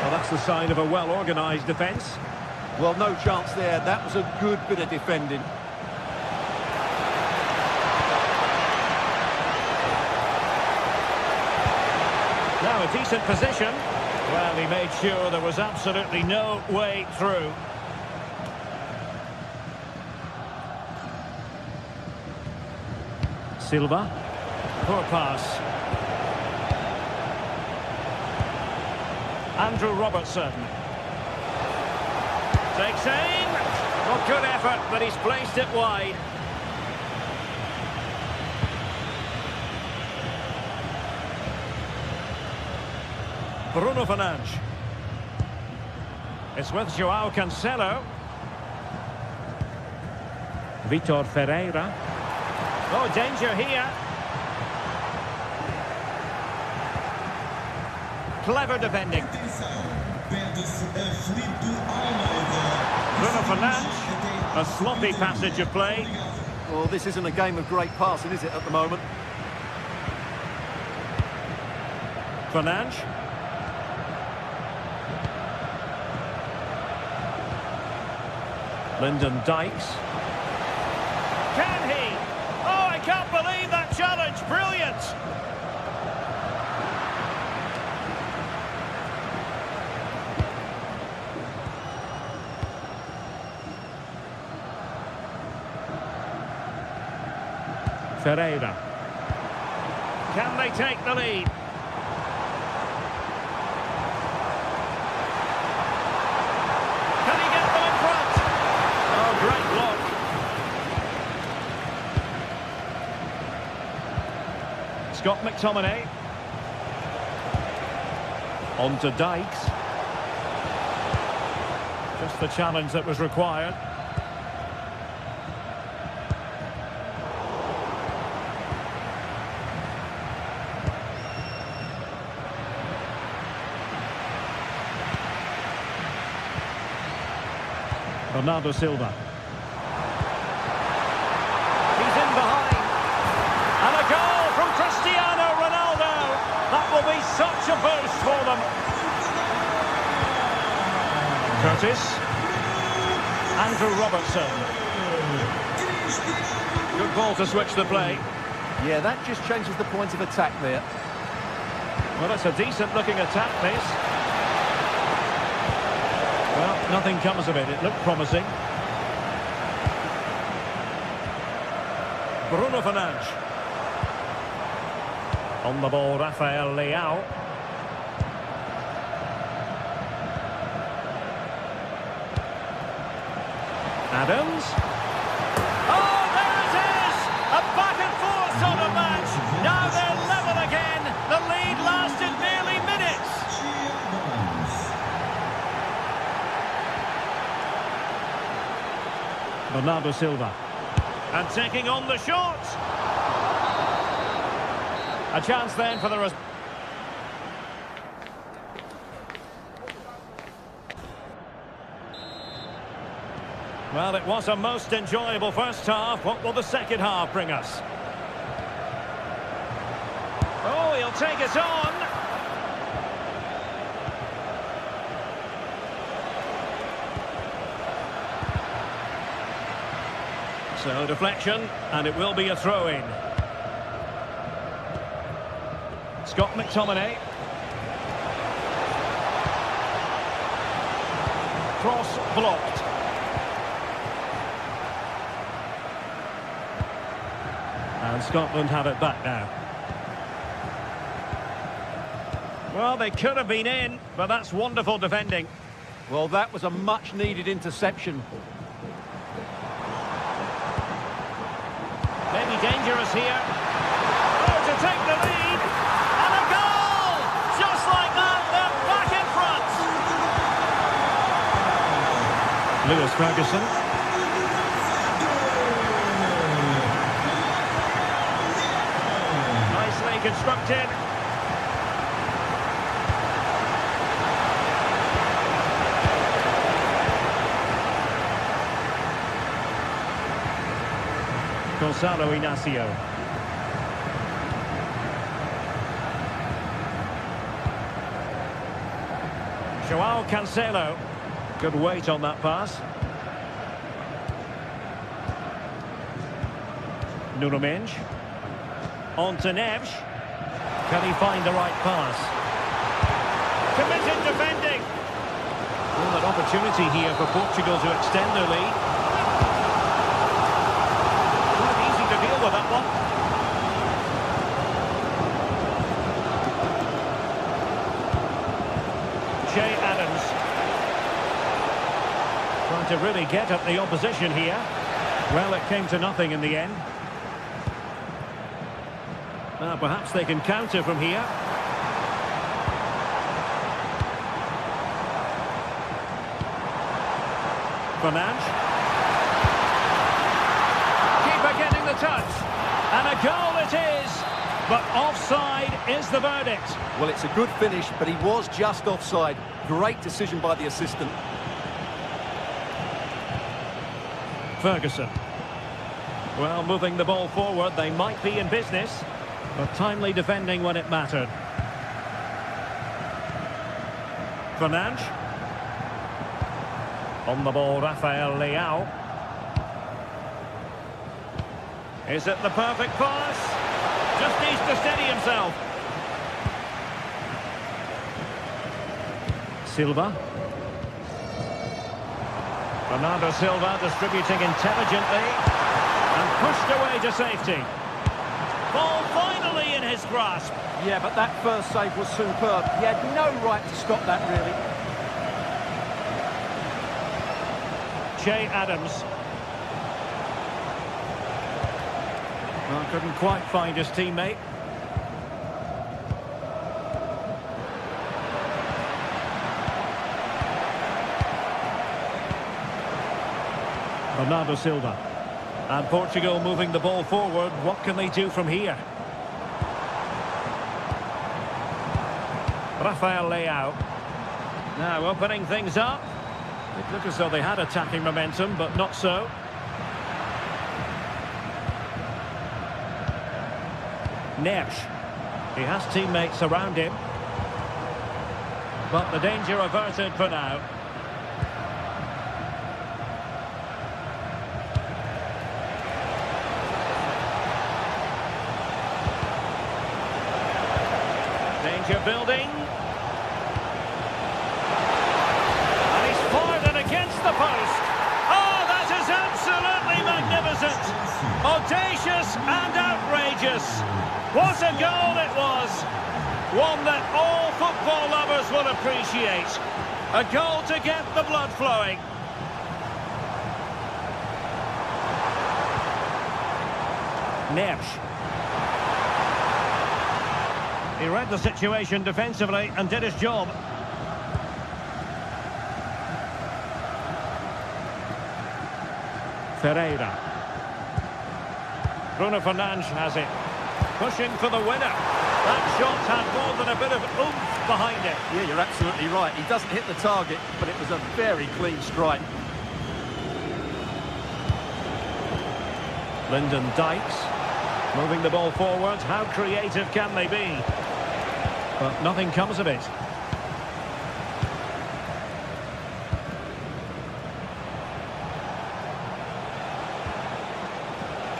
Well, that's the sign of a well-organised defence. Well, no chance there. That was a good bit of defending. Now a decent position. Well, he made sure there was absolutely no way through. Silva. Poor pass. Andrew Robertson. Takes aim. Well, good effort, but he's placed it wide. Bruno Fernandes. It's with João Cancelo. Vitor Ferreira. Oh, danger here. Clever defending. Bruno Fernandes. A sloppy passage of play. Well, this isn't a game of great passing, is it, at the moment? Fernandes. Lyndon Dykes. Can he? Oh, I can't believe that challenge. Brilliant. Ferreira. Can they take the lead? Can he get them in front? Oh, great block. Scott McTominay. On to Dykes. Just the challenge that was required. Bernardo Silva. He's in behind. And a goal from Cristiano Ronaldo. That will be such a boost for them. Curtis. Andrew Robertson. Good ball to switch the play. Yeah, that just changes the point of attack there. Well, that's a decent looking attack, this. Well, nothing comes of it. It looked promising. Bruno Fernandes. On the ball, Rafael Leao. Adams. Oh, there it is! A back and forth sort of match. Now they're level again. The lead lasted merely minutes. Bernardo Silva. And taking on the shot. A chance then for the rest. Well, it was a most enjoyable first half. What will the second half bring us? Oh, he'll take it on. So, deflection, and it will be a throw-in. Scott McTominay. Cross blocked. And Scotland have it back now. Well, they could have been in, but that's wonderful defending. Well, that was a much-needed interception. Maybe dangerous here. Oh, to take the lead. And a goal! Just like that, they're back in front. Lewis Ferguson. Constructed. Gonzalo Inacio. Joao Cancelo. Good weight on that pass. Nuno Mendes. On to Neves. Can he find the right pass? Committed defending. Well, an opportunity here for Portugal to extend their lead. Quite easy to deal with that one. Jay Adams. Trying to really get at the opposition here. Well, it came to nothing in the end. Perhaps they can counter from here. Fernandes. Keeper getting the touch. And a goal it is. But offside is the verdict. Well, it's a good finish, but he was just offside. Great decision by the assistant. Ferguson. Well, moving the ball forward, they might be in business. But timely defending when it mattered. Fernandes. On the ball, Rafael Leao. Is it the perfect pass? Just needs to steady himself. Silva. Bernardo Silva distributing intelligently. And pushed away to safety. Ball finally in his grasp. Yeah, but that first save was superb. He had no right to stop that, really. Che Adams. Well, couldn't quite find his teammate. Bernardo Silva. And Portugal moving the ball forward. What can they do from here? Rafael Leao. Now opening things up. It looked as though they had attacking momentum, but not so. Neres. He has teammates around him. But the danger averted for now. Danger building. And he's fired it against the post. Oh, that is absolutely magnificent. Audacious and outrageous. What a goal it was. One that all football lovers will appreciate. A goal to get the blood flowing. Neres. He read the situation defensively and did his job. Ferreira. Bruno Fernandes has it. Pushing for the winner. That shot had more than a bit of oomph behind it. Yeah, you're absolutely right. He doesn't hit the target, but it was a very clean strike. Lyndon Dykes. Moving the ball forward. How creative can they be? But nothing comes of it.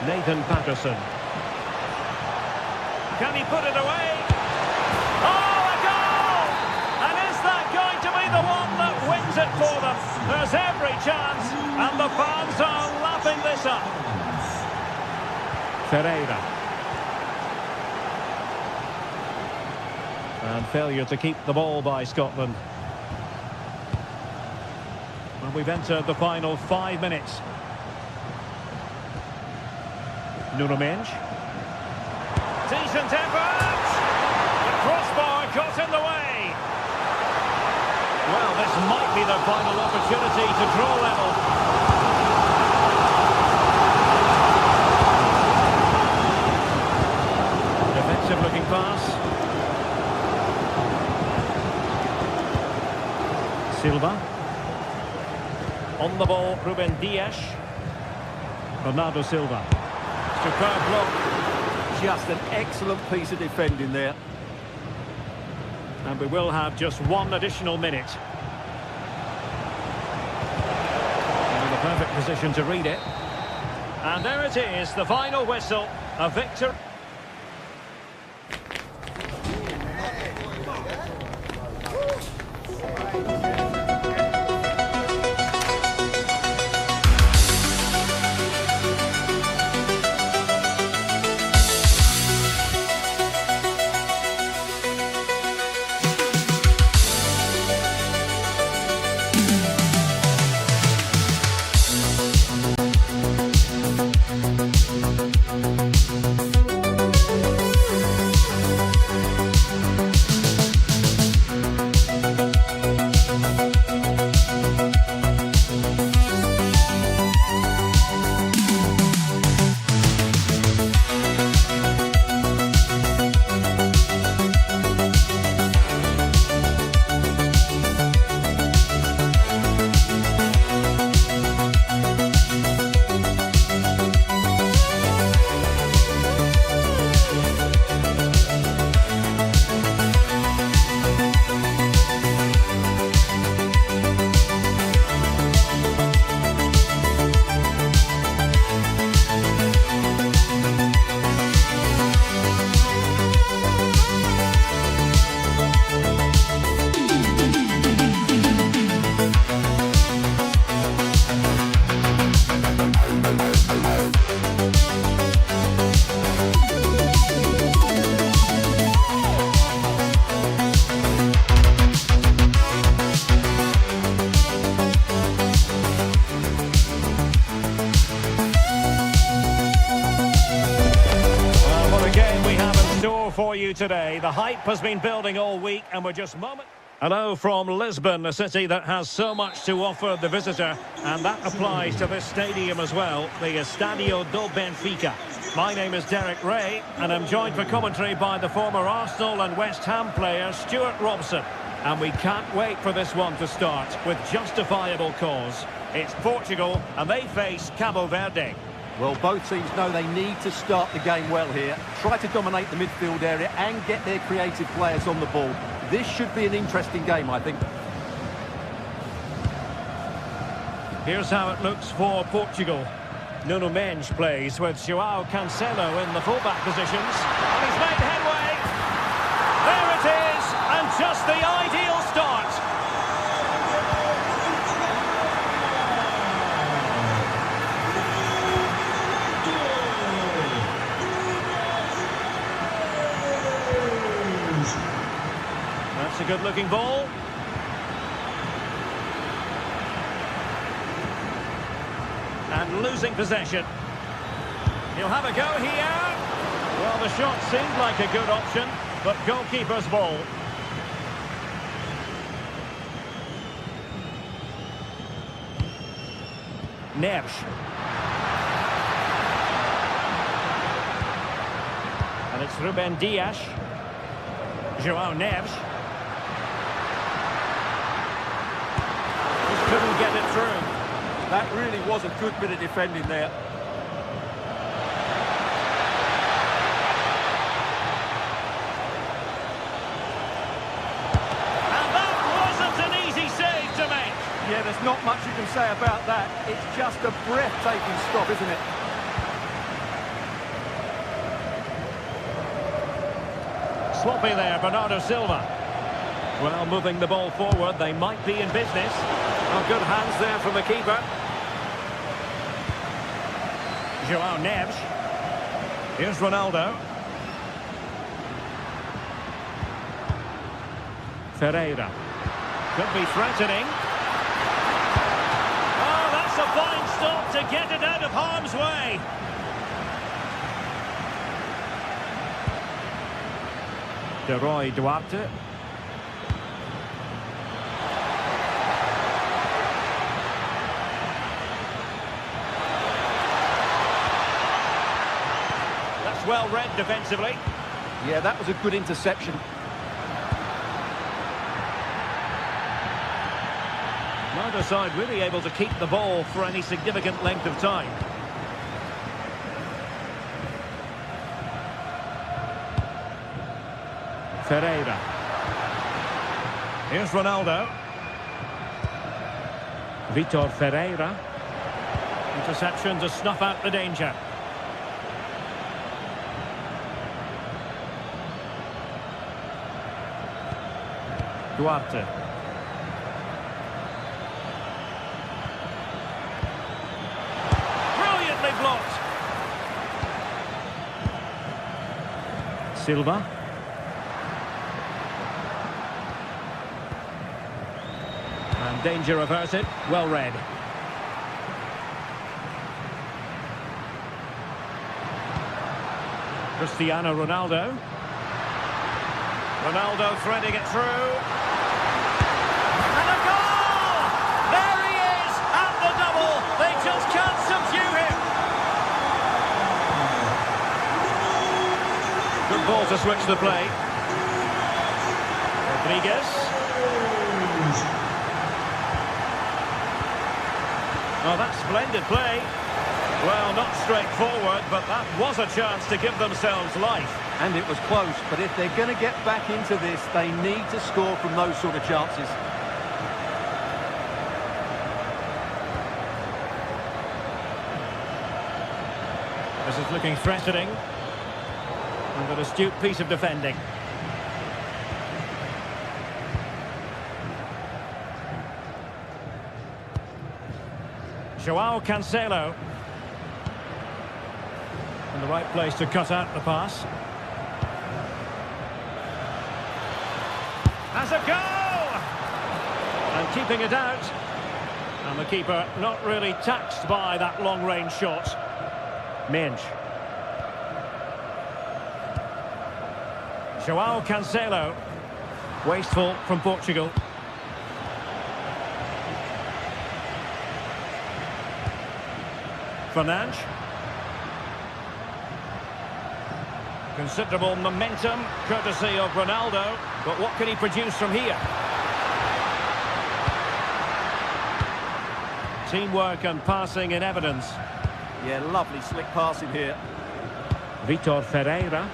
Nathan Patterson. Can he put it away? Oh, a goal! And is that going to be the one that wins it for them? There's every chance, and the fans are lapping this up. Ferreira. And failure to keep the ball by Scotland. Well, we've entered the final 5 minutes. Nuno Mendes. Decent effort! The crossbar got in the way. Well, this might be their final opportunity to draw level. Defensive looking pass. Silva. On the ball, Ruben Dias. Bernardo Silva. Superb block. Just an excellent piece of defending there. And we will have just one additional minute. In the perfect position to read it. And there it is, the final whistle. A victory. today. The hype has been building all week, and we're just moments... Hello from Lisbon, a city that has so much to offer the visitor, and that applies to this stadium as well, the Estadio do Benfica. My name is Derek Ray, and I'm joined for commentary by the former Arsenal and West Ham player Stuart Robson. And we can't wait for this one to start, with justifiable cause. It's Portugal, and they face Cabo Verde. Well, both teams know they need to start the game well here, try to dominate the midfield area and get their creative players on the ball. This should be an interesting game, I think. Here's how it looks for Portugal. Nuno Mendes plays with João Cancelo in the fullback positions. And he's made headway. There it is, and just the ideal start. That's a good-looking ball. And losing possession. He'll have a go here. Well, the shot seemed like a good option, but goalkeeper's ball. Neves. And it's Ruben Dias. João Neves. Just couldn't get it through. That really was a good bit of defending there. And that wasn't an easy save to make. Yeah, there's not much you can say about that. It's just a breathtaking stop, isn't it? Sloppy there, Bernardo Silva. Well, moving the ball forward, they might be in business. Oh, good hands there from the keeper. João Neves. Here's Ronaldo. Ferreira. Could be threatening. Oh, that's a fine stop to get it out of harm's way. De Roy Duarte. That's well read defensively. Yeah, that was a good interception. Neither side really able to keep the ball for any significant length of time. Ferreira. Here's Ronaldo. Vitor Ferreira. Interception to snuff out the danger. Duarte. Brilliantly blocked. Silva. And danger averted. Well read. Cristiano Ronaldo. Ronaldo threading it through. And a goal! There he is at the double. They just can't subdue him. Good ball to switch the play. Rodriguez. Oh, that's splendid play. Well, not straightforward, but that was a chance to give themselves life. And it was close, but if they're going to get back into this, they need to score from those sort of chances. This is looking threatening. And an astute piece of defending. João Cancelo. In the right place to cut out the pass. Has a go! And keeping it out. And the keeper not really taxed by that long-range shot. Mendes. João Cancelo. Wasteful from Portugal. Fernandes. Considerable momentum, courtesy of Ronaldo. But what can he produce from here? Teamwork and passing in evidence. Yeah, lovely slick passing here. Vitor Ferreira.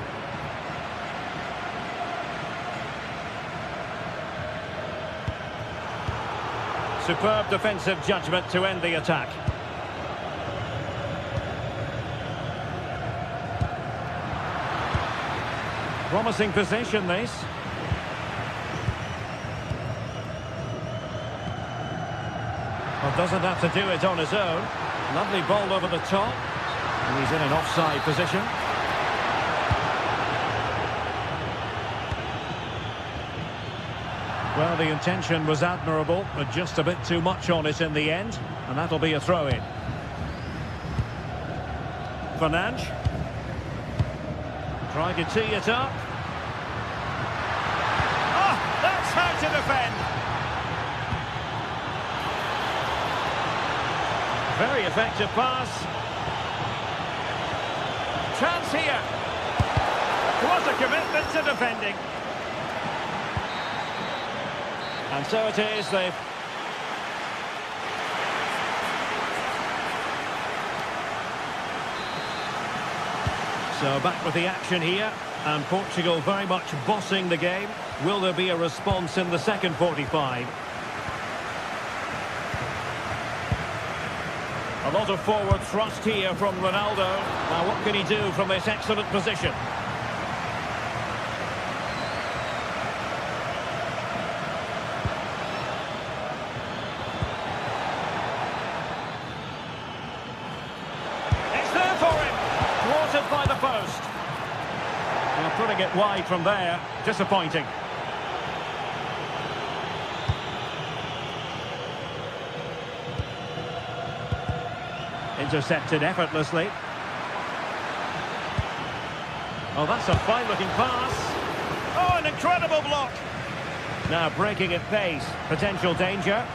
Superb defensive judgment to end the attack. Promising position, this. Well, doesn't have to do it on his own. Lovely ball over the top. And he's in an offside position. Well, the intention was admirable, but just a bit too much on it in the end. And that'll be a throw-in. Fernandes. Trying to tee it up. Oh, that's how to defend. Very effective pass. Chance here. What a commitment to defending. And so it is, they've... So back with the action here, and Portugal very much bossing the game. Will there be a response in the second 45? A lot of forward thrust here from Ronaldo. Now what can he do from this excellent position? It's there for him. Thwarted by the post. Well, putting it wide from there, disappointing. Intercepted effortlessly. Oh, that's a fine-looking pass. Oh, an incredible block. Now breaking at pace. Potential danger.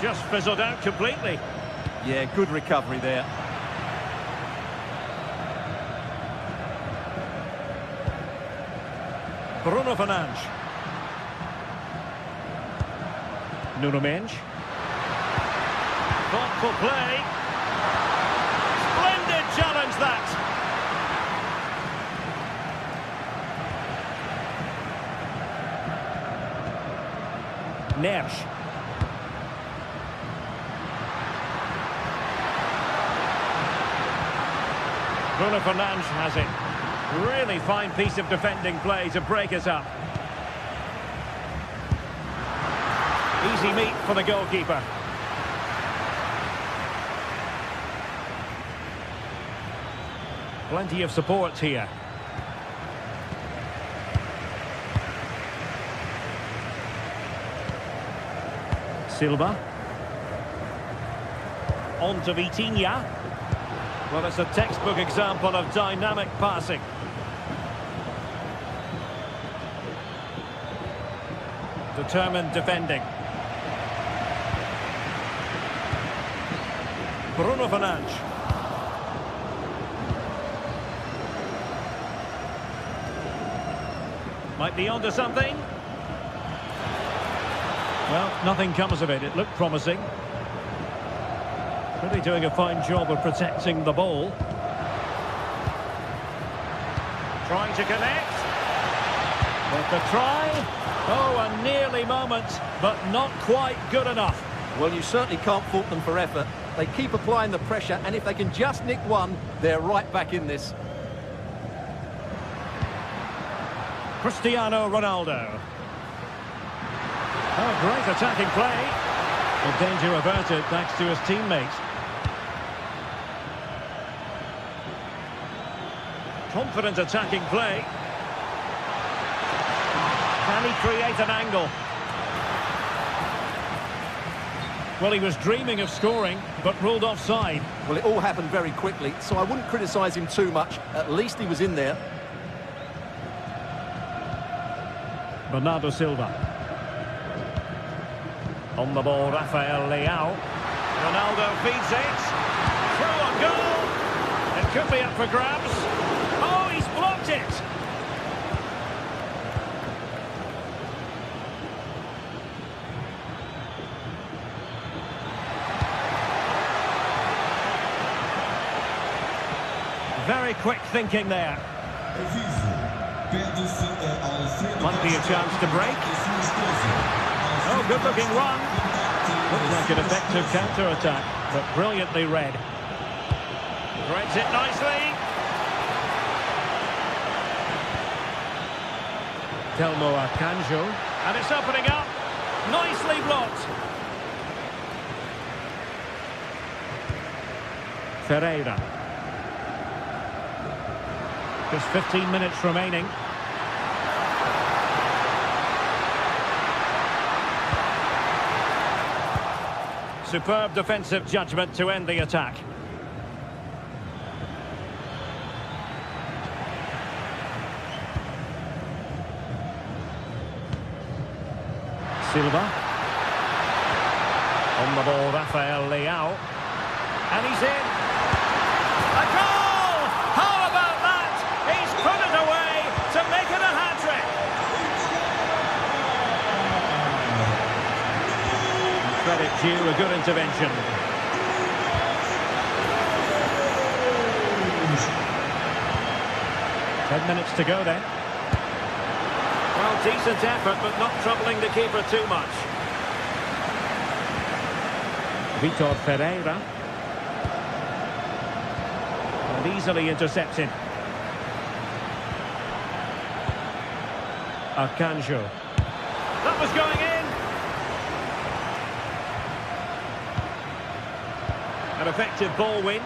Just fizzled out completely. Yeah, good recovery there. Bruno Fernandes. Nuno Mendes. Thoughtful play. Splendid challenge, that. Neres. Bruno Fernandes has it. Really fine piece of defending play to break us up. Easy meat for the goalkeeper. Plenty of support here. Silva. On to Vitinha. Well, it's a textbook example of dynamic passing. Determined defending. Bruno Fernandes. Might be onto something. Well, nothing comes of it. It looked promising. Really doing a fine job of protecting the ball. Trying to connect. With the try. Oh, a nearly moment, but not quite good enough. Well, you certainly can't fault them for effort. They keep applying the pressure, and if they can just nick one, they're right back in this. Cristiano Ronaldo. Oh, great attacking play. Well, danger averted thanks to his teammate. Confident attacking play. Can he create an angle? Well, he was dreaming of scoring, but ruled offside. Well, it all happened very quickly, so I wouldn't criticise him too much. At least he was in there. Bernardo Silva. On the ball, Rafael Leao. Ronaldo feeds it. Through on goal. It could be up for grabs. Oh, he's blocked it. Very quick thinking there. Might be a chance to break. Oh, good-looking run. Looked like an effective counter-attack, but brilliantly read. Threads it nicely. Telmo Akanjo. And it's opening up. Nicely blocked. Ferreira. Just 15 minutes remaining. Superb defensive judgment to end the attack. Silva. On the ball, Rafael Leao. And he's in. A goal! How about that? He's put it away to make it a hat-trick. Credit due, a good intervention. Ten minutes to go then. Well, decent effort, but not troubling the keeper too much. Vitor Ferreira. And easily intercepted. Akanjo. That was going in. An effective ball win.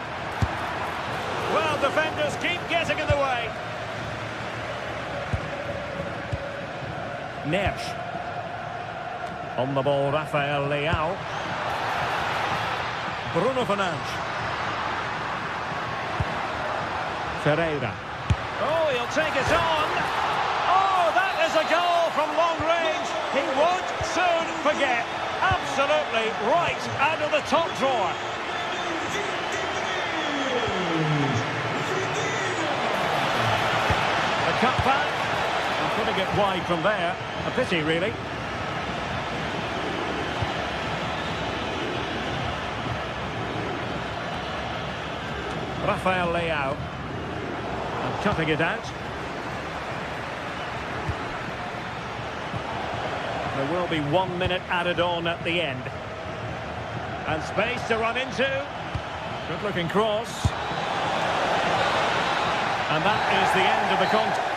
Well, defenders keep getting in the way. Neres. On the ball, Rafael Leao. Bruno Fernandes. Ferreira. Oh, he'll take it on. Oh, that is a goal from long range. He won't soon forget. Absolutely right out of the top drawer. A cut back. Putting it wide from there. A pity, really. Rafael Leao. And cutting it out. There will be 1 minute added on at the end. And space to run into. Good-looking cross. And that is the end of the contest.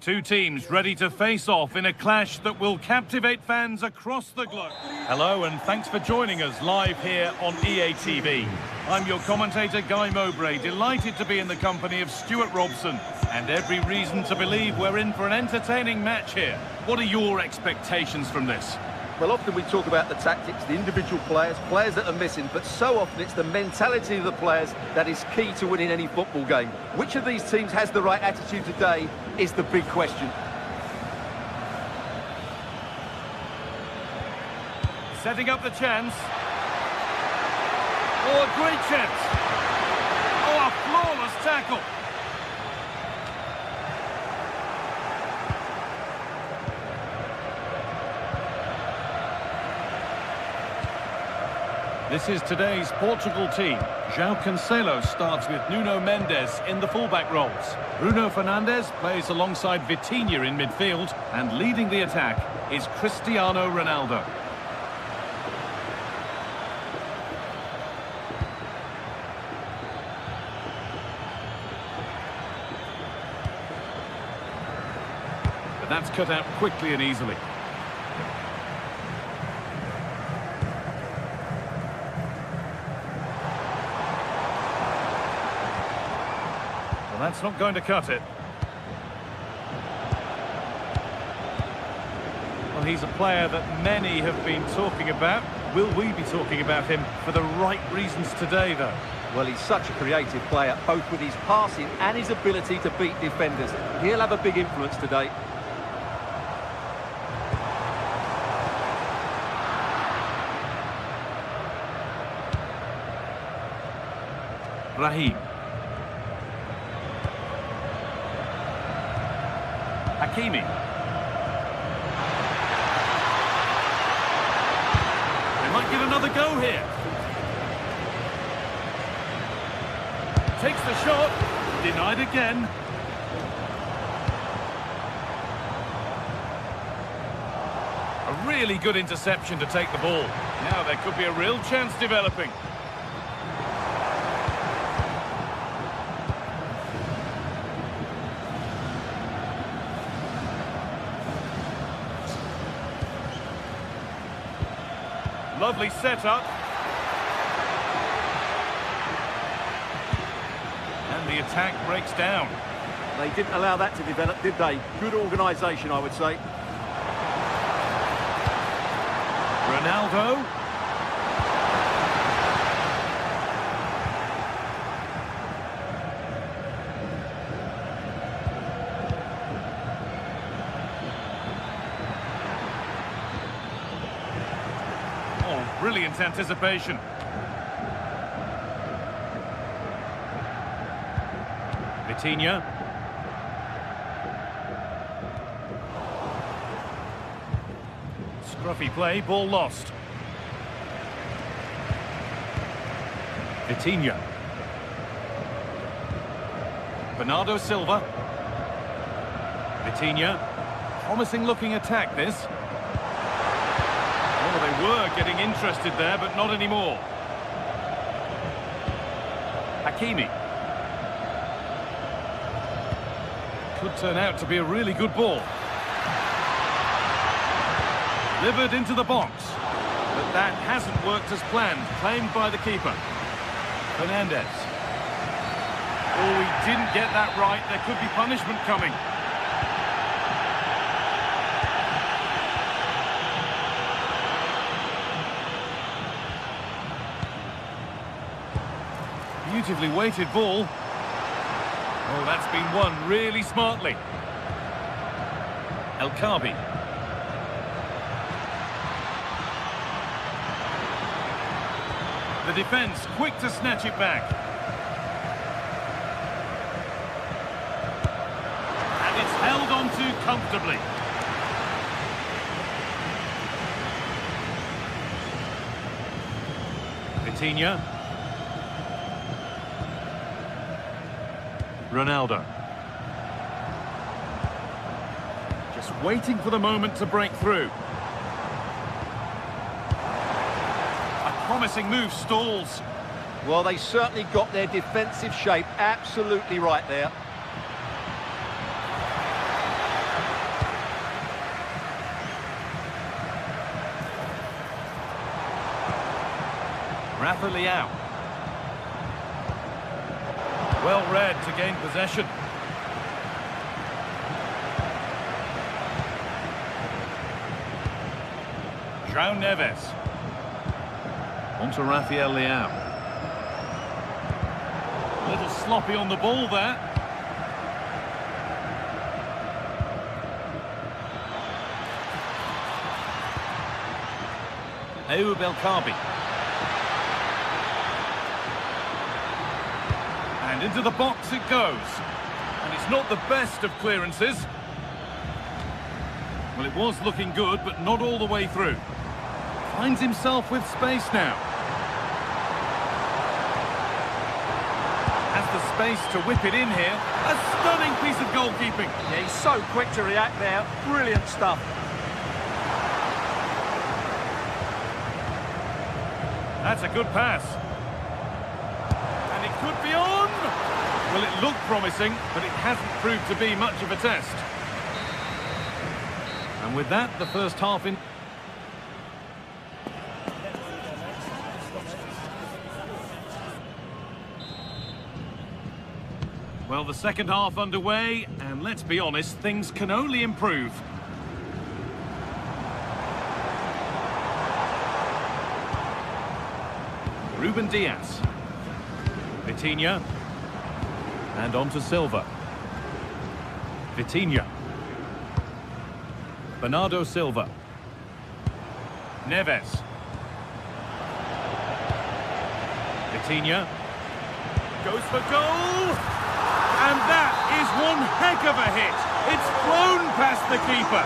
Two teams ready to face off in a clash that will captivate fans across the globe. Hello and thanks for joining us live here on EA TV. I'm your commentator Guy Mowbray, delighted to be in the company of Stuart Robson, and every reason to believe we're in for an entertaining match here. What are your expectations from this? Well, often we talk about the tactics, the individual players that are missing, but so often it's the mentality of the players that is key to winning any football game. Which of these teams has the right attitude today is the big question. Setting up the chance. Oh, a great chance. Oh, a flawless tackle. This is today's Portugal team. João Cancelo starts with Nuno Mendes in the fullback roles. Bruno Fernandes plays alongside Vitinha in midfield, and leading the attack is Cristiano Ronaldo. But that's cut out quickly and easily. Well, that's not going to cut it. Well, he's a player that many have been talking about. Will we be talking about him for the right reasons today, though? Well, he's such a creative player, both with his passing and his ability to beat defenders. He'll have a big influence today. Raheem. Hakimi. They might get another go here. Takes the shot. Denied again. A really good interception to take the ball. Now there could be a real chance developing. Lovely setup. And the attack breaks down. They didn't allow that to develop, did they? Good organisation, I would say. Ronaldo. Brilliant anticipation. Vitinha. Scruffy play, ball lost. Vitinha. Bernardo Silva. Vitinha. Promising looking attack this. Oh, they were getting interested there, but not anymore. Hakimi. Could turn out to be a really good ball. Delivered into the box. But that hasn't worked as planned. Claimed by the keeper. Fernandes. Oh, he didn't get that right. There could be punishment coming. Beautifully weighted ball. Oh, that's been won really smartly. El Khabi. The defence quick to snatch it back. And it's held on to comfortably. Vitinha. Ronaldo. Just waiting for the moment to break through. A promising move stalls. Well, they certainly got their defensive shape absolutely right there. Rafa Leao. Well read to gain possession. João Neves. On to Rafael Leao. A little sloppy on the ball there. Ayoub El Kaabi. And into the box it goes. And it's not the best of clearances. Well, it was looking good, but not all the way through. Finds himself with space now. Has the space to whip it in here. A stunning piece of goalkeeping. Yeah, he's so quick to react there. Brilliant stuff. That's a good pass. And it could be on! Well, it looked promising, but it hasn't proved to be much of a test. And with that, the first half in... Well, the second half underway, and let's be honest, things can only improve. Ruben Diaz. Vitinha. And on to Silva. Vitinha. Bernardo Silva. Neves. Vitinha. Goes for goal! And that is one heck of a hit. It's flown past the keeper.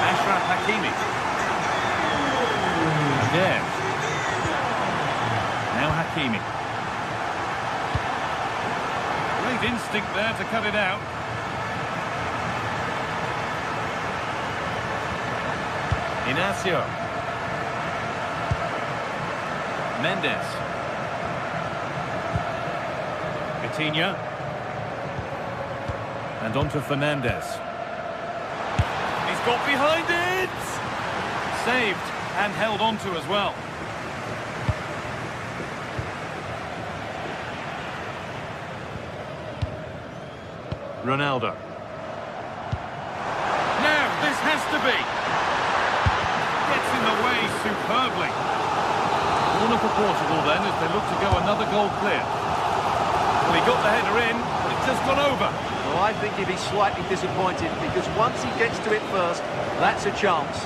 Achraf Hakimi. Again. Now Hakimi. Great instinct there to cut it out. Inacio. Mendes. Vitinha. And on to Fernandes. He's got behind it! Saved and held on to as well. Ronaldo. Now, this has to be. Gets in the way superbly. Corner for Portugal then as they look to go another goal clear. Well, he got the header in, but it's just gone over. Well, I think he'd be slightly disappointed because once he gets to it first, that's a chance.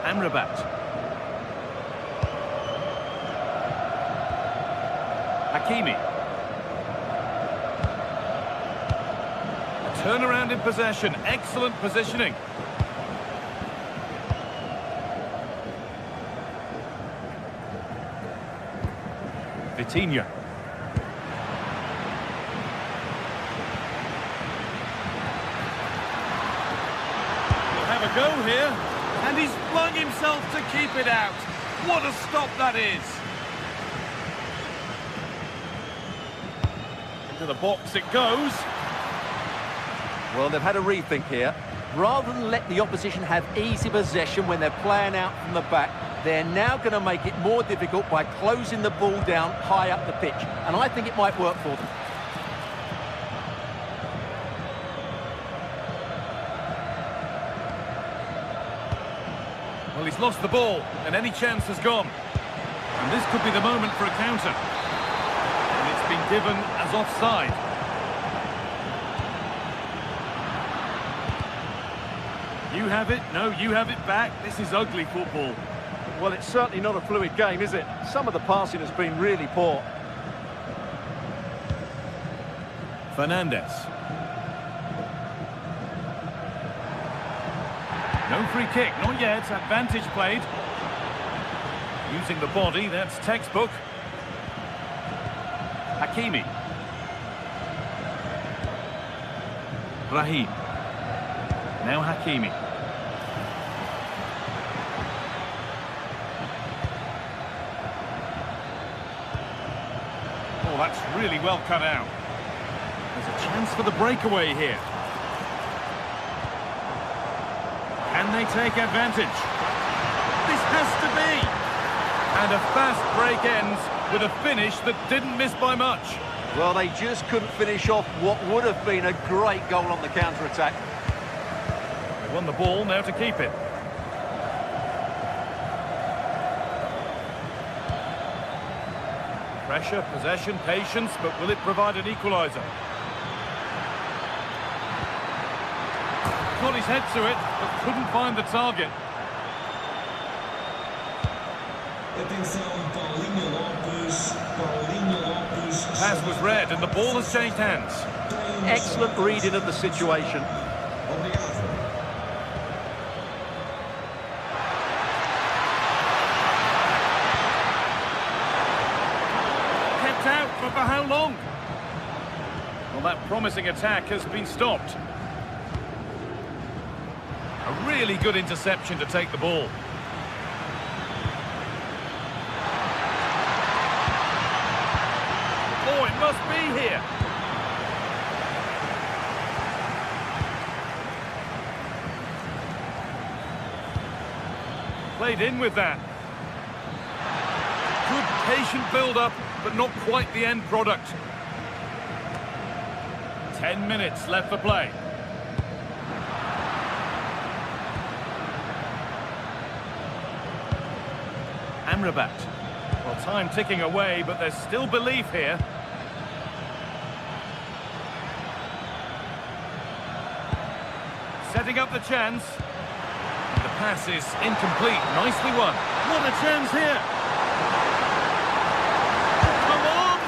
Amrabat. Hakimi. A turnaround in possession. Excellent positioning. Vitinha. He'll have a go here. And he's flung himself to keep it out. What a stop that is. Into the box it goes. Well, they've had a rethink here. Rather than let the opposition have easy possession when they're playing out from the back, they're now going to make it more difficult by closing the ball down high up the pitch. And I think it might work for them. Well, he's lost the ball, and any chance has gone. And this could be the moment for a counter. And it's been given as offside. You have it, no, you have it back. This is ugly football. Well, it's certainly not a fluid game, is it? Some of the passing has been really poor. Fernandes. No free kick, not yet. Advantage played. Using the body, that's textbook. Hakimi. Raheem. Now Hakimi. Oh, that's really well cut out. There's a chance for the breakaway here. Can they take advantage? This has to be! And a fast break ends with a finish that didn't miss by much. Well, they just couldn't finish off what would have been a great goal on the counter-attack. They won the ball, now to keep it. Pressure, possession, patience, but will it provide an equaliser? Got his head to it, but couldn't find the target. Pass was read and the ball has changed hands. Excellent reading of the situation. Kept out, but for how long? Well, that promising attack has been stopped. A really good interception to take the ball. Oh, it must be here. Played in with that. Good patient build-up, but not quite the end product. 10 minutes left for play. Amrabat. Well, time ticking away, but there's still belief here. Setting up the chance. The pass is incomplete. Nicely won. What a chance here. Come on!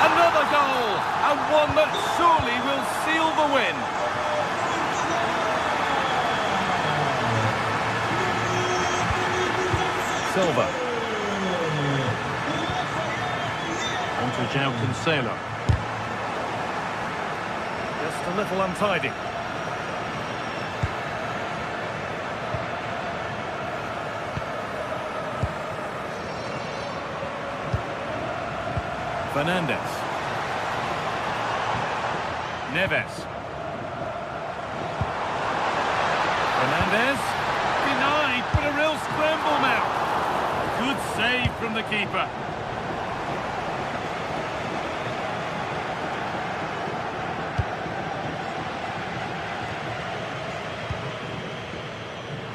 Another goal! And one that surely will seal the win. Silva. Onto João Cancelo. Just a little untidy. Fernandes. Neves. Fernandes. Denied, but a real scramble now. Good save from the keeper.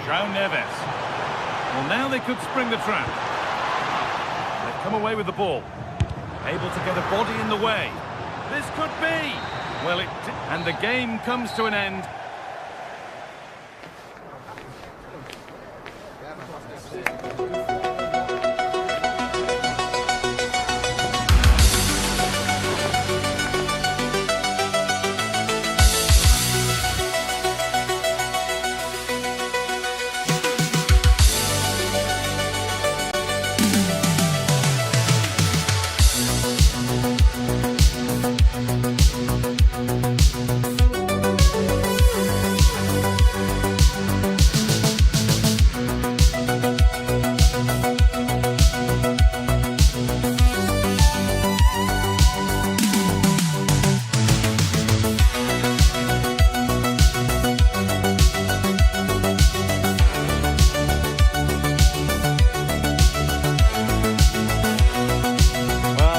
João Neves. Well, now they could spring the trap. They've come away with the ball. Able to get a body in the way. This could be. Well, and the game comes to an end.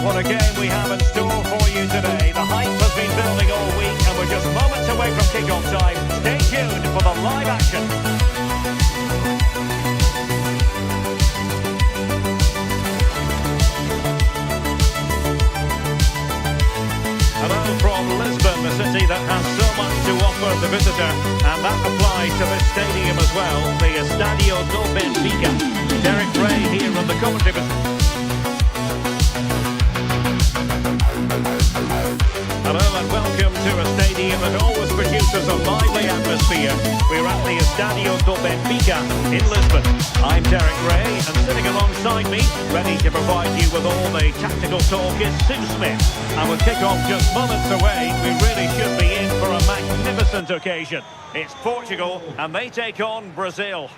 What a game we have in store for you today. The hype has been building all week and we're just moments away from kick-off time. Stay tuned for the live action. Hello from Lisbon, the city that has so much to offer the visitor, and that applies to this stadium as well, the Estadio do Benfica. Derek Ray here on the commentary booth. Hello and welcome to a stadium that always produces a lively atmosphere. We're at the Estadio do Benfica in Lisbon. I'm Derek Ray, and sitting alongside me, ready to provide you with all the tactical talk, is Sue Smith. And with kick-off just moments away, we really should be in for a magnificent occasion. It's Portugal, and they take on Brazil.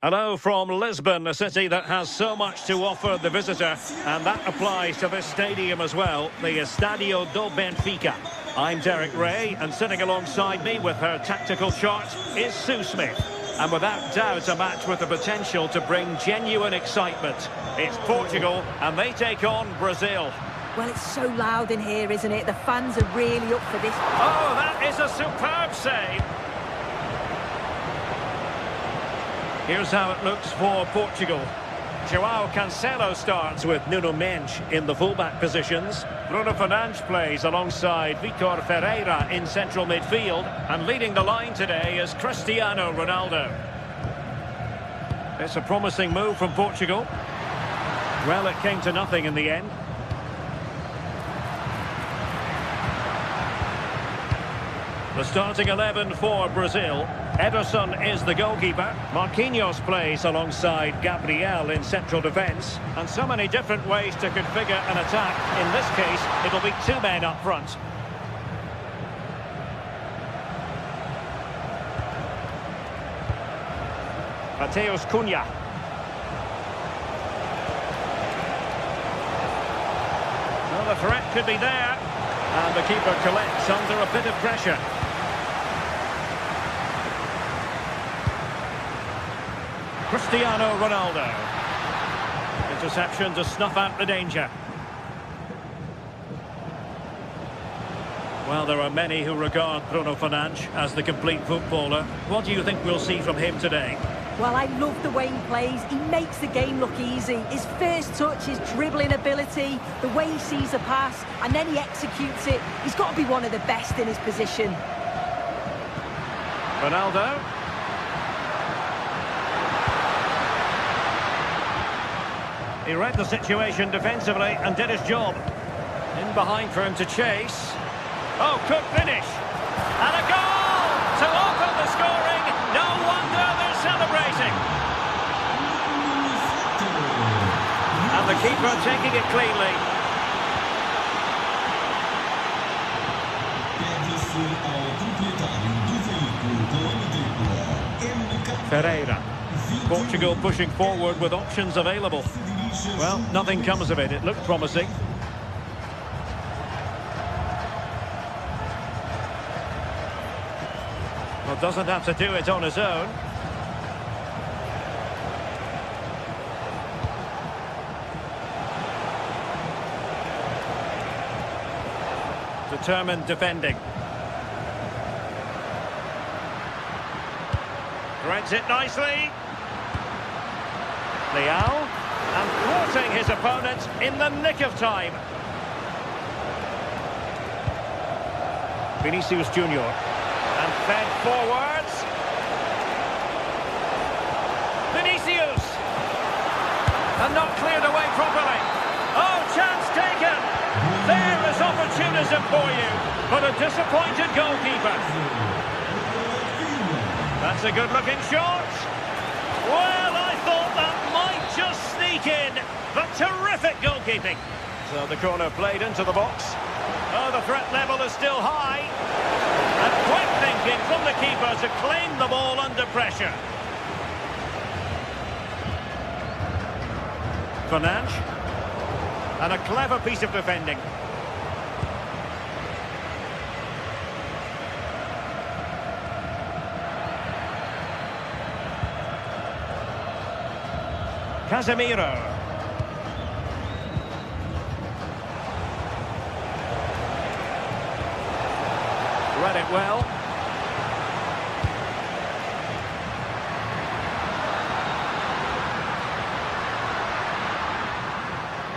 Hello from Lisbon, a city that has so much to offer the visitor, and that applies to this stadium as well, the Estadio do Benfica. I'm Derek Ray, and sitting alongside me with her tactical chart is Sue Smith. And without doubt, a match with the potential to bring genuine excitement. It's Portugal, and they take on Brazil. Well, it's so loud in here, isn't it? The fans are really up for this. Oh, that is a superb save. Here's how it looks for Portugal. João Cancelo starts with Nuno Mendes in the fullback positions. Bruno Fernandes plays alongside Vitor Ferreira in central midfield. And leading the line today is Cristiano Ronaldo. It's a promising move from Portugal. Well, it came to nothing in the end. The starting 11 for Brazil. Ederson is the goalkeeper. Marquinhos plays alongside Gabriel in central defence. And so many different ways to configure an attack. In this case, it'll be two men up front. Mateus Cunha. Well, the threat could be there. And the keeper collects under a bit of pressure. Cristiano Ronaldo. Interception to snuff out the danger. Well, there are many who regard Bruno Fernandes as the complete footballer. What do you think we'll see from him today? Well, I love the way he plays. He makes the game look easy. His first touch, his dribbling ability, the way he sees a pass, and then he executes it. He's got to be one of the best in his position. Ronaldo. He read the situation defensively and did his job. In behind for him to chase. Oh, good finish. And a goal to open the scoring. No wonder they're celebrating. And the keeper taking it cleanly. Ferreira. Portugal pushing forward with options available. Well, nothing comes of it. It looked promising. Well, doesn't have to do it on his own. Determined defending. Threads it nicely. Leao. And thwarting his opponent in the nick of time. Vinicius Junior. And fed forwards. Vinicius. And not cleared away properly. Oh, chance taken. There is opportunism for you. But a disappointed goalkeeper. That's a good-looking shot. Well, I thought that might just sneak in, but terrific goalkeeping. So the corner played into the box. Oh, the threat level is still high. And quick thinking from the keeper to claim the ball under pressure. Fernandes. And a clever piece of defending. Casemiro. Read it well.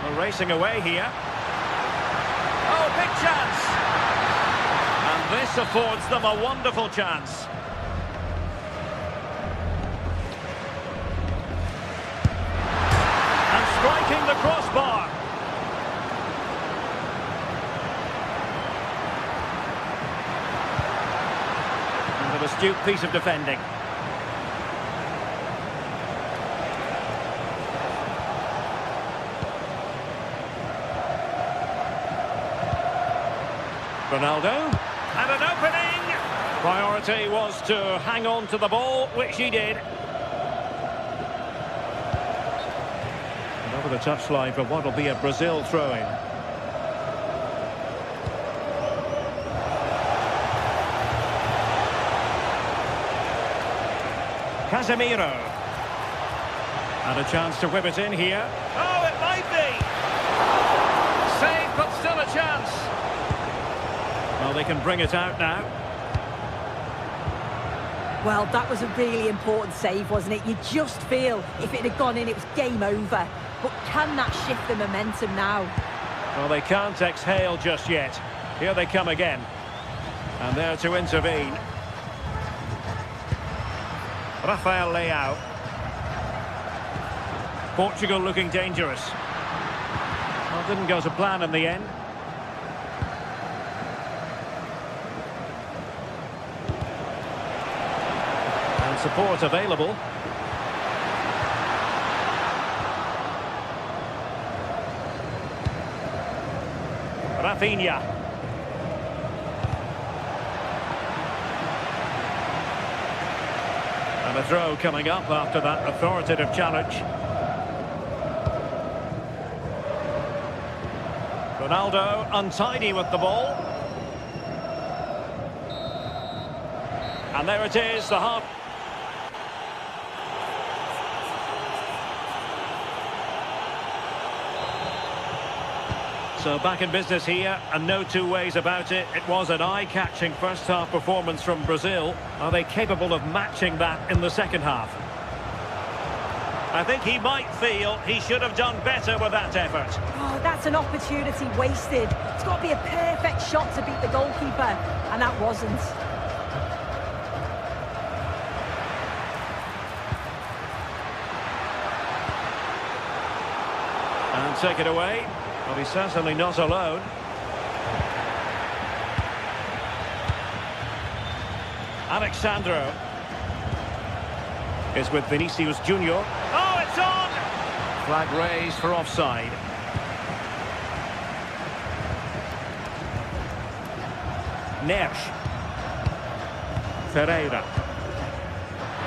We're racing away here. Oh, big chance! And this affords them a wonderful chance. Striking the crossbar. And an astute piece of defending. Ronaldo. And an opening. Priority was to hang on to the ball, which he did. Over the touchline for what will be a Brazil throw-in. Casemiro. And a chance to whip it in here. Oh, it might be! Save, but still a chance. Well, they can bring it out now. Well, that was a really important save, wasn't it? You just feel if it had gone in, it was game over. But can that shift the momentum now? Well, they can't exhale just yet. Here they come again. And there to intervene. Rafael Leao. Portugal looking dangerous. Well, didn't go to plan in the end. And support available. Rafinha. And a throw coming up after that authoritative challenge. Ronaldo untidy with the ball. And there it is, the half. So back in business here, and no two ways about it. It was an eye-catching first-half performance from Brazil. Are they capable of matching that in the second half? I think he might feel he should have done better with that effort. Oh, that's an opportunity wasted. It's got to be a perfect shot to beat the goalkeeper, and that wasn't. And take it away. Well, he's certainly not alone. Alexandro is with Vinicius Junior. Oh, it's on! Flag raised for offside. Neves. Ferreira.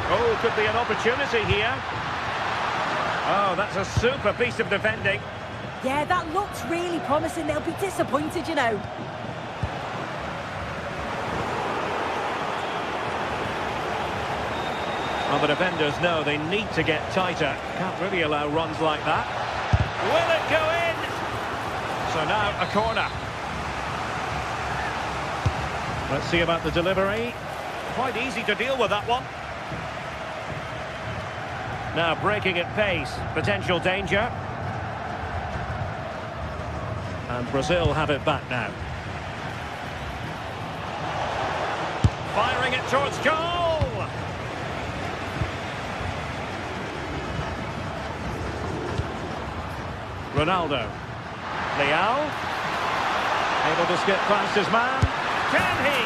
Oh, could be an opportunity here. Oh, that's a super piece of defending. Yeah, that looks really promising. They'll be disappointed, you know. Well, the defenders know they need to get tighter. Can't really allow runs like that. Will it go in? So now a corner. Let's see about the delivery. Quite easy to deal with that one. Now breaking at pace. Potential danger. And Brazil have it back now. Firing it towards goal! Ronaldo. Leao. Able to skip past his man. Can he?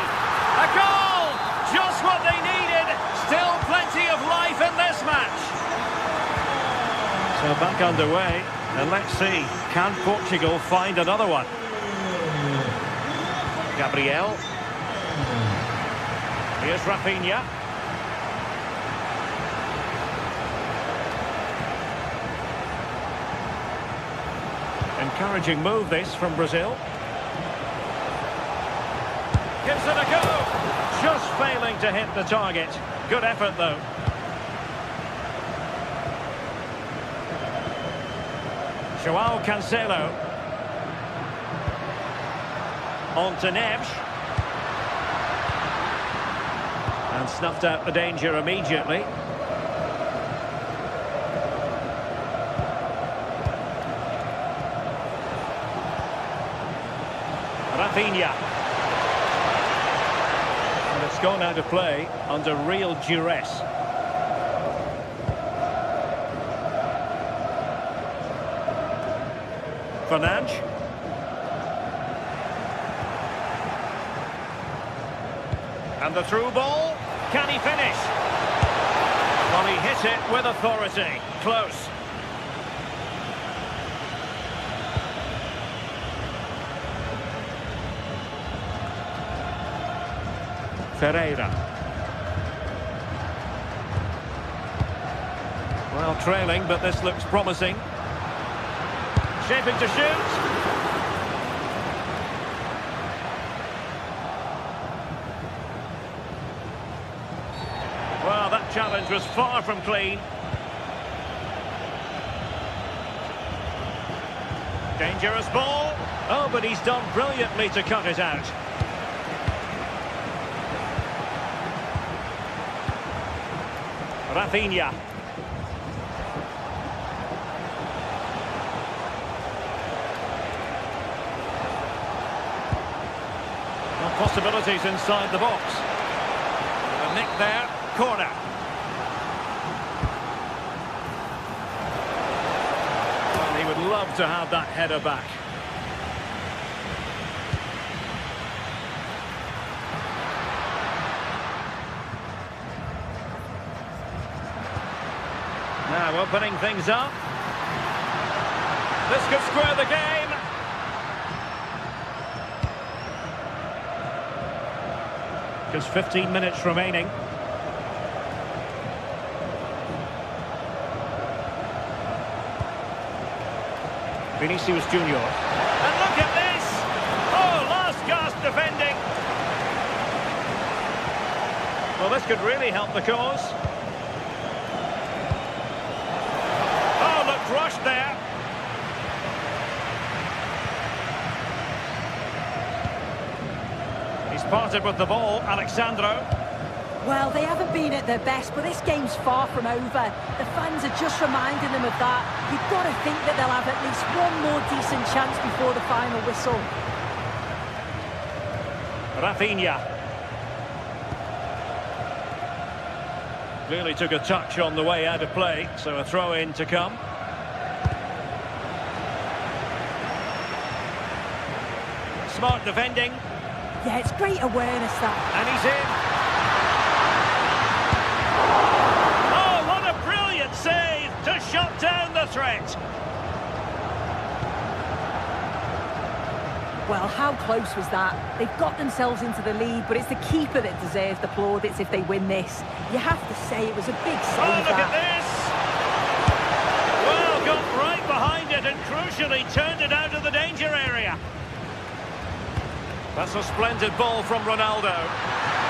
A goal! Just what they needed. Still plenty of life in this match. So back underway. And let's see, can Portugal find another one? Gabriel. Here's Rafinha. Encouraging move this from Brazil. Gives it a go. Just failing to hit the target. Good effort though. João Cancelo. On to Neves. And snuffed out the danger immediately. Rafinha. And it's gone out of play under real duress. Fernandes. And the through ball. Can he finish? Well, he hit it with authority. Close. Ferreira. Well, trailing, but this looks promising. Shaping to shoot. Well, that That challenge was far from clean. Dangerous ball. Oh, but he's done brilliantly to cut it out. Rafinha. Well, possibilities inside the box. A nick there, corner. Well, he would love to have that header back. Now opening things up. This could square the game. Just 15 minutes remaining. Vinicius Junior. And look at this! Oh, last gasp defending. Well, this could really help the cause. Oh, looked rushed there. He's parted with the ball, Alexandro. Well, they haven't been at their best, but this game's far from over. The fans are just reminding them of that. You've got to think that they'll have at least one more decent chance before the final whistle. Rafinha. Clearly took a touch on the way out of play, so a throw-in to come. Smart defending. Yeah, it's great awareness, that. And he's in. Oh, what a brilliant save to shut down the threat. Well, how close was that? They've got themselves into the lead, but it's the keeper that deserves the plaudits if they win this. You have to say it was a big save. Oh, look at this! Well, got right behind it and crucially turned it out of the danger area. That's a splendid ball from Ronaldo.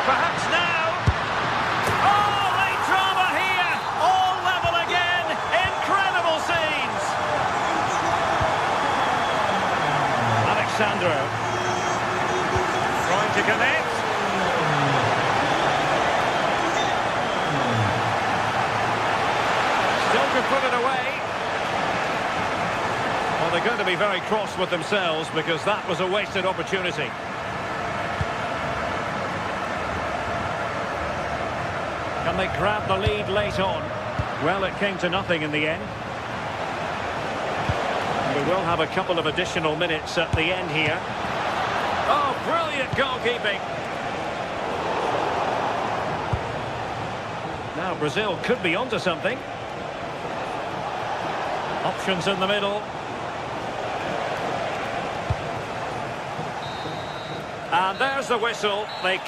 Perhaps now. Oh, late drama here. All level again. Incredible scenes. Alexandro. Trying to connect. Still could put it away. Well, they're going to be very cross with themselves because that was a wasted opportunity. Can they grab the lead late on? Well, it came to nothing in the end. We will have a couple of additional minutes at the end here. Oh, brilliant goalkeeping. Now Brazil could be onto something. Options in the middle. And there's the whistle. They...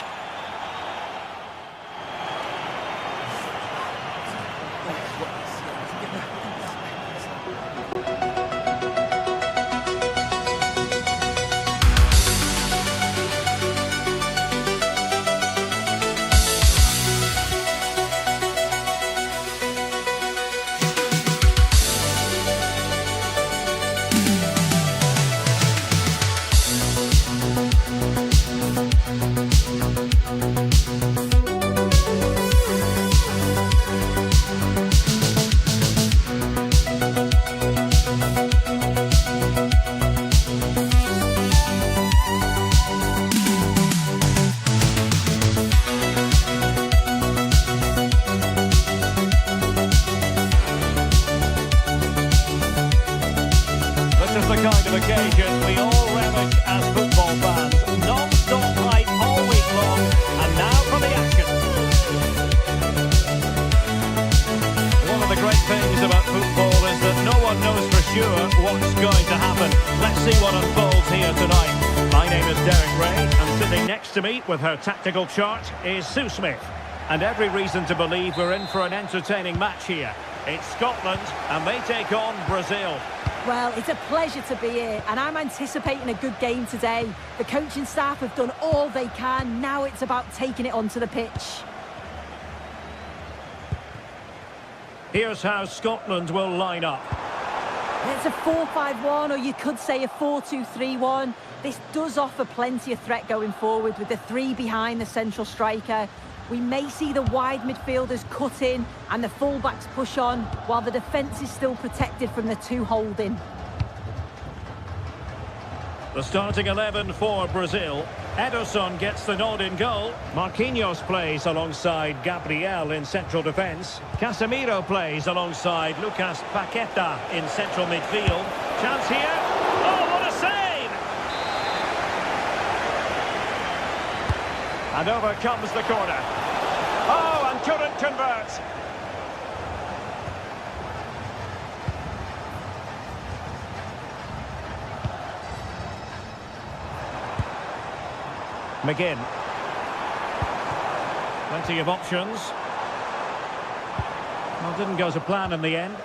This is the kind of occasion we all relish as football fans. Non-stop hype all week long, and now for the action. One of the great things about football is that no one knows for sure what's going to happen. Let's see what unfolds here tonight. My name is Derek Ray, and sitting next to me with her tactical chart is Sue Smith. And every reason to believe we're in for an entertaining match here. It's Scotland, and they take on Brazil. Well, it's a pleasure to be here, and I'm anticipating a good game today. The coaching staff have done all they can. Now it's about taking it onto the pitch. Here's how Scotland will line up. It's a 4-5-1, or you could say a 4-2-3-1. This does offer plenty of threat going forward with the three behind the central striker. We may see the wide midfielders cut in and the fullbacks push on, while the defence is still protected from the two holding. The starting 11 for Brazil. Ederson gets the nod in goal. Marquinhos plays alongside Gabriel in central defence. Casemiro plays alongside Lucas Paqueta in central midfield. Chance here. Oh, what a save! And over comes the corner. Oh, and couldn't convert. McGinn. Plenty of options. Well, didn't go to plan in the end.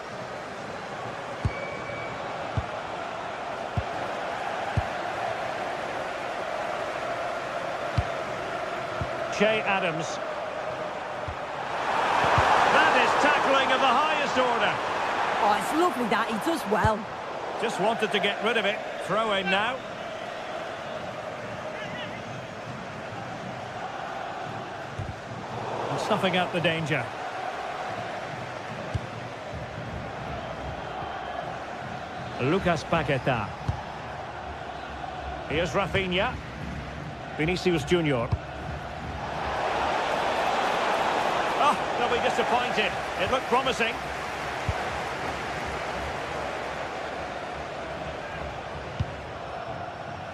Che Adams. That is tackling of the highest order. Oh, it's lovely that. He does well. Just wanted to get rid of it. Throw in now. Snuffing out the danger. Lucas Paqueta. Here's Rafinha. Vinicius Junior. Oh, they'll be disappointed. It looked promising.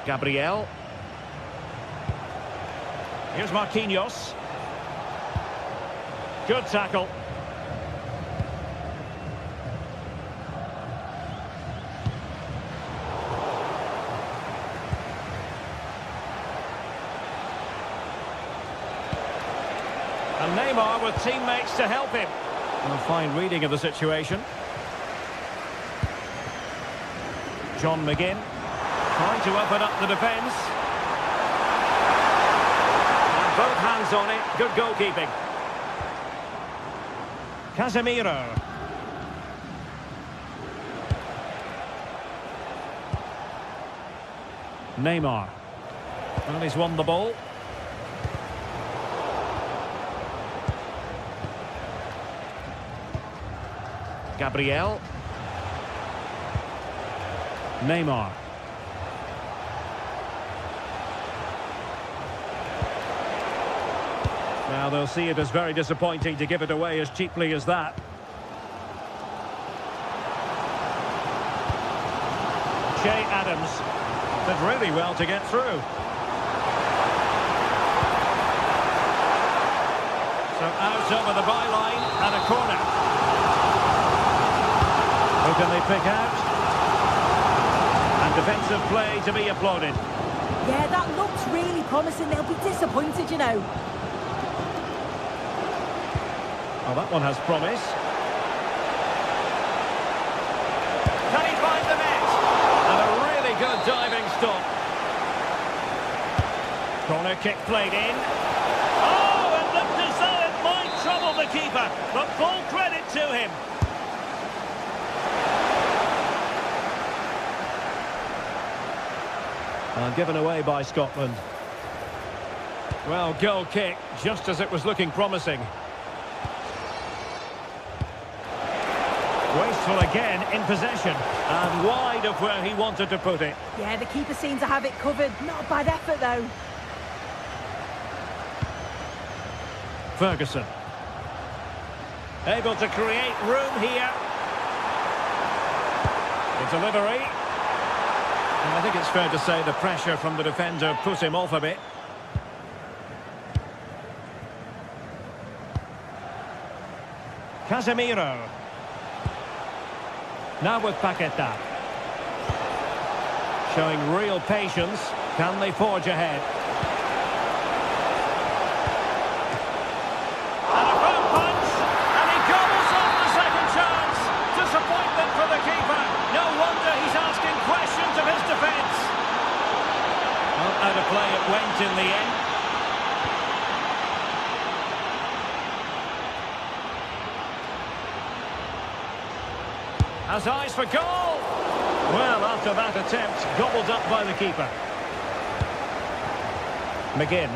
Gabriel. Here's Marquinhos. Good tackle. And Neymar with teammates to help him. A fine reading of the situation. John McGinn trying to open up the defence. And both hands on it. Good goalkeeping. Casemiro. Neymar. Well, he's won the ball. Gabriel. Neymar. Now they'll see it as very disappointing to give it away as cheaply as that. Che Adams did really well to get through. So out over the byline and a corner. Who can they pick out? And defensive play to be applauded. Yeah, that looks really promising. They'll be disappointed, you know. Well, that one has promise. Can he find the net? And a really good diving stop. Corner kick played in. Oh, it looked as though it might trouble the keeper, but full credit to him. And given away by Scotland. Well, goal kick, just as it was looking promising. Wasteful again in possession, and wide of where he wanted to put it. Yeah, the keeper seemed to have it covered. Not a bad effort, though. Ferguson. Able to create room here. The delivery. And I think it's fair to say the pressure from the defender put him off a bit. Casemiro. Now with Paqueta. Showing real patience. Can they forge ahead? And a front punch. And he gobbles up the second chance. Disappointment for the keeper. No wonder he's asking questions of his defence. Well, out of play it went in the end. Has eyes for goal. Well, after that attempt, gobbled up by the keeper. McGinn.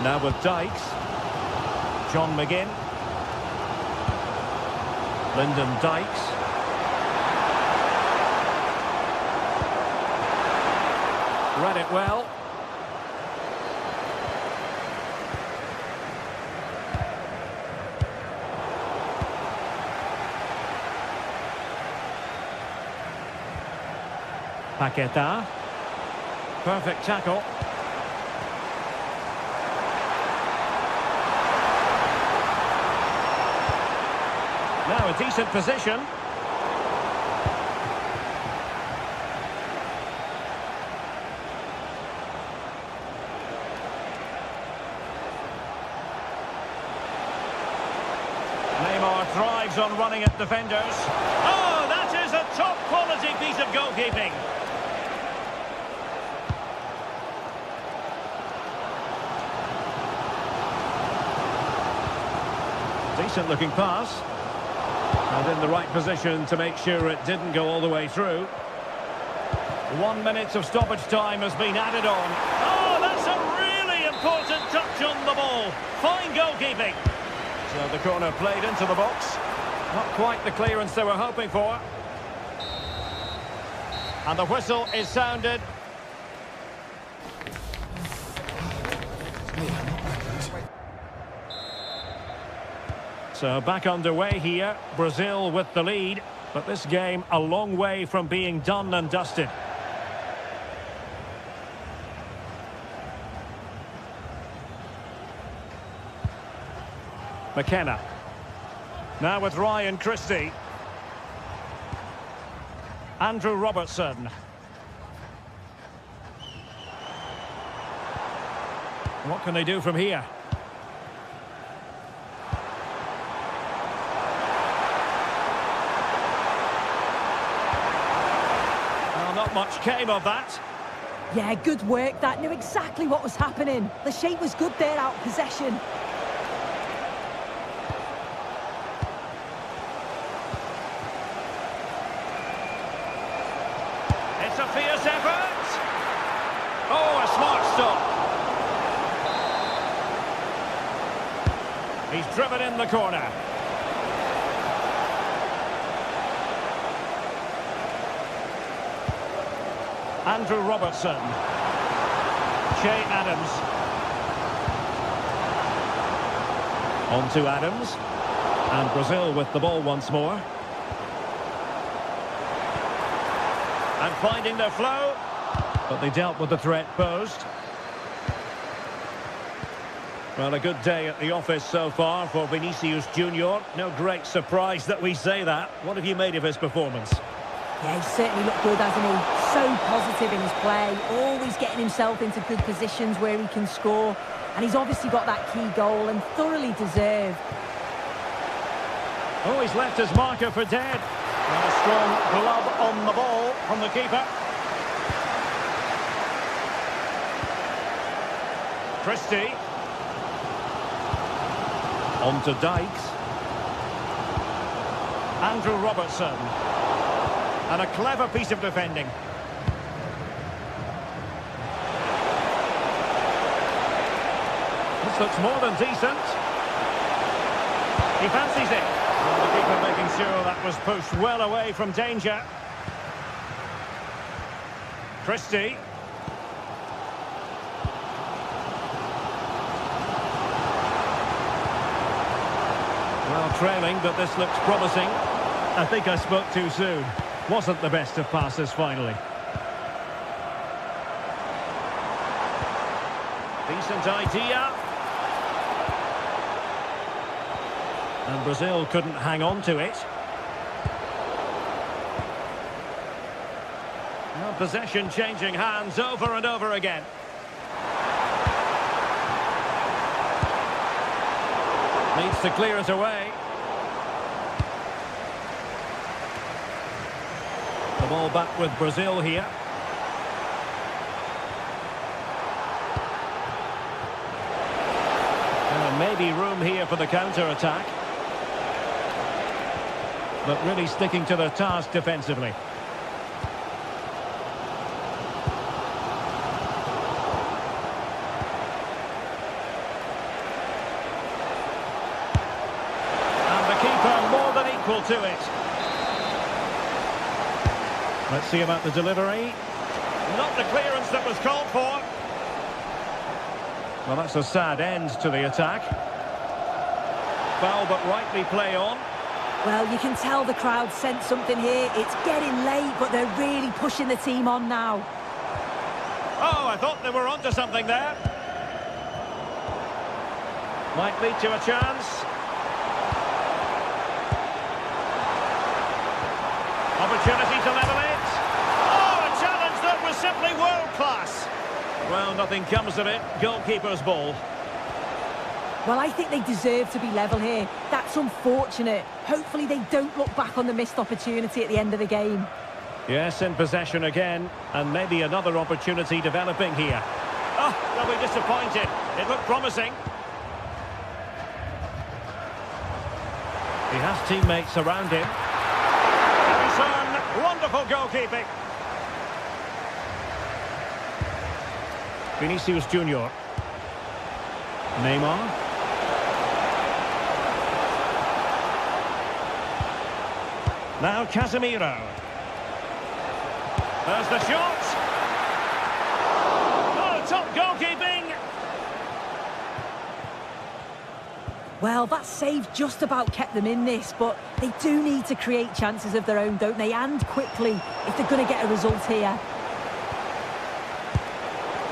Now with Dykes. John McGinn. Lyndon Dykes. Read it well. Paqueta. Perfect tackle. Now a decent position. Neymar thrives on running at defenders. Oh, that is a top quality piece of goalkeeping. Decent looking pass. And in the right position to make sure it didn't go all the way through. 1 minute of stoppage time has been added on. Oh, that's a really important touch on the ball. Fine goalkeeping. So the corner played into the box. Not quite the clearance they were hoping for. And the whistle is sounded. So back underway here, Brazil with the lead, but this game a long way from being done and dusted. McKenna. Now with Ryan Christie. Andrew Robertson. What can they do from here? Not much came of that. Yeah, good work. That knew exactly what was happening. The shape was good there, out of possession. It's a fierce effort. Oh, a smart stop. He's driven in the corner. Andrew Robertson. Che Adams. On to Adams. And Brazil with the ball once more. And finding their flow. But they dealt with the threat posed. Well, a good day at the office so far for Vinicius Junior. No great surprise that we say that. What have you made of his performance? Yeah, he's certainly looked good, hasn't he? So positive in his play, always getting himself into good positions where he can score. And he's obviously got that key goal and thoroughly deserved. Oh, he's left his marker for dead. And a strong glove on the ball from the keeper. Christie. On to Dykes. Andrew Robertson. And a clever piece of defending. This looks more than decent. He fancies it. And the keeper making sure that was pushed well away from danger. Christie. Well, trailing, but this looks promising. I think I spoke too soon. Wasn't the best of passes finally. Decent idea. And Brazil couldn't hang on to it. Well, possession changing hands over and over again. Needs to clear it away. The ball back with Brazil here. And maybe room here for the counter-attack. but really sticking to their task defensively. And the keeper more than equal to it. Let's see about the delivery. Not the clearance that was called for. Well, that's a sad end to the attack. Foul, but rightly play on. Well, you can tell the crowd sense something here. It's getting late, but they're really pushing the team on now. Oh, I thought they were onto something there. Might lead to a chance. Opportunity to level it. Oh, a challenge that was simply world-class. Well, nothing comes of it. Goalkeeper's ball. Well, I think they deserve to be level here. That's unfortunate. Hopefully they don't look back on the missed opportunity at the end of the game. Yes, in possession again, and maybe another opportunity developing here. Oh, they'll be disappointed. It looked promising. He has teammates around him. Son, wonderful goalkeeping. Vinicius Junior. Neymar. Now Casemiro. There's the shot. Oh, top goalkeeping. Well, that save just about kept them in this, but they do need to create chances of their own, don't they? And quickly, if they're going to get a result here.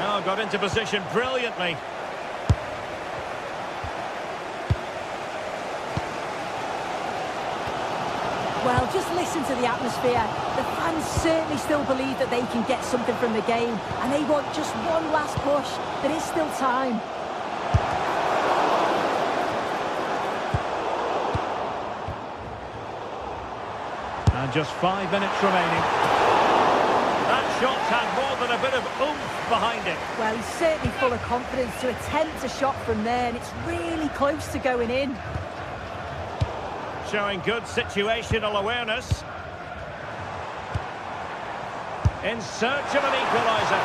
Oh, got into position brilliantly. Well, just listen to the atmosphere. The fans certainly still believe that they can get something from the game, and they want just one last push. There is still time. And just 5 minutes remaining. That shot had more than a bit of oomph behind it. Well, he's certainly full of confidence to attempt a shot from there, and it's really close to going in. Showing good situational awareness. In search of an equaliser.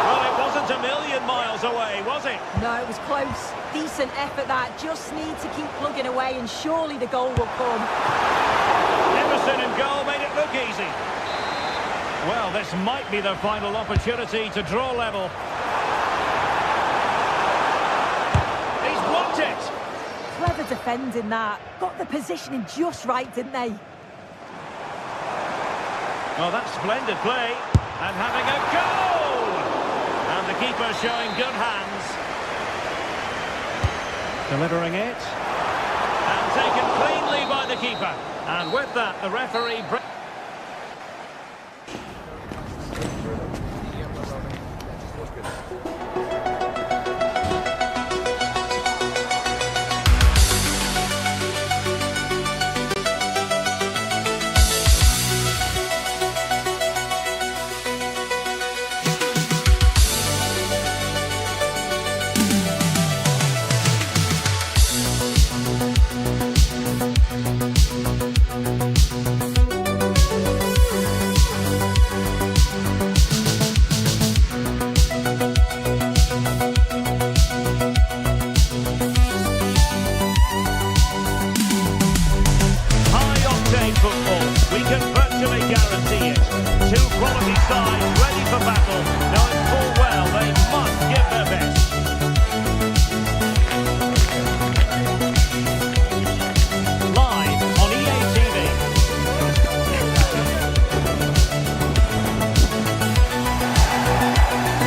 Well, it wasn't a million miles away, was it? No, it was close. Decent effort that. Just need to keep plugging away, and surely the goal will come. Emerson in goal made it look easy. Well, this might be their final opportunity to draw level. He's blocked it. Clever defending that. Got the positioning just right, didn't they? Well, that's splendid play. And having a goal! And the keeper showing good hands. Delivering it. And taken cleanly by the keeper. And with that, the referee... guarantee it. Two quality sides ready for battle, knowing full well they must give their best. Live on EA TV.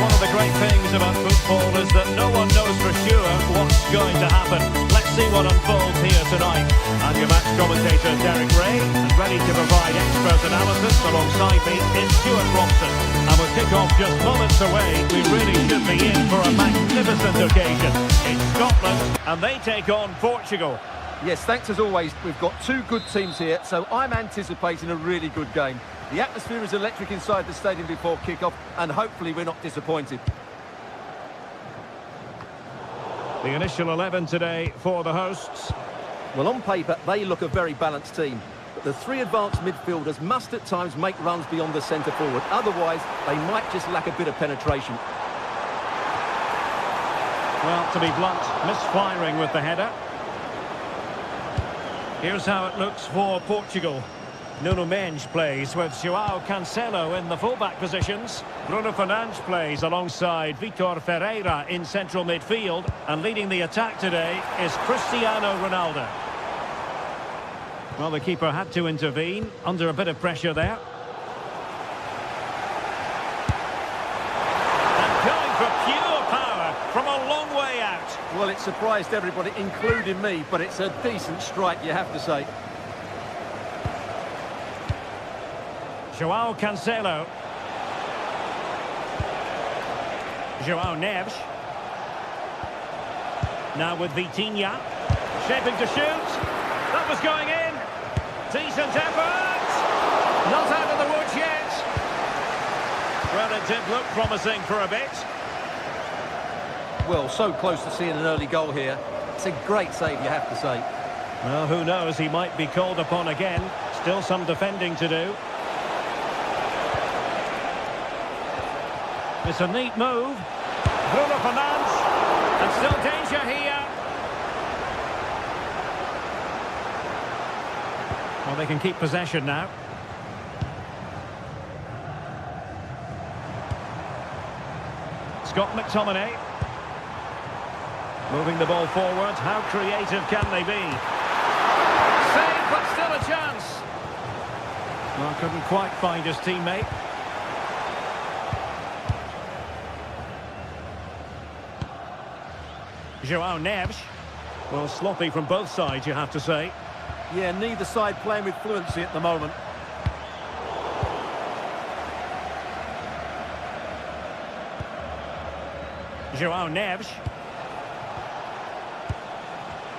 One of the great things about football is that no one knows for sure what's going to happen. Let's see what unfolds here tonight. I'm your match commentator, Derek Ray, and ready to provide expert analysis alongside me is Stuart Robson. And with kick-off just moments away, we really should be in for a magnificent occasion. It's Scotland, and they take on Portugal. Yes, thanks as always. We've got two good teams here, so I'm anticipating a really good game. The atmosphere is electric inside the stadium before kick-off, and hopefully we're not disappointed. The initial 11 today for the hosts. Well, on paper, they look a very balanced team. But the three advanced midfielders must at times make runs beyond the centre forward. Otherwise, they might just lack a bit of penetration. Well, to be blunt, misfiring with the header. Here's how it looks for Portugal. Nuno Mendes plays with João Cancelo in the fullback positions. Bruno Fernandes plays alongside Vitor Ferreira in central midfield. And leading the attack today is Cristiano Ronaldo. Well, the keeper had to intervene under a bit of pressure there. And going for pure power from a long way out. Well, it surprised everybody, including me, but it's a decent strike, you have to say. João Cancelo. João Neves. Now with Vitinha. Shaping to shoot. That was going in. Decent effort. Not out of the woods yet. Well, it did look promising for a bit. Well, so close to seeing an early goal here. It's a great save, you have to say. Well, who knows? He might be called upon again. Still some defending to do. It's a neat move. Bruno Fernandes. And still danger here. Well, they can keep possession now. Scott McTominay. Moving the ball forward. How creative can they be? Save, but still a chance. Well, couldn't quite find his teammate. João Neves. Well, sloppy from both sides, you have to say. Yeah, neither side playing with fluency at the moment. João Neves.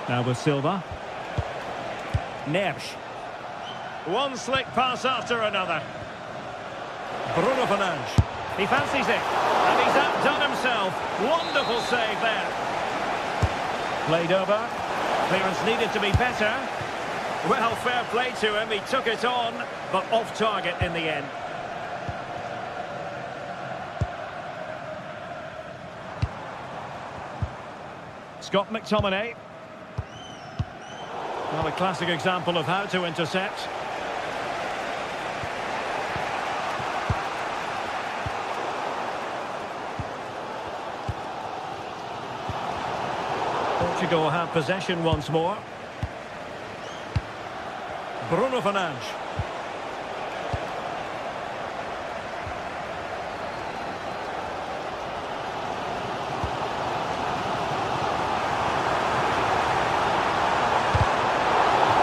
Now with Silva. Neves. One slick pass after another. Bruno Fernandes. He fancies it. And he's outdone himself. Wonderful save there. Played over. Clearance needed to be better. Well, fair play to him. He took it on, but off target in the end. Scott McTominay. Well, a classic example of how to intercept. Portugal have possession once more. Bruno Fernandes.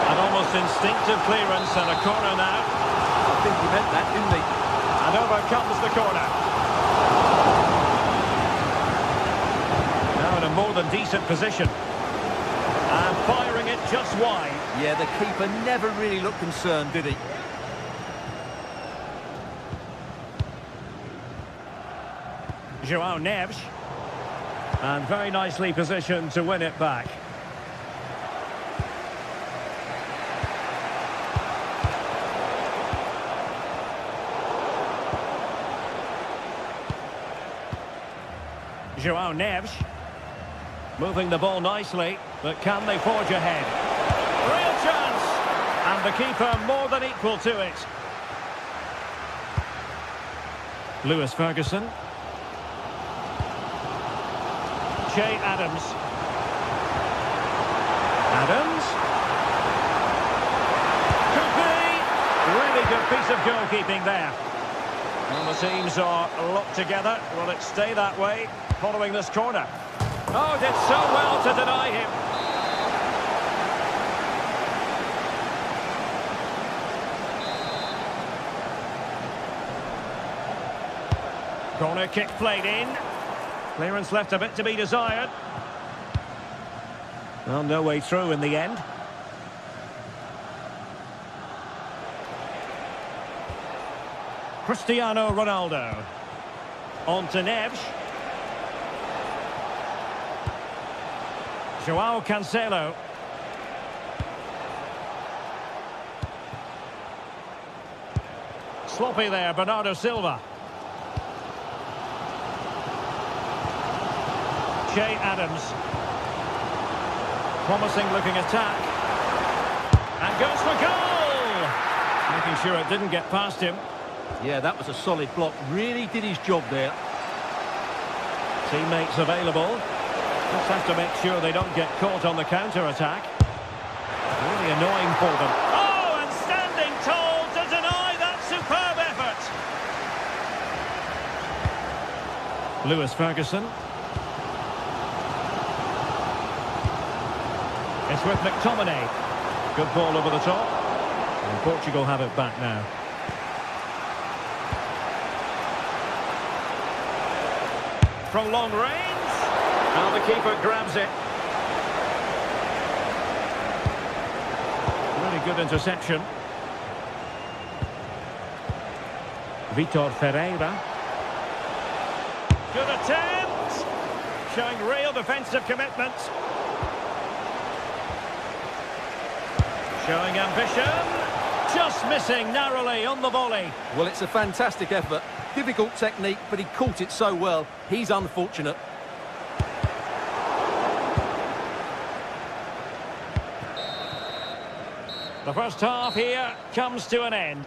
An almost instinctive clearance and a corner now. I think he meant that, didn't he? And over comes the corner. Now in a more than decent position. And firing it just wide. Yeah, the keeper never really looked concerned, did he? João Neves. And very nicely positioned to win it back. João Neves. Moving the ball nicely, but can they forge ahead? Real chance! And the keeper more than equal to it. Lewis Ferguson. Che Adams. Adams. Could be! Really good piece of goalkeeping there. And the teams are locked together. Will it stay that way following this corner? Oh, did so well to deny him. Corner kick played in. Clearance left a bit to be desired. Well, no way through in the end. Cristiano Ronaldo. On to Neves. João Cancelo. sloppy there, Bernardo Silva. Che Adams. Promising looking attack. And goes for goal! Making sure it didn't get past him. Yeah, that was a solid block. Really did his job there. Teammates available. Just have to make sure they don't get caught on the counter-attack. Really annoying for them. Oh, and standing tall to deny that superb effort. Lewis Ferguson. It's with McTominay. Good ball over the top. And Portugal have it back now. From long range. Now the keeper grabs it. Really good interception. Vitor Ferreira. Good attempt. Showing real defensive commitment. Showing ambition. Just missing narrowly on the volley. Well, it's a fantastic effort. Difficult technique, but he caught it so well. He's unfortunate. The first half here comes to an end.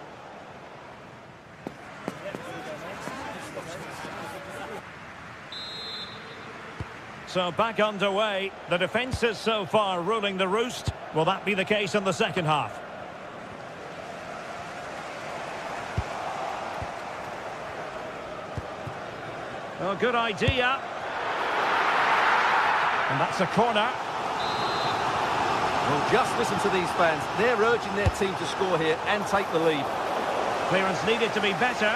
So back underway. The defence is so far ruling the roost. Will that be the case in the second half? Oh, good idea. And that's a corner. Well, just listen to these fans. They're urging their team to score here and take the lead. Clearance needed to be better.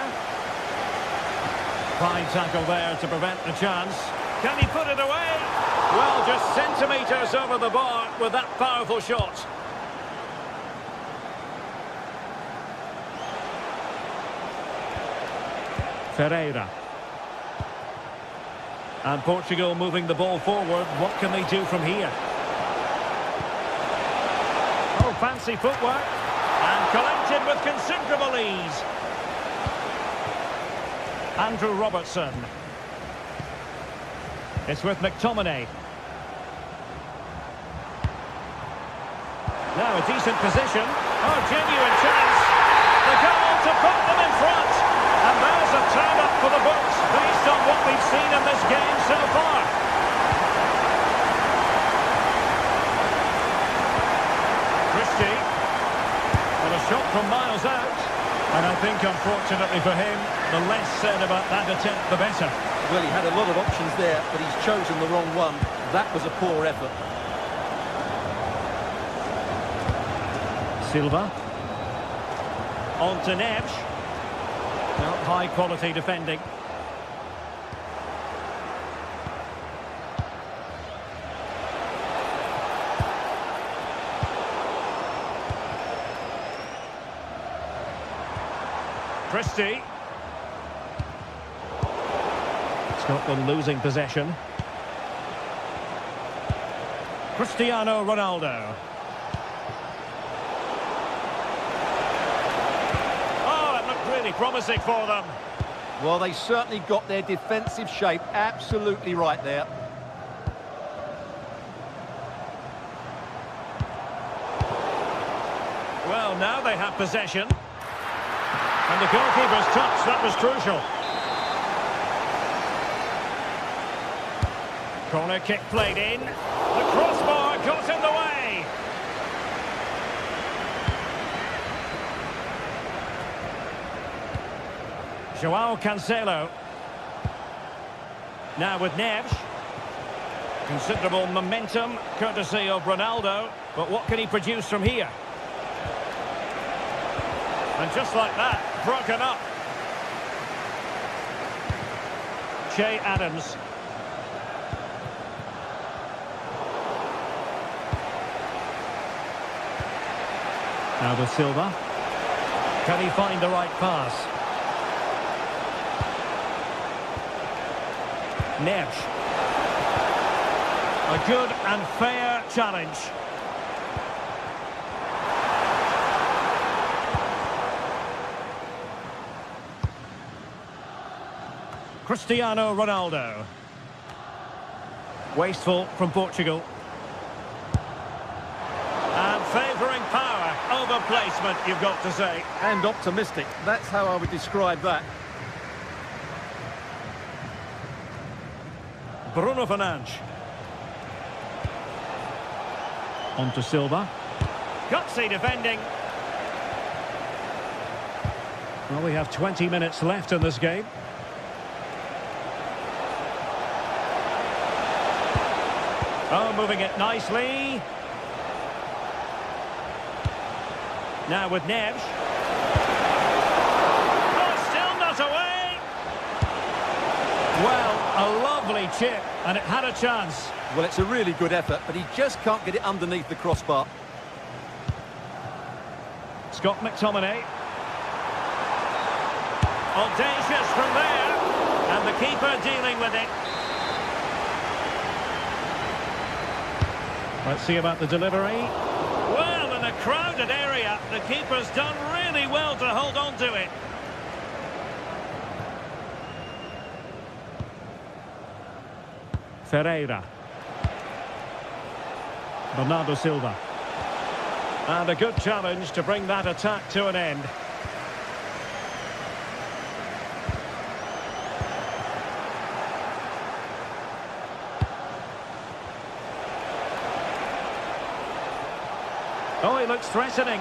Fine tackle there to prevent the chance. Can he put it away? Well, just centimetres over the bar with that powerful shot. Ferreira. And Portugal moving the ball forward. What can they do from here? Oh, fancy footwork. And collected with considerable ease. Andrew Robertson. It's with McTominay. Now a decent position. Oh, genuine chance. The goal to put them in front. And there's a turn-up for the books based on what we've seen in this game so far. Christie. And a shot from miles out. And I think, unfortunately for him, the less said about that attempt, the better. Well, he had a lot of options there, but he's chosen the wrong one. That was a poor effort. Silva. On to Neves. Not high quality defending. Christie. Scotland losing possession. Cristiano Ronaldo. Oh, it looked really promising for them. Well, they certainly got their defensive shape absolutely right there. Well, now they have possession. And the goalkeeper's touch, that was crucial. Corner kick played in. The crossbar got in the way. João Cancelo. Now with Neves. Considerable momentum, courtesy of Ronaldo. But what can he produce from here? And just like that, broken up. Che Adams. Now with Silva. Can he find the right pass? Neves. A good and fair challenge. Cristiano Ronaldo. Wasteful from Portugal. And favouring power over placement, you've got to say. And optimistic. That's how I would describe that. Bruno Fernandes. On to Silva. Gutsy defending. Well, we have 20 minutes left in this game. Oh, moving it nicely. Now with Neves. Oh, still not away. Well, a lovely chip, and it had a chance. Well, it's a really good effort, but he just can't get it underneath the crossbar. Scott McTominay. Audacious from there. And the keeper dealing with it. Let's see about the delivery. Well, in a crowded area, the keeper's done really well to hold on to it. Ferreira. Bernardo Silva. And a good challenge to bring that attack to an end. Oh, he looks threatening.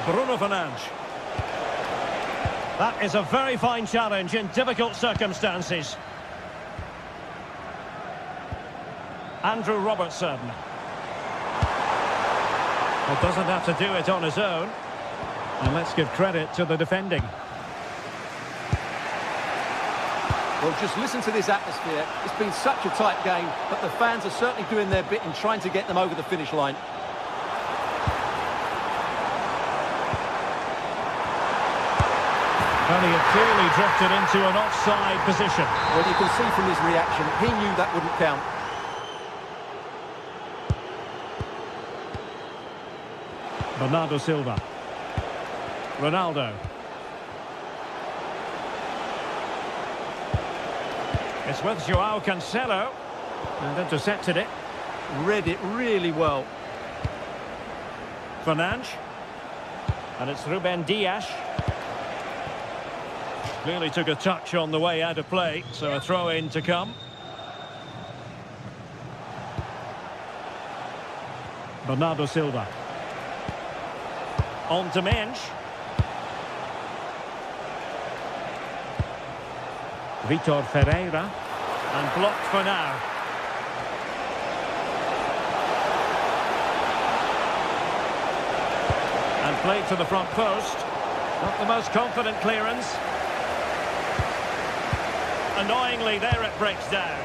Bruno Fernandes. That is a very fine challenge in difficult circumstances. Andrew Robertson. Well, doesn't have to do it on his own. And let's give credit to the defending. Well, just listen to this atmosphere. It's been such a tight game, but the fans are certainly doing their bit in trying to get them over the finish line. And he had clearly drifted into an offside position. Well, you can see from his reaction, he knew that wouldn't count. Bernardo Silva. Ronaldo. It's with Joao Cancelo. And intercepted it. Read it really well. Fernandes. And it's Ruben Dias. Clearly took a touch on the way out of play, so a throw-in to come. Bernardo Silva. On to Mensch. Vitor Ferreira. And blocked for now. And played to the front post. Not the most confident clearance. Annoyingly, there it breaks down.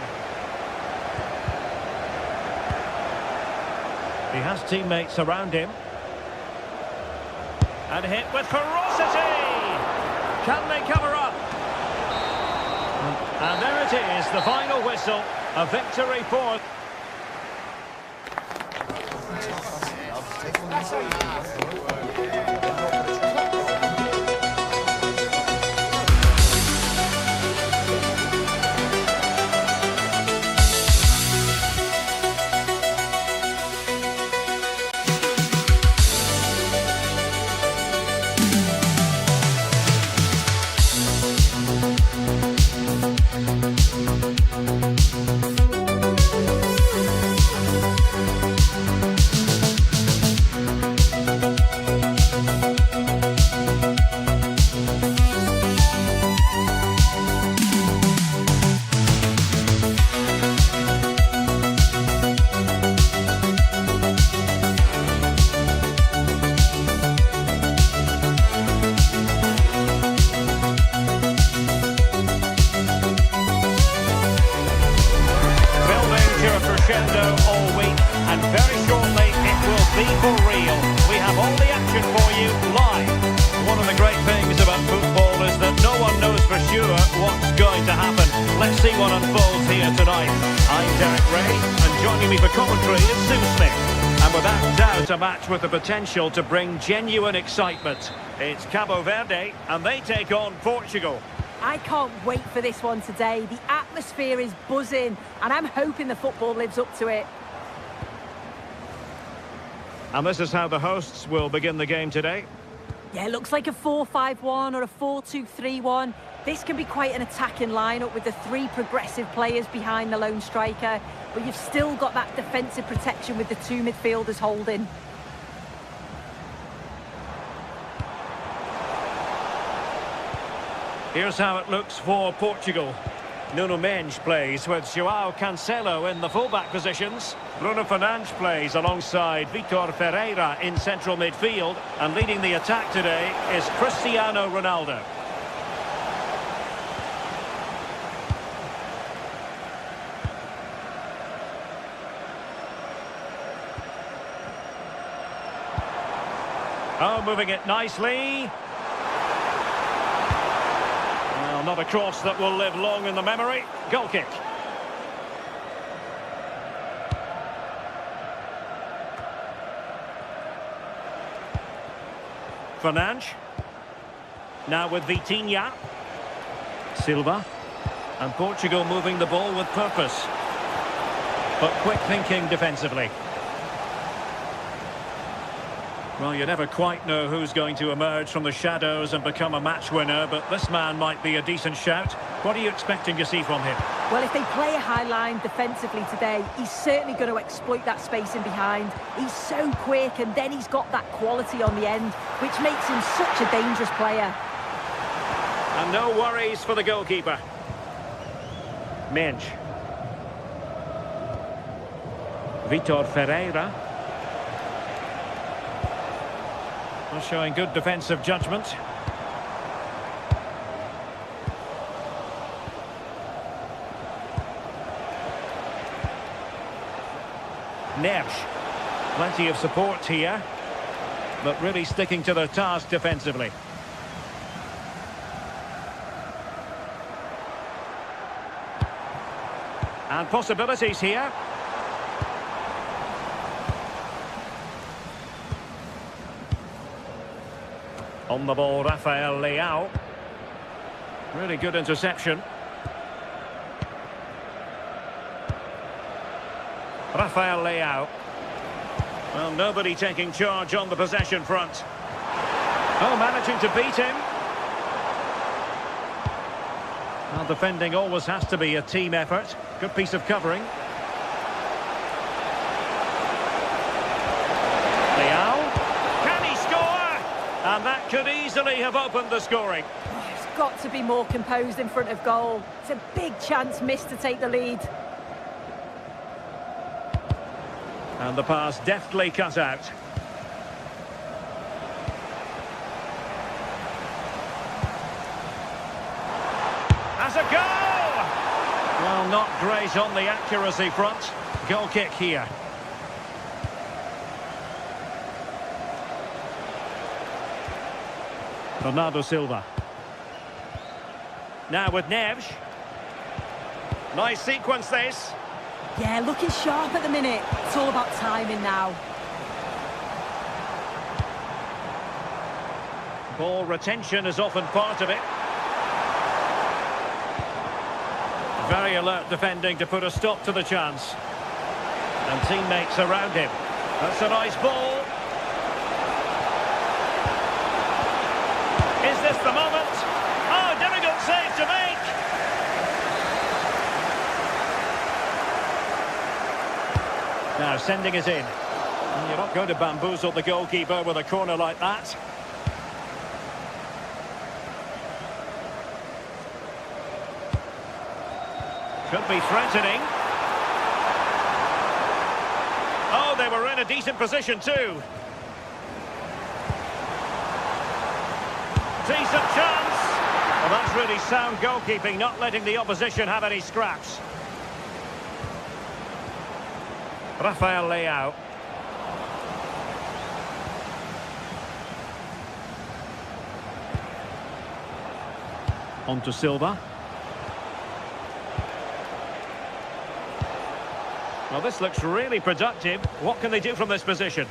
He has teammates around him. And hit with ferocity! Can they cover up? And there it is, the final whistle. A victory for... all week, and very shortly it will be for real. We have all the action for you live. One of the great things about football is that no one knows for sure what's going to happen. Let's see what unfolds here tonight. I'm Derek Ray, and joining me for commentary is Sue Smith. And without doubt, a match with the potential to bring genuine excitement. It's Cabo Verde, and they take on Portugal. I can't wait for this one today. The atmosphere is buzzing, and I'm hoping the football lives up to it. And this is how the hosts will begin the game today. Yeah, it looks like a 4-5-1 or a 4-2-3-1. This can be quite an attacking lineup with the three progressive players behind the lone striker, but you've still got that defensive protection with the two midfielders holding. Here's how it looks for Portugal. Nuno Mendes plays with João Cancelo in the fullback positions. Bruno Fernandes plays alongside Vitor Ferreira in central midfield. And leading the attack today is Cristiano Ronaldo. Oh, moving it nicely. Well, not a cross that will live long in the memory. Goal kick. Fernandes. Now with Vitinha. Silva. And Portugal moving the ball with purpose. But quick thinking defensively. Well, you never quite know who's going to emerge from the shadows and become a match winner, but this man might be a decent shout. What are you expecting to see from him? Well, if they play a high line defensively today, he's certainly going to exploit that space in behind. He's so quick, and then he's got that quality on the end, which makes him such a dangerous player. And no worries for the goalkeeper. Mendes. Vitor Ferreira. Well, showing good defensive judgment. Neves. Plenty of support here, but really sticking to their task defensively. And possibilities here. On the ball, Rafael Leão. Really good interception. Rafael Leão. Well, nobody taking charge on the possession front. Oh, managing to beat him. Well, defending always has to be a team effort. Good piece of covering. Leão. Can he score? And that could easily have opened the scoring. He's got to be more composed in front of goal. It's a big chance missed to take the lead. And the pass deftly cut out. Has a goal! Well, not great on the accuracy front. Goal kick here. Bernardo Silva. Now with Neves. Nice sequence this. Yeah, looking sharp at the minute. It's all about timing now. Ball retention is often part of it. Very alert defending to put a stop to the chance. And teammates around him. That's a nice ball. Is this the moment? Oh, difficult save to make. Now sending it in. You're not going to bamboozle the goalkeeper with a corner like that. Could be threatening. Oh, they were in a decent position too. Decent chance. Well, that's really sound goalkeeping, not letting the opposition have any scraps. Rafael Leão. On to Silva. Well, this looks really productive. What can they do from this position?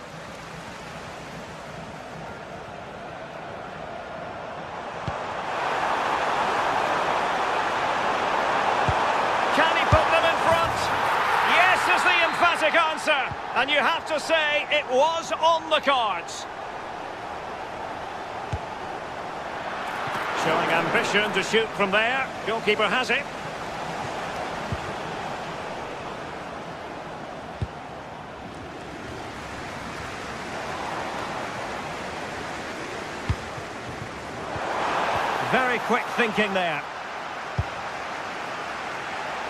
Can he put them in front? Yes is the emphatic answer. And you have to say it was on the cards. Showing ambition to shoot from there. Goalkeeper has it. Very quick thinking there.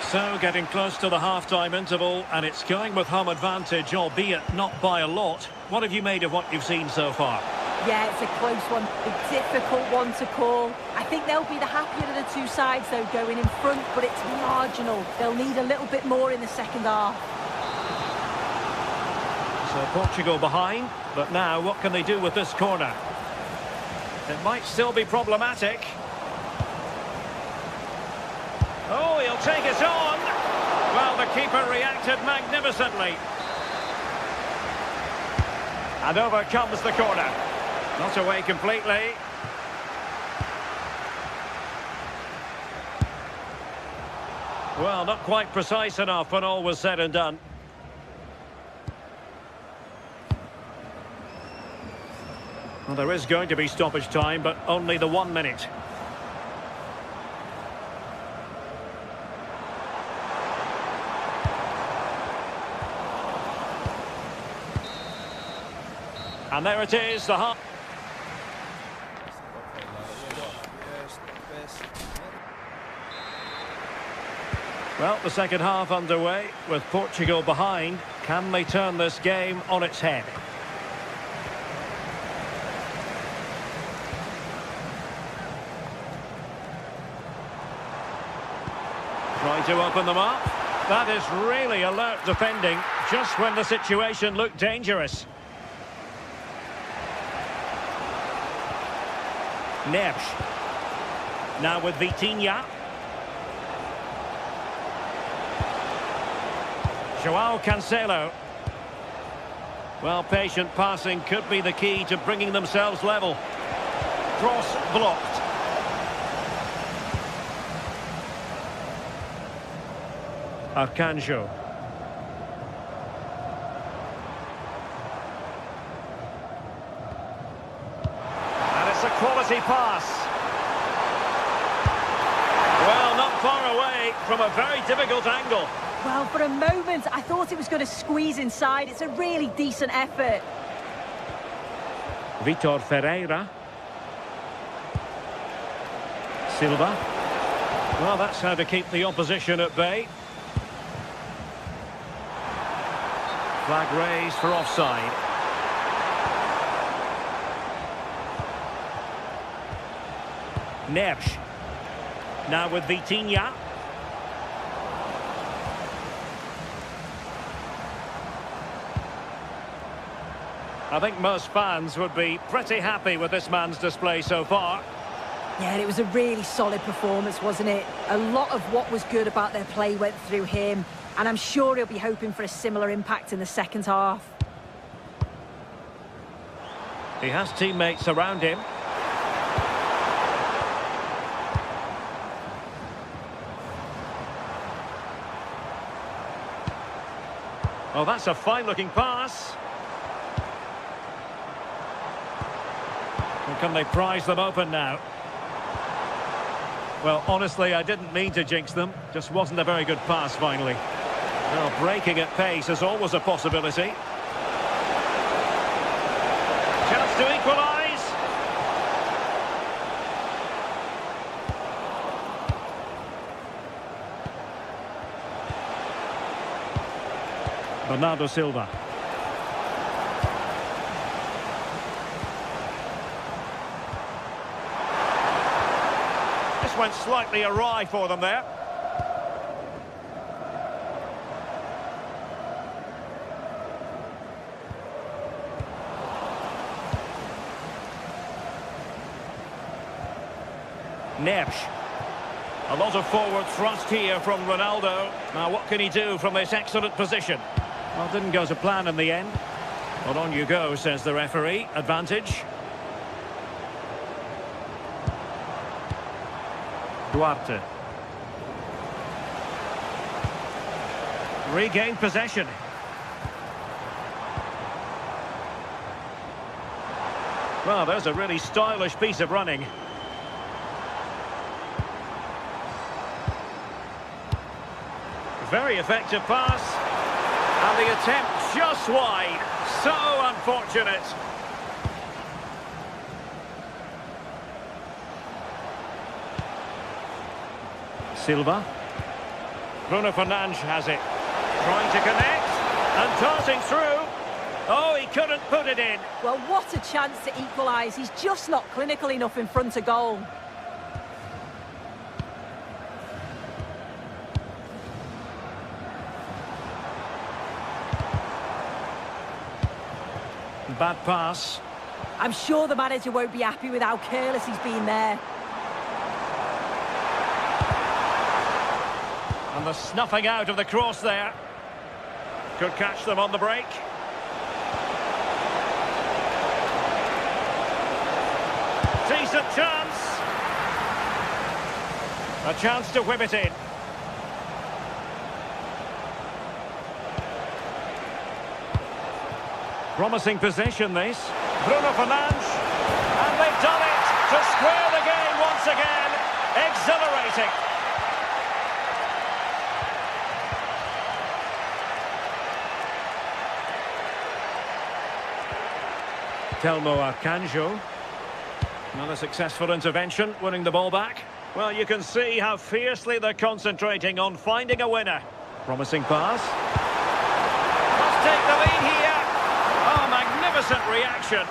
So, getting close to the half-time interval, and it's going with home advantage, albeit not by a lot. What have you made of what you've seen so far? Yeah, it's a close one, a difficult one to call. I think they'll be the happier of the two sides, though, going in front, but it's marginal. They'll need a little bit more in the second half. So Portugal behind, but now what can they do with this corner? It might still be problematic. Oh, he'll take it on. Well, the keeper reacted magnificently. And over comes the corner. Not away completely. Well, not quite precise enough when all was said and done. Well, there is going to be stoppage time, but only the 1 minute. And there it is, the half. Well, the second half underway with Portugal behind. Can they turn this game on its head? Trying to open them up. That is really alert defending, just when the situation looked dangerous. Neves. Now with Vitinha. João Cancelo. Well, patient passing could be the key to bringing themselves level. Cross blocked. Arcanjo. And it's a quality pass. Well, not far away from a very difficult angle. Well, for a moment, I thought it was going to squeeze inside. It's a really decent effort. Vitor Ferreira. Silva. Well, that's how to keep the opposition at bay. Flag raised for offside. Neves. Now with Vitinha. I think most fans would be pretty happy with this man's display so far. Yeah, it was a really solid performance, wasn't it? A lot of what was good about their play went through him, and I'm sure he'll be hoping for a similar impact in the second half. He has teammates around him. Oh, that's a fine-looking pass. And can they prize them open now? Well, honestly, I didn't mean to jinx them. Just wasn't a very good pass, finally. Well, breaking at pace is always a possibility. Chance to equalise. Bernardo Silva. This went slightly awry for them there. Neves. A lot of forward thrust here from Ronaldo. Now, what can he do from this excellent position? Well, didn't go to plan in the end. Well, on you go, says the referee. Advantage. Duarte. Regained possession. Well, there's a really stylish piece of running. Very effective pass. And the attempt just wide. So unfortunate. Silva. Bruno Fernandes has it. Trying to connect. And darting through. Oh, he couldn't put it in. Well, what a chance to equalise. He's just not clinical enough in front of goal. Bad pass. I'm sure the manager won't be happy with how careless he's been there. And the snuffing out of the cross there. Could catch them on the break. Decent chance. A chance to whip it in. Promising possession, this. Bruno Fernandes. And they've done it to square the game once again. Exhilarating. Telmo Arcanjo. Another successful intervention, winning the ball back. Well, you can see how fiercely they're concentrating on finding a winner. Promising pass. Must take the lead here. Oh, magnificent reaction.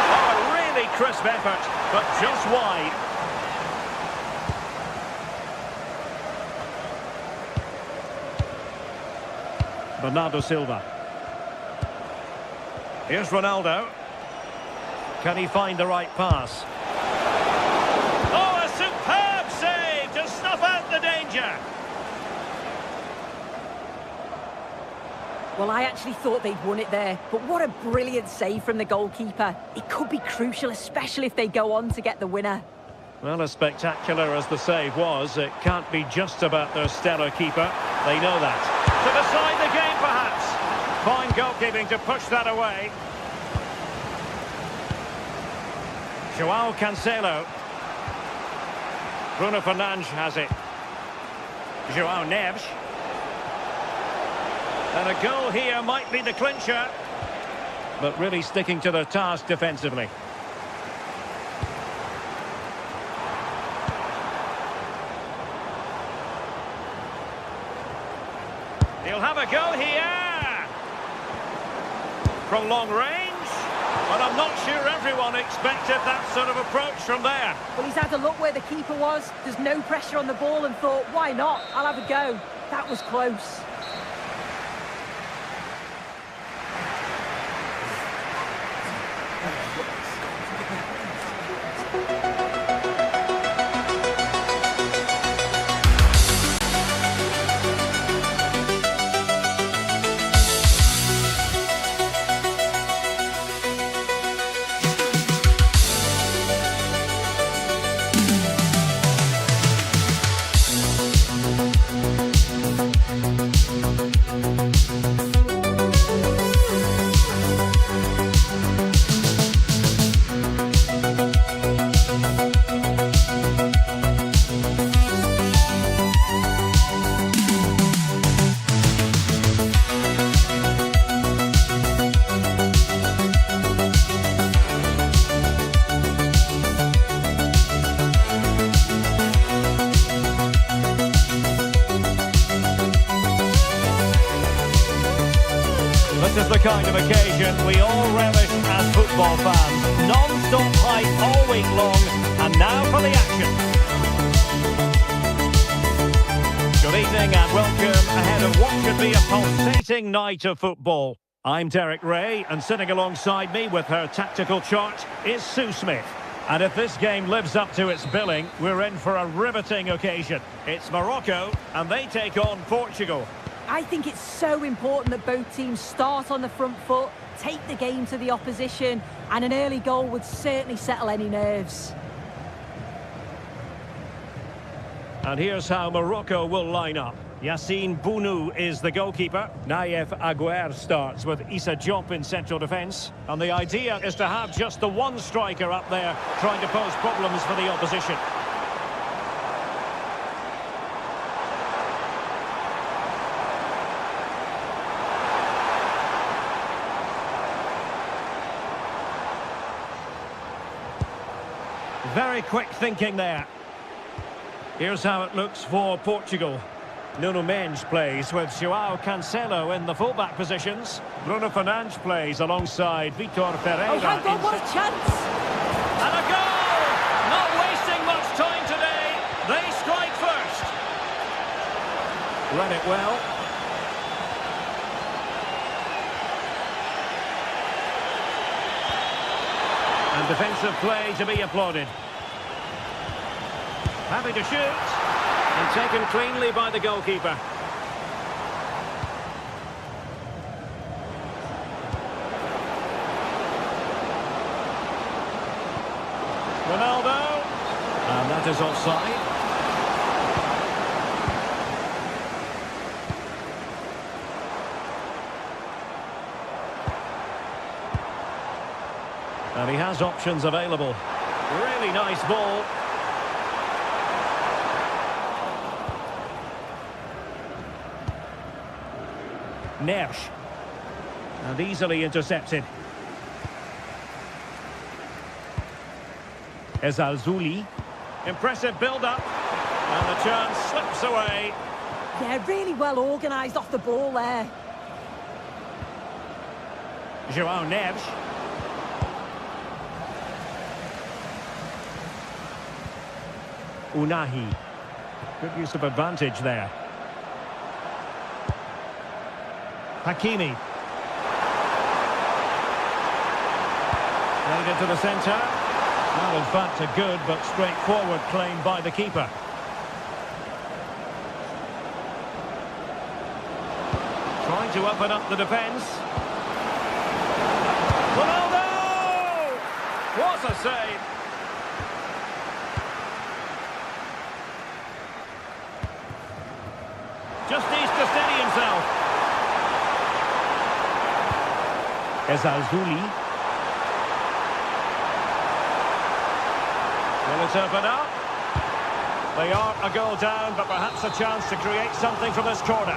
Oh, a really crisp effort, but just wide. Bernardo Silva. Here's Ronaldo. Can he find the right pass? Oh, a superb save to snuff out the danger. Well, I actually thought they'd won it there, but what a brilliant save from the goalkeeper. It could be crucial, especially if they go on to get the winner. Well, as spectacular as the save was, it can't be just about their stellar keeper. They know that. To decide the game, perhaps. Fine goalkeeping to push that away. Joao Cancelo. Bruno Fernandes has it. Joao Neves. And a goal here might be the clincher. But really sticking to their task defensively. He'll have a go here. From long range. But I'm not sure everyone expected that sort of approach from there. Well, he's had a look where the keeper was. There's no pressure on the ball and thought, why not? I'll have a go. That was close. This is the kind of occasion we all relish as football fans. Non-stop hype all week long, and now for the action. Good evening and welcome ahead of what should be a pulsating night of football. I'm Derek Ray, and sitting alongside me with her tactical chart is Sue Smith. And if this game lives up to its billing, we're in for a riveting occasion. It's Morocco, and they take on Portugal. I think it's so important that both teams start on the front foot, take the game to the opposition, and an early goal would certainly settle any nerves. And here's how Morocco will line up. Yassine Bounou is the goalkeeper. Naïef Aguer starts with Issa Diop in central defence. And the idea is to have just the one striker up there trying to pose problems for the opposition. Very quick thinking there. Here's how it looks for Portugal. Nuno Mendes plays with João Cancelo in the fullback positions. Bruno Fernandes plays alongside Vitor Pereira. Oh, hang on, what a chance! And a goal! Not wasting much time today. They strike first. Read it well. And defensive play to be applauded. Happy to shoot. And taken cleanly by the goalkeeper. Ronaldo. And that is offside. And he has options available. Really nice ball. Neves. And easily intercepted. Ezalzouli. Impressive build-up. And the chance slips away. Yeah, really well organised off the ball there. João Neves. Unahi. Good use of advantage there. Hakimi. Played into the centre. Well, in fact, a good but straightforward claim by the keeper. Trying to open up the defence. Ronaldo! What a save! Just needs to steady himself. Ezalzouli. Will it open up? They are a goal down, but perhaps a chance to create something from this corner.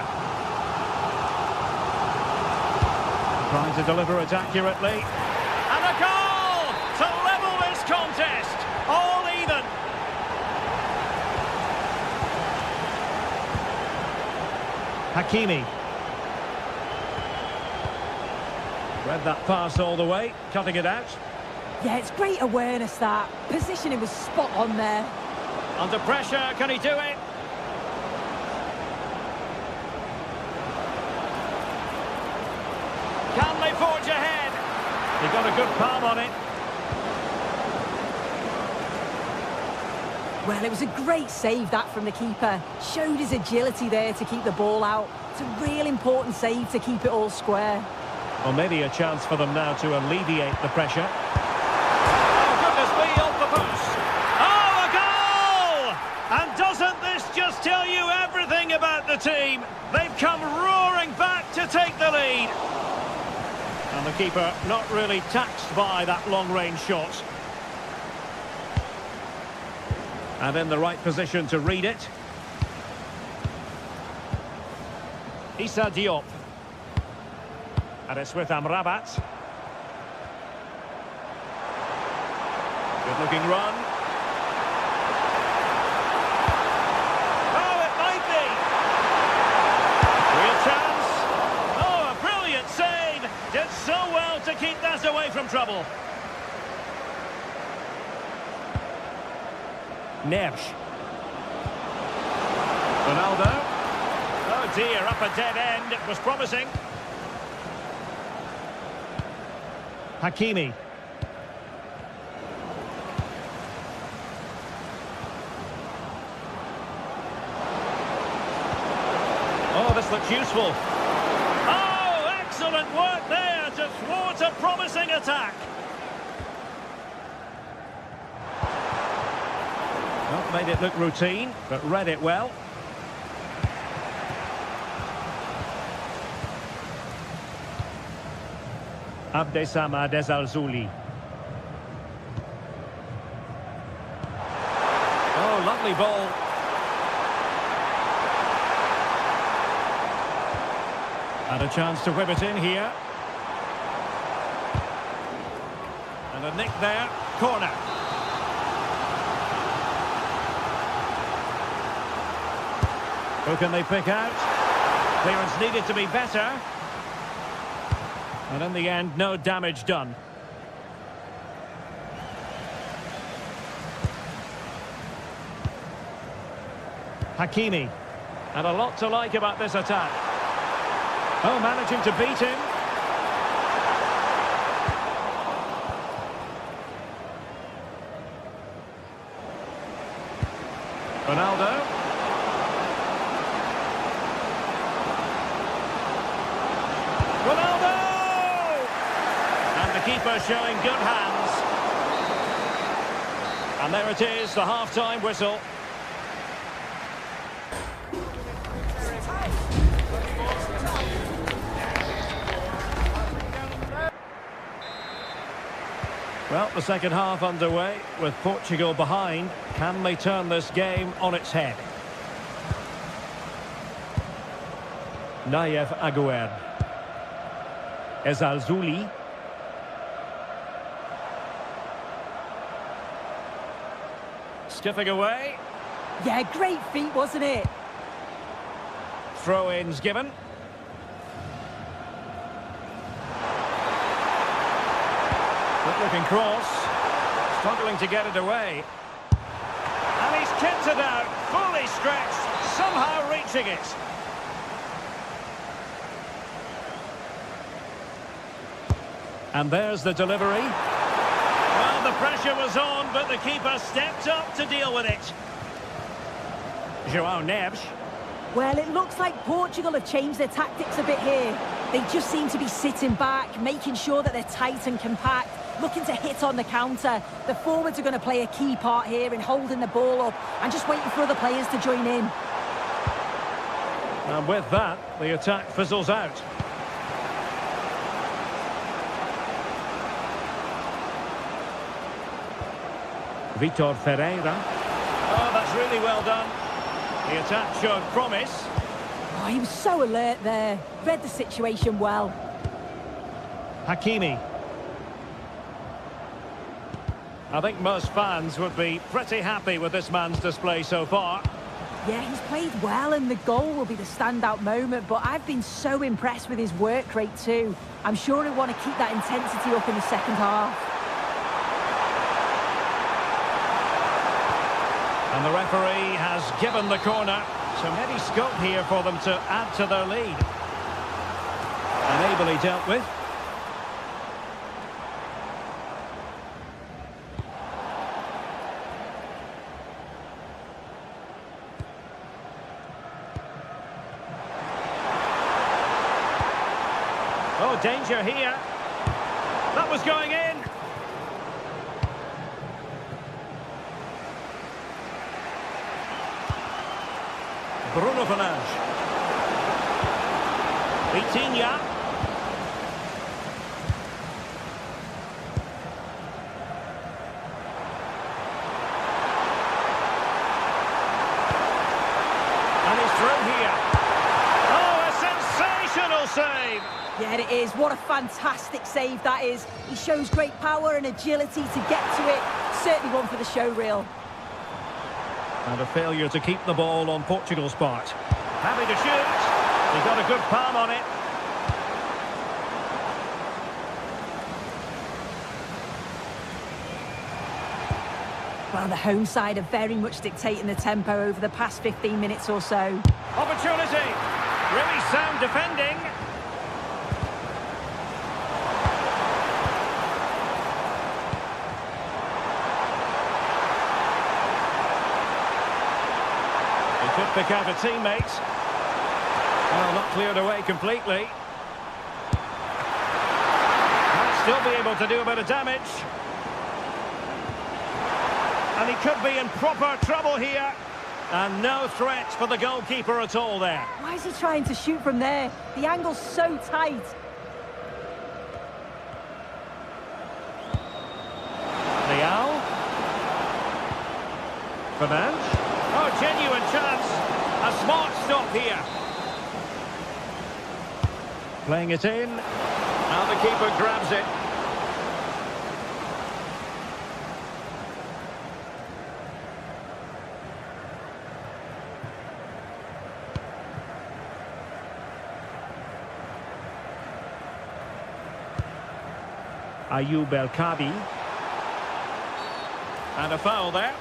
Trying to deliver it accurately. And a goal to level this contest. All even. Hakimi. Read that pass all the way, cutting it out. Yeah, it's great awareness, that. Positioning was spot on there. Under pressure, can he do it? Can they forge ahead? He got a good palm on it. Well, it was a great save, that, from the keeper. Showed his agility there to keep the ball out. It's a real important save to keep it all square. Well, maybe a chance for them now to alleviate the pressure. Oh, goodness me, off the post. Oh, a goal! And doesn't this just tell you everything about the team? They've come roaring back to take the lead. And the keeper not really taxed by that long-range shot. And in the right position to read it. Issa Diop. And it's with Amrabat. Good-looking run. Oh, it might be. Real chance. Oh, a brilliant save. Did so well to keep that away from trouble. Neves. Ronaldo. Oh dear, up a dead end. It was promising. Hakimi. Oh, this looks useful. Oh, excellent work there to thwart a promising attack. Not made it look routine, but read it well. Abdessamad Ezalzouli. Oh, lovely ball. And a chance to whip it in here. And a nick there. Corner. Who can they pick out? Clearance needed to be better. And in the end, no damage done. Hakimi. And a lot to like about this attack. Oh, managing to beat him. Ronaldo. Ronaldo! And the keeper showing good hands. And there it is, the half-time whistle. Well, the second half underway with Portugal behind. Can they turn this game on its head? Nayef Aguerd. Ezalzouli. Skipping away. Yeah, great feat, wasn't it? Throw-ins given. Good-looking cross. Struggling to get it away. And he's kicked it out, fully stretched, somehow reaching it. And there's the delivery. Well, the pressure was on, but the keeper stepped up to deal with it. João Neves. Well, it looks like Portugal have changed their tactics a bit here. They just seem to be sitting back, making sure that they're tight and compact, looking to hit on the counter. The forwards are going to play a key part here in holding the ball up and just waiting for other players to join in. And with that, the attack fizzles out. Vitor Ferreira. Oh, that's really well done. The attack showed promise. Oh, he was so alert there. Read the situation well. Hakimi. I think most fans would be pretty happy with this man's display so far. Yeah, he's played well and the goal will be the standout moment, but I've been so impressed with his work rate too. I'm sure he'll want to keep that intensity up in the second half. And the referee has given the corner. So maybe scope here for them to add to their lead. And ably dealt with. Oh, danger here. That was going in. Bruno Fernandes. Vitinha. And he's through here. Oh, a sensational save. Yeah, it is. What a fantastic save that is. He shows great power and agility to get to it. Certainly one for the show reel. And a failure to keep the ball on Portugal's part. Happy to shoot. He got a good palm on it. Well, the home side are very much dictating the tempo over the past 15 minutes or so. Opportunity. Really sound defending. pick out a teammate. Well, not cleared away completely. Might still be able to do a bit of damage. And he could be in proper trouble here. And no threat for the goalkeeper at all there. Why is he trying to shoot from there? The angle's so tight. Leao. Fernand. Oh, genuine chance. A smart stop here. Playing it in. Now the keeper grabs it. Ayoub El-Kabi. And a foul there.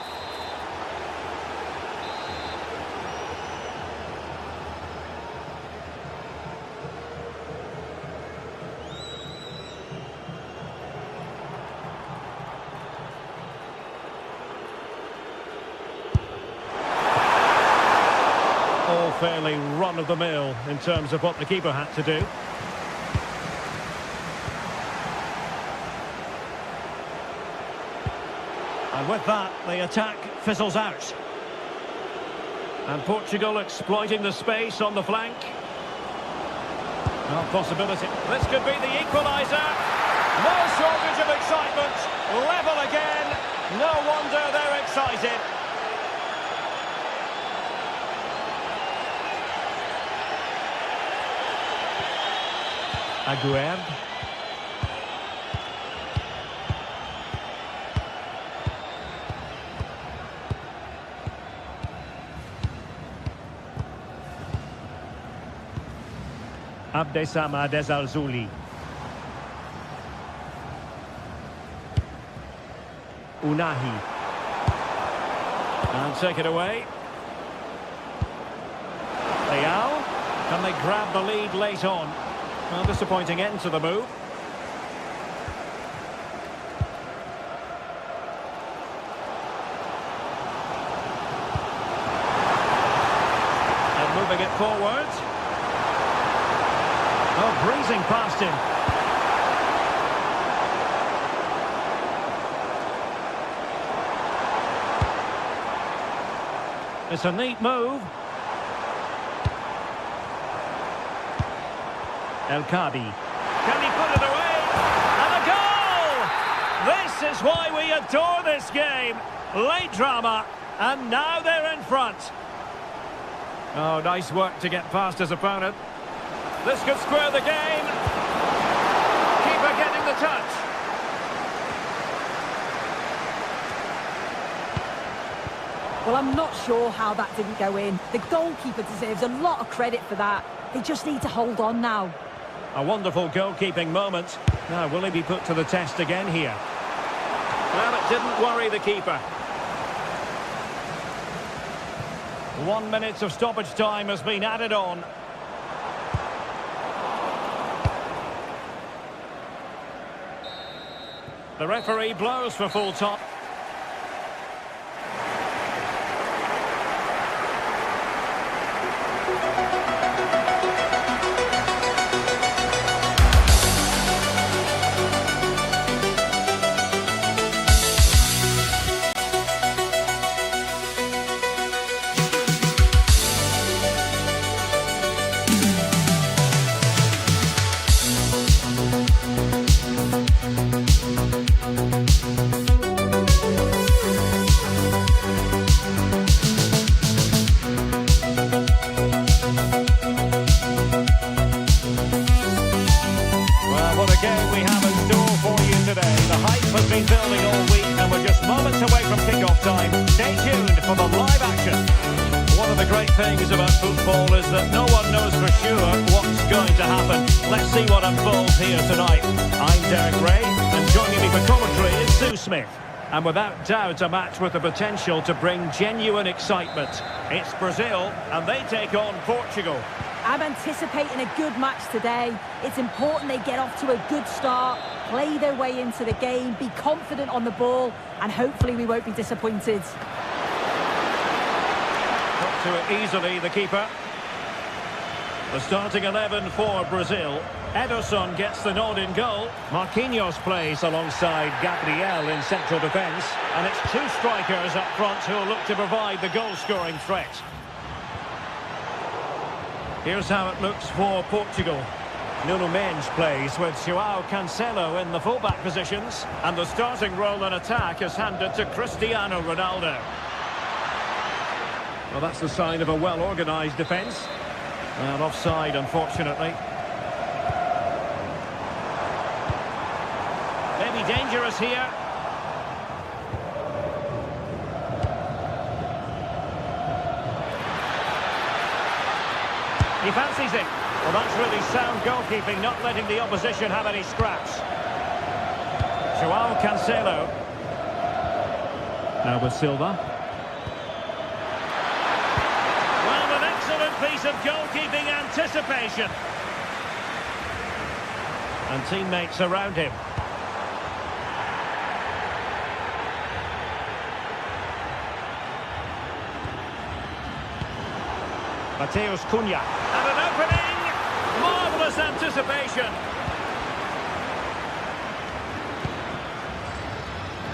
All fairly run-of-the-mill in terms of what the keeper had to do. And with that, the attack fizzles out. And Portugal exploiting the space on the flank. No possibility. This could be the equaliser. No shortage of excitement. Level again. No wonder they're excited. Aguerd. Abdessamad Al-Zouli. Unahi. And take it away. Leao. Can they grab the lead late on? Well, disappointing end to the move. And moving it forward. Oh, breezing past him. It's a neat move. El-Kabi. Can he put it away? And a goal! This is why we adore this game. Late drama, and now they're in front. Oh, nice work to get past his opponent. This could square the game. Keeper getting the touch. Well, I'm not sure how that didn't go in. The goalkeeper deserves a lot of credit for that. They just need to hold on now. A wonderful goalkeeping moment. Now, will he be put to the test again here? Well, it didn't worry the keeper. 1 minute of stoppage time has been added on. The referee blows for full time. game we have in store for you today. The hype has been building all week and we're just moments away from kick-off time. Stay tuned for the live action. One of the great things about football is that no one knows for sure what's going to happen. Let's see what unfolds here tonight. I'm Derek Ray and joining me for commentary is Sue Smith. And without doubt, a match with the potential to bring genuine excitement. It's Brazil, and they take on Portugal. I'm anticipating a good match today. It's important they get off to a good start, play their way into the game, be confident on the ball, and hopefully we won't be disappointed. to it easily, the keeper. The starting 11 for Brazil. Ederson gets the nod in goal. Marquinhos plays alongside Gabriel in central defence. And it's two strikers up front who will look to provide the goal-scoring threat. Here's how it looks for Portugal. Nuno Mendes plays with João Cancelo in the fullback positions. And the starting role in attack is handed to Cristiano Ronaldo. Well, that's the sign of a well-organised defence. And offside, unfortunately. Maybe dangerous here. He fancies it. Well, that's really sound goalkeeping, not letting the opposition have any scraps. João Cancelo. Now with Silva. Well, an excellent piece of goalkeeping anticipation. And teammates around him. Mateus Cunha. And an opening! Marvellous anticipation.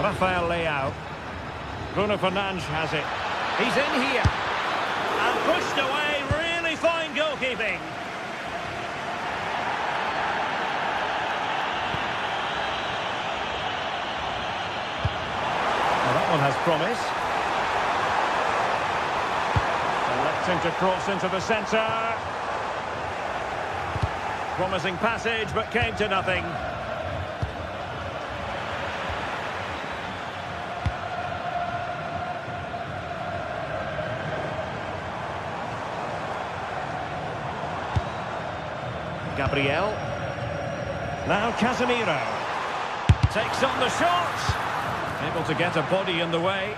Rafael Leao. Bruno Fernandes has it. He's in here. And pushed away. Really fine goalkeeping. Well, that one has promise. To cross into the centre. Promising passage, but came to nothing. Gabriel. Now Casemiro. Takes on the shot. Able to get a body in the way.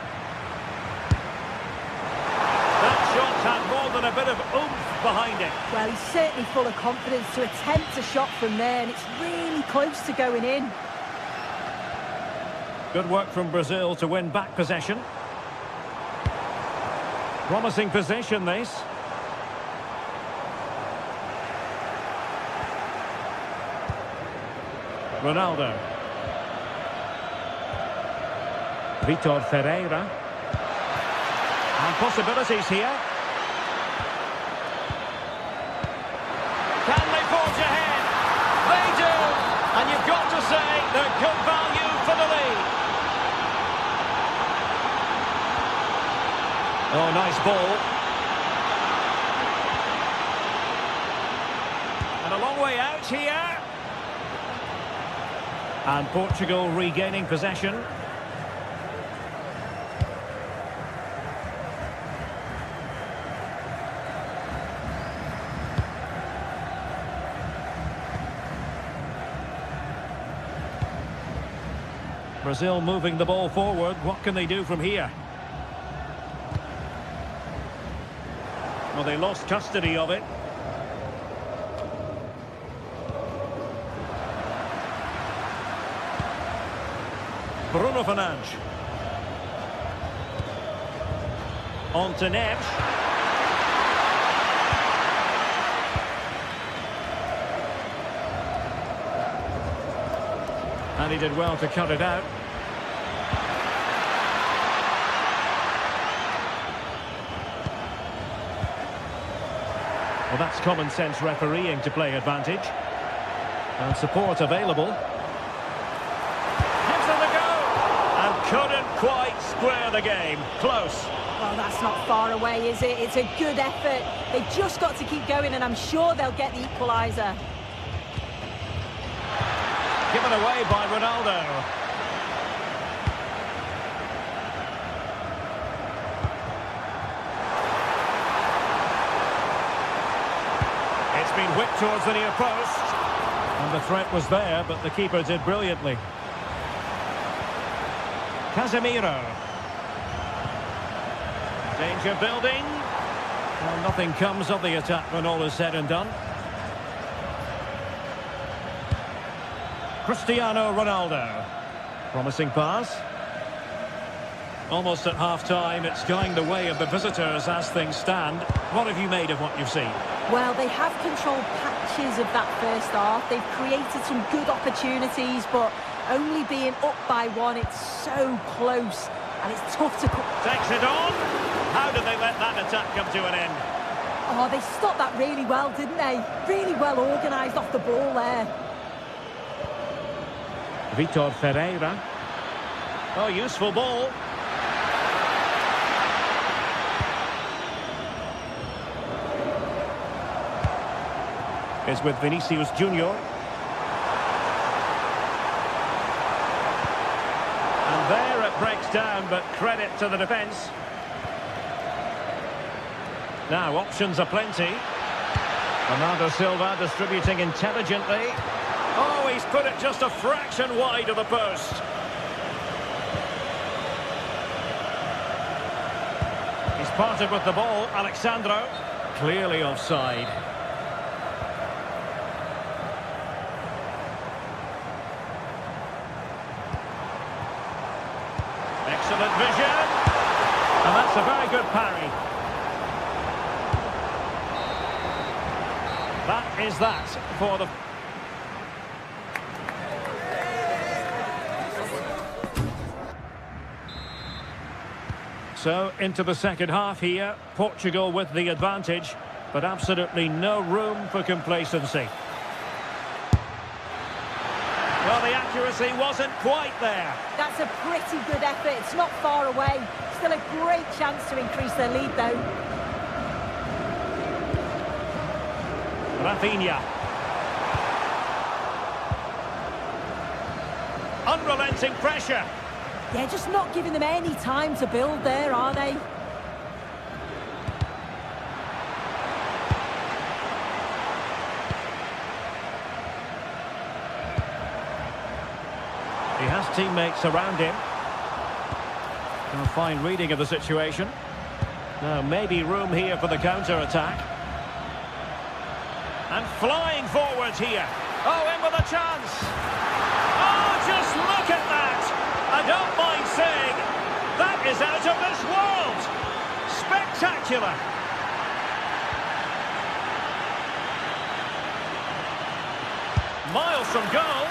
Shot had more than a bit of oomph behind it. Well, he's certainly full of confidence to attempt a shot from there, and it's really close to going in. Good work from Brazil to win back possession. Promising position, this. Ronaldo. Vitor Ferreira. And possibilities here. Can they forge ahead? They do! And you've got to say they're good value for the lead. Oh, nice ball. And a long way out here. And Portugal regaining possession. Brazil moving the ball forward. What can they do from here? Well, they lost custody of it. Bruno Fernandes. On to Neves. And he did well to cut it out. Well, that's common sense refereeing to play advantage. And support available. Gives them a go! And couldn't quite square the game. Close. Well, that's not far away, is it? It's a good effort. They've just got to keep going, and I'm sure they'll get the equaliser. Given away by Ronaldo. It's been whipped towards the near post. And the threat was there, but the keeper did brilliantly. Casemiro. Danger building. Well, nothing comes of the attack when all is said and done. Cristiano Ronaldo. Promising pass. Almost at half-time, it's going the way of the visitors as things stand. What have you made of what you've seen? Well, they have controlled patches of that first half. They've created some good opportunities, but only being up by one, it's so close, and it's tough to... Takes it on. How did they let that attack come to an end? Oh, they stopped that really well, didn't they? Really well organised off the ball there. Vitor Ferreira. Oh, useful ball. Is with Vinicius Junior. And there it breaks down, but credit to the defence. Now, options are plenty. Bernardo Silva distributing intelligently. Oh, he's put it just a fraction wide of the post. He's parted with the ball, Alexandro. Clearly offside. Excellent vision. And that's a very good parry. That is that for the... So, into the second half here. Portugal with the advantage, but absolutely no room for complacency. Well, the accuracy wasn't quite there. That's a pretty good effort. It's not far away. Still a great chance to increase their lead, though. Rafinha. Unrelenting pressure. Yeah, just not giving them any time to build there, are they? He has teammates around him. A fine reading of the situation. Now, maybe room here for the counter-attack. And flying forwards here. Oh, in with a chance. Oh, just look at that. I don't mind saying, that is out of this world. Spectacular. Miles from goal.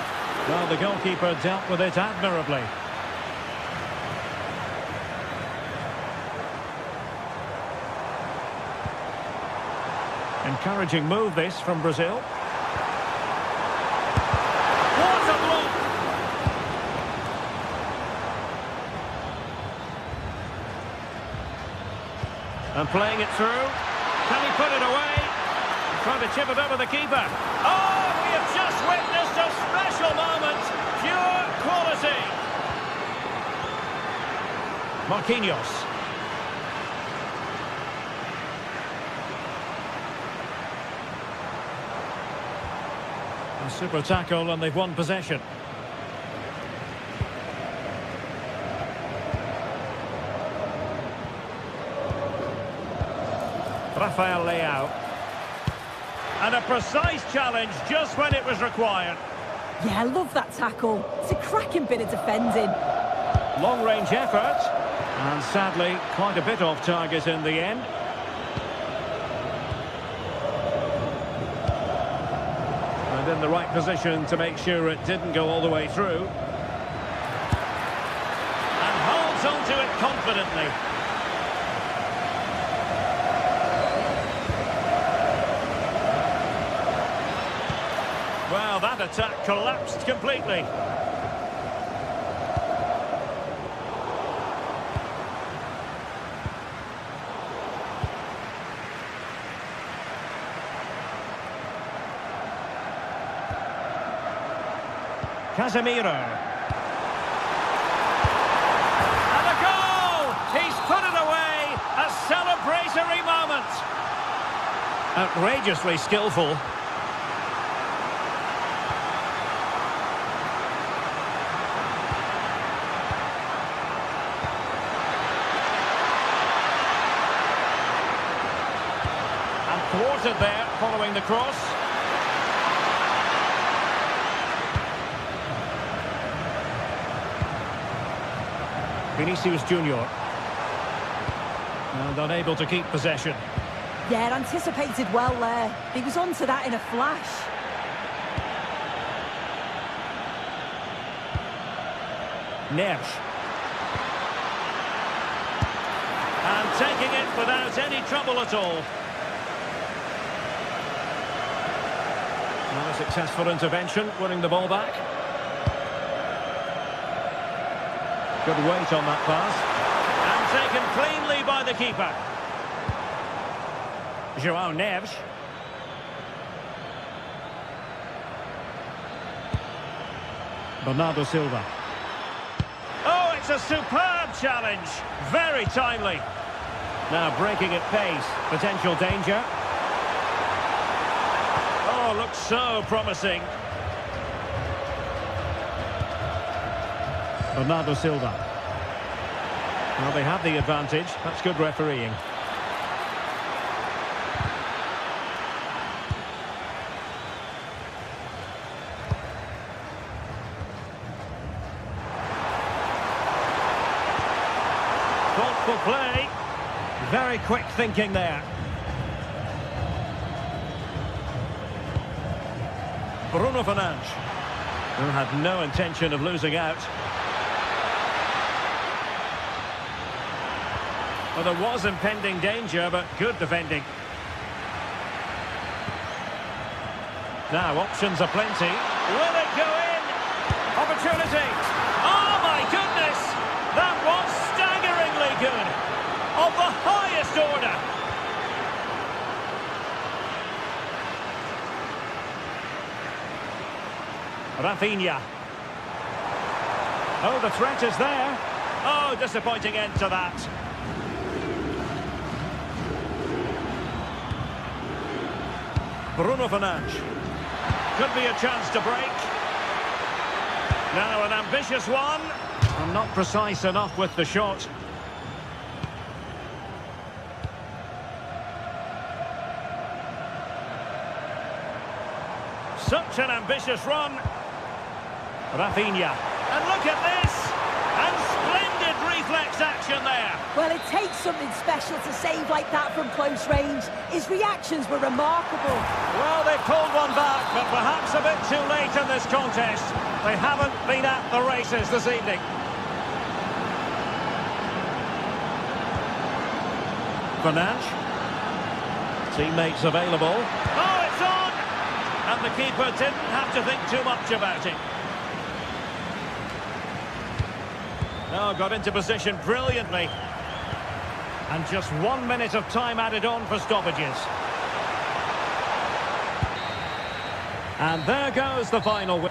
Well, the goalkeeper dealt with it admirably. Encouraging move this from Brazil. What a block! And playing it through. Can he put it away? Trying to chip it over the keeper. Oh, we have just witnessed a special moment. Pure quality. Marquinhos. A super tackle and they've won possession. Rafael Leao. And a precise challenge just when it was required. Yeah, I love that tackle. It's a cracking bit of defending. Long-range effort. And sadly, quite a bit off target in the end. And in the right position to make sure it didn't go all the way through. And holds onto it confidently. Well, that attack collapsed completely. Casemiro. And a goal! He's put it away! A celebratory moment! Outrageously skillful. And thwarted there following the cross. Vinicius Junior. And unable to keep possession. Yeah, anticipated well there. He was onto that in a flash. Neves. And taking it without any trouble at all. Not a successful intervention, winning the ball back. Good weight on that pass. And taken cleanly by the keeper. João Neves. Bernardo Silva. Oh, it's a superb challenge. Very timely. Now breaking at pace. Potential danger. Oh, looks so promising. Bernardo Silva. Well, they have the advantage. That's good refereeing. Thoughtful play. Very quick thinking there. Bruno Fernandes, who had no intention of losing out. Well, there was impending danger, but good defending. Now, options are plenty. Will it go in? Opportunity. Oh, my goodness! That was staggeringly good. Of the highest order. Rafinha. Oh, the threat is there. Oh, disappointing end to that. Bruno Fernandes. Could be a chance to break. Now an ambitious one. And not precise enough with the shot. Such an ambitious run. Rafinha. And look at this! And splendid reflex action there. Well, it takes something special to save like that from close range. His reactions were remarkable. Well, they pulled one back, but perhaps a bit too late in this contest. They haven't been at the races this evening. Fernandes. Teammates available. Oh, it's on! And the keeper didn't have to think too much about it. Oh, got into position brilliantly. And just 1 minute of time added on for stoppages. And there goes the final.